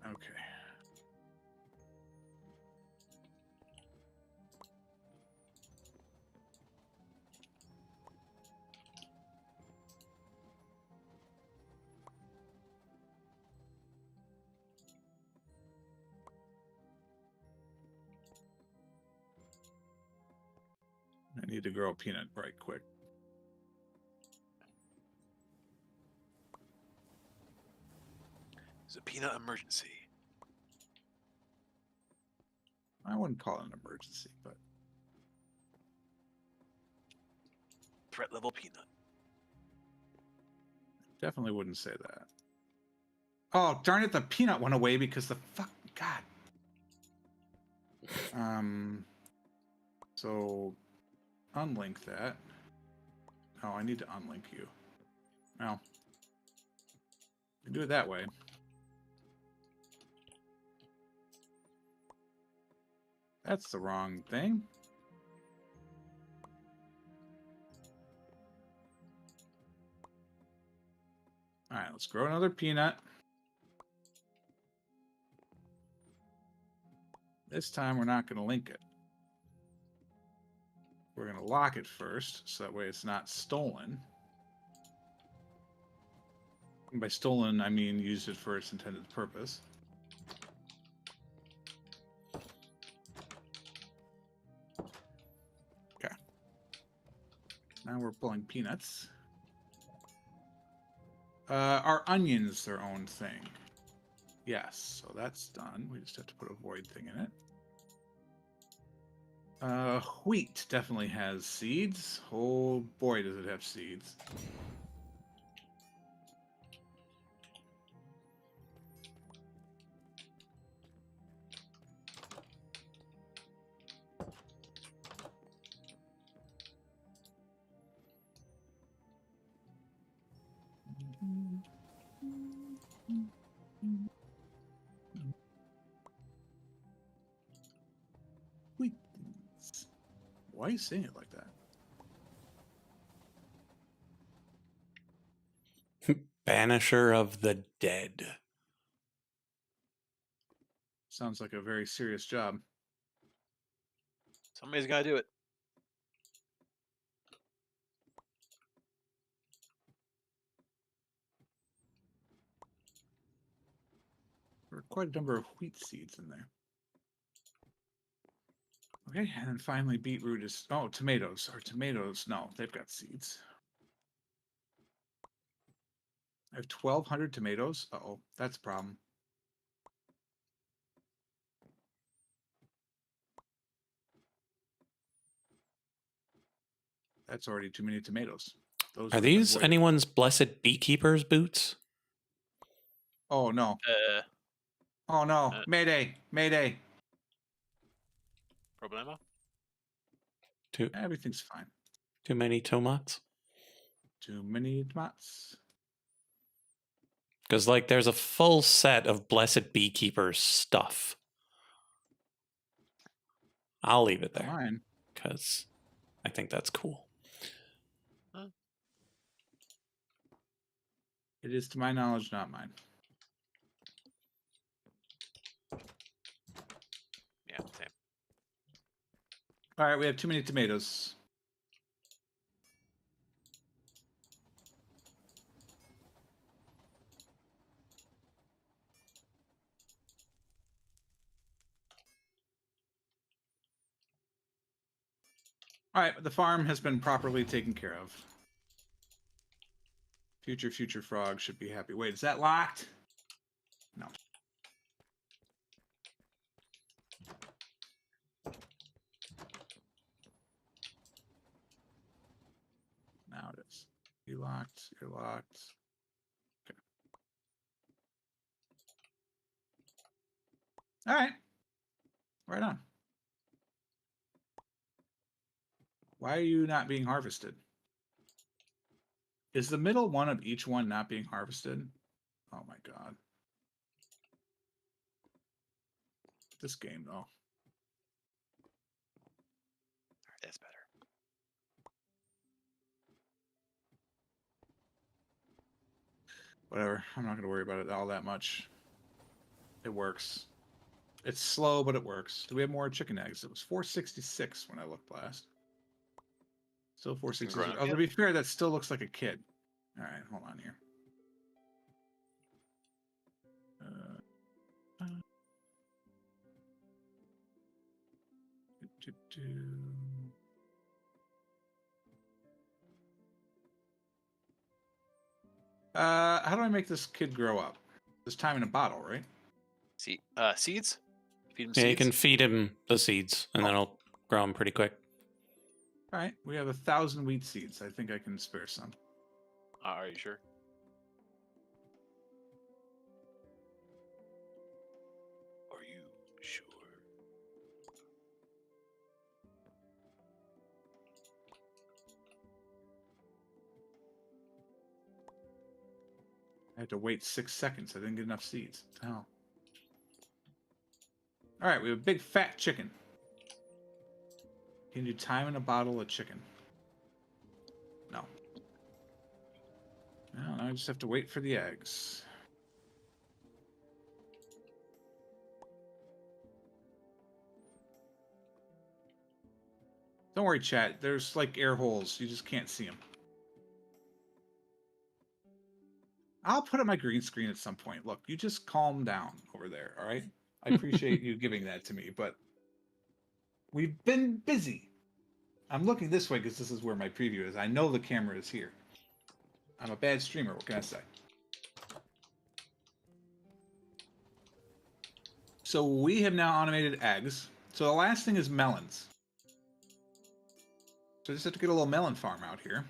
Okay. I need to grow a peanut right quick. It's a peanut emergency. I wouldn't call it an emergency, but Threat level peanut. definitely wouldn't say that. Oh, darn it, the peanut went away because the fuck God. So unlink that. Oh, I need to unlink you. Well, we do it that way. That's the wrong thing. All right, let's grow another peanut. This time we're not going to link it. We're going to lock it first, so that way it's not stolen. And by stolen, I mean use it for its intended purpose. Okay. Now we're pulling peanuts. Are onions their own thing? Yes, so that's done. We just have to put a void thing in it. Wheat definitely has seeds. Oh boy, does it have seeds. Wheat. Why are you saying it like that? Banisher of the dead. Sounds like a very serious job. Somebody's got to do it. There are quite a number of wheat seeds in there. Okay, and then finally beetroot is... Oh, tomatoes. Are tomatoes... No, they've got seeds. I have 1,200 tomatoes. Uh-oh, that's a problem. That's already too many tomatoes. Those Are would have been these voided. anyone's blessed beekeeper's boots? Oh, no. Oh, no. Mayday. Mayday. Problema? Everything's fine. Too many tomates? Too many tomatoes. Because, like, there's a full set of blessed beekeeper's stuff. I'll leave it there. Mine. Because I think that's cool. Huh? It is, to my knowledge, not mine. Yeah, same. All right, we have too many tomatoes. All right, the farm has been properly taken care of. Future frog should be happy. Wait, is that locked? No. Now it is. You locked. You're locked. Okay. All right. Right on. Why are you not being harvested? Is the middle one of each one not being harvested? Oh my god. This game, though. That's better. Whatever. I'm not gonna worry about it all that much. It works. It's slow, but it works. Do we have more chicken eggs? It was 466 when I looked last. Still 466. up Oh, to yet? be fair, that still looks like a kid. All right, hold on here. Do, do, do. How do I make this kid grow up? This time in a bottle, right? See, seeds. Feed him Yeah, you seeds. can feed him the seeds, and then it'll grow them pretty quick. All right, we have 1,000 wheat seeds. I think I can spare some. Are you sure? Are you sure? I had to wait 6 seconds. I didn't get enough seeds. Oh. All right, we have a big fat chicken. Can you time in a bottle of chicken? No. No, now I just have to wait for the eggs. Don't worry, chat. There's like air holes. You just can't see them. I'll put up my green screen at some point. Look, you just calm down over there, all right? I appreciate you giving that to me, but we've been busy. I'm looking this way because this is where my preview is. I know the camera is here. I'm a bad streamer. What can I say? So we have now automated eggs. So the last thing is melons. So I just have to get a little melon farm out here.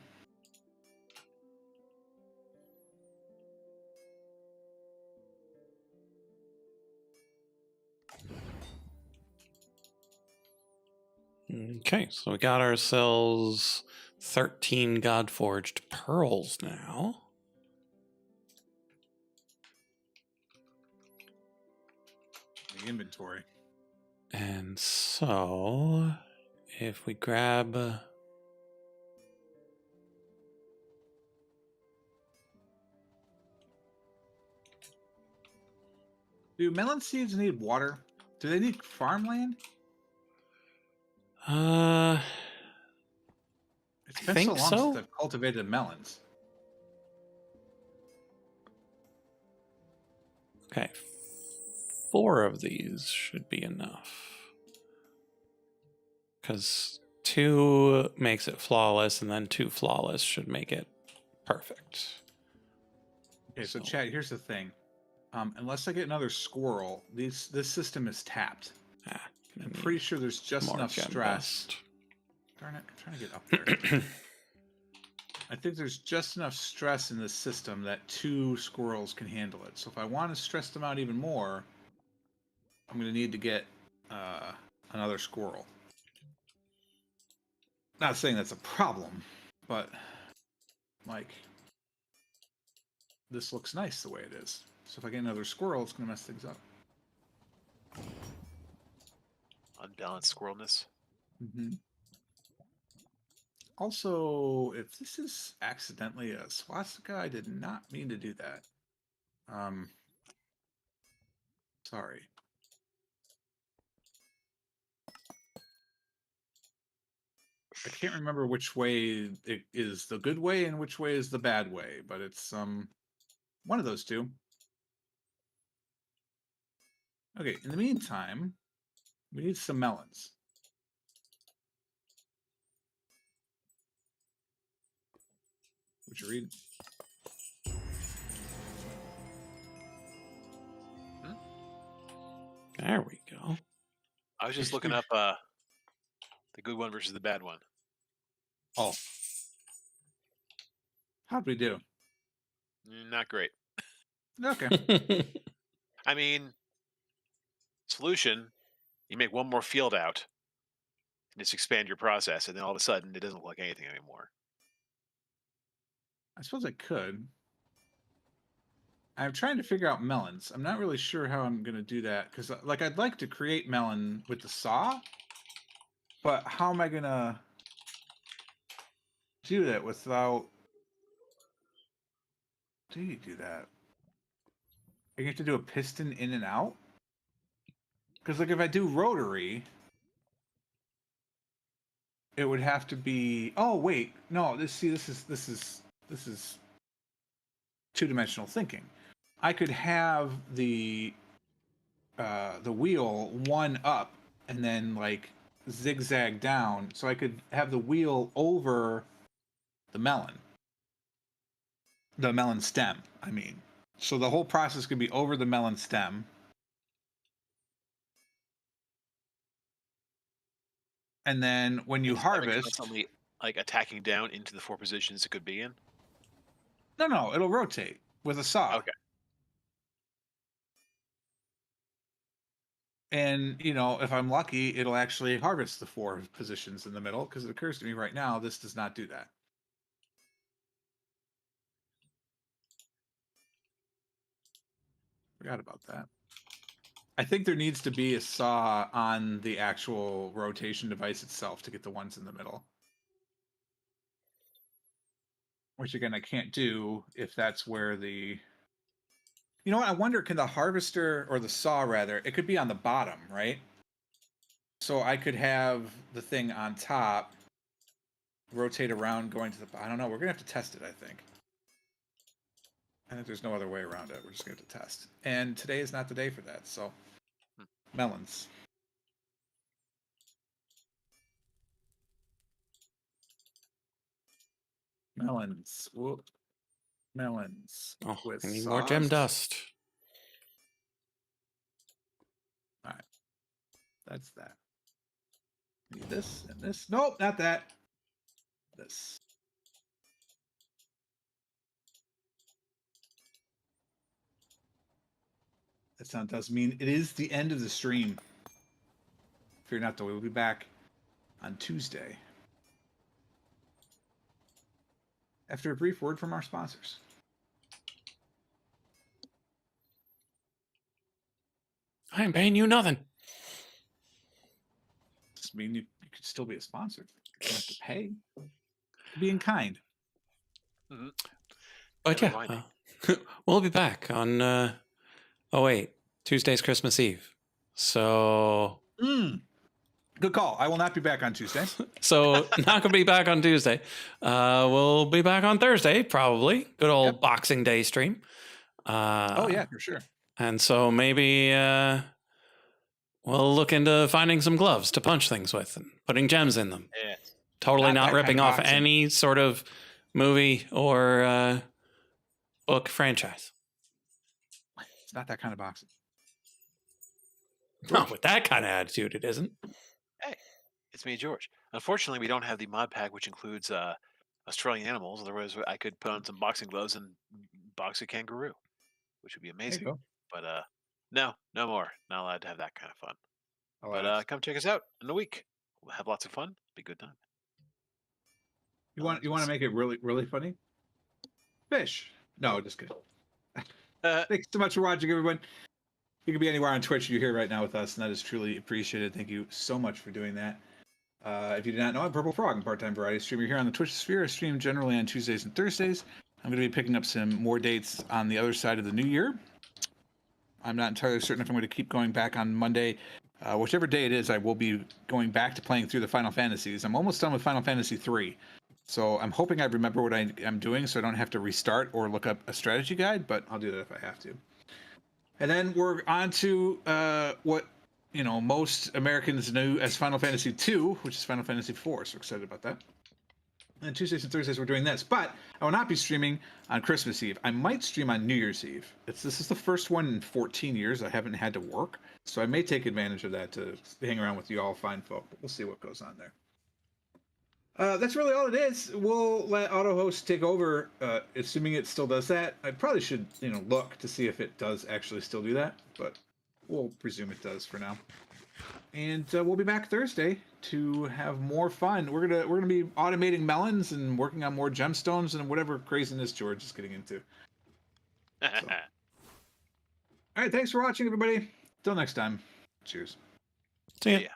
Okay, so we got ourselves 13 God-forged pearls now. The inventory. And so, if we grab... Do melon seeds need water? Do they need farmland? It's been so think long so. since I've cultivated melons. Okay, 4 of these should be enough. Because 2 makes it flawless, and then 2 flawless should make it perfect. Okay, so chat, here's the thing. Unless I get another squirrel, this system is tapped. I'm pretty sure there's just enough stress. Darn it, I'm trying to get up there. I think there's just enough stress in this system that 2 squirrels can handle it. So if I want to stress them out even more, I'm going to need to get another squirrel. Not saying that's a problem, but like this looks nice the way it is. So if I get another squirrel, it's going to mess things up. Unbalanced squirrelness. Mm-hmm. Also, if this is accidentally a swastika, I did not mean to do that. Sorry. I can't remember which way it is the good way and which way is the bad way, but it's one of those two. Okay, in the meantime, we need some melons. Would you read? There we go. I was just looking up the good one versus the bad one. Oh. How'd we do? Not great. Okay. I mean, solution, you make one more field out and just expand your process, and then all of a sudden it doesn't look like anything anymore. I suppose I could. I'm trying to figure out melons. I'm not really sure how I'm going to do that because, like, I'd like to create melon with the saw, but how am I going to do that without do you do that? You have to do a piston in and out? Because like if I do rotary, it would have to be. Oh wait, no. This is two-dimensional thinking. I could have the wheel one up and then like zigzag down, so I could have the wheel over the melon stem. I mean, so the whole process could be over the melon stem. And then when you harvest, constantly like attacking down into the 4 positions it could be in. No, it'll rotate with a saw. Okay. And if I'm lucky, it'll actually harvest the 4 positions in the middle. Because it occurs to me right now, this does not do that. Forgot about that. I think there needs to be a saw on the actual rotation device itself to get the ones in the middle. Which again, I can't do if that's where the... You know what? I wonder, can the harvester, or the saw rather, it could be on the bottom, right? So I could have the thing on top, rotate around going to the... I don't know. We're going to have to test it, I think. I think there's no other way around it. We're just going to test. And today is not the day for that, so... Melons. Melons. Whoop. Melons. Oh, with I need sauce. more gem dust. All right. That's that. Need this and this. Nope, not that. This. That sound does mean it is the end of the stream. Fear not, though. We will be back on Tuesday after a brief word from our sponsors. I ain't paying you nothing. Does mean you could still be a sponsor. You don't have to pay. Being kind. Mm-hmm. But yeah, we'll be back on... Tuesday's Christmas Eve. So... Good call. I will not be back on Tuesday. So not going to be back on Tuesday. We'll be back on Thursday, probably. Good old Boxing Day stream. Oh, yeah, for sure. And so maybe we'll look into finding some gloves to punch things with and putting gems in them. Yeah. Totally not ripping off any sort of movie or book franchise. It's not that kind of boxing. Not with that kind of attitude, it isn't. Hey, it's me, George. Unfortunately, we don't have the mod pack, which includes Australian animals. Otherwise, I could put on some boxing gloves and box a kangaroo, which would be amazing. But no more. Not allowed to have that kind of fun. But come check us out in a week. We'll have lots of fun. Be a good time. You want to make it really, really funny? Fish. No, just kidding. Thanks so much for watching, everyone. You can be anywhere on Twitch. You're here right now with us, and that is truly appreciated. Thank you so much for doing that. If you do not know, I'm Purple Frog, part-time variety streamer here on the Twitch sphere. I stream generally on Tuesdays and Thursdays. I'm going to be picking up some more dates on the other side of the new year. I'm not entirely certain if I'm going to keep going back on Monday. Whichever day it is, I will be going back to playing through the Final Fantasies. I'm almost done with Final Fantasy 3. So I'm hoping I remember what I'm doing so I don't have to restart or look up a strategy guide, but I'll do that if I have to. And then we're on to what most Americans know as Final Fantasy 2, which is Final Fantasy 4. So excited about that. And Tuesdays and Thursdays we're doing this, but I will not be streaming on Christmas Eve. I might stream on New Year's Eve. This is the first one in 14 years I haven't had to work, so I may take advantage of that to hang around with you all fine folk. But we'll see what goes on there. That's really all it is. We'll let AutoHost take over, assuming it still does that. I probably should, look to see if it does actually still do that, but we'll presume it does for now. And we'll be back Thursday to have more fun. We're gonna be automating melons and working on more gemstones and whatever craziness George is getting into. So. All right, thanks for watching, everybody. Till next time. Cheers. See ya.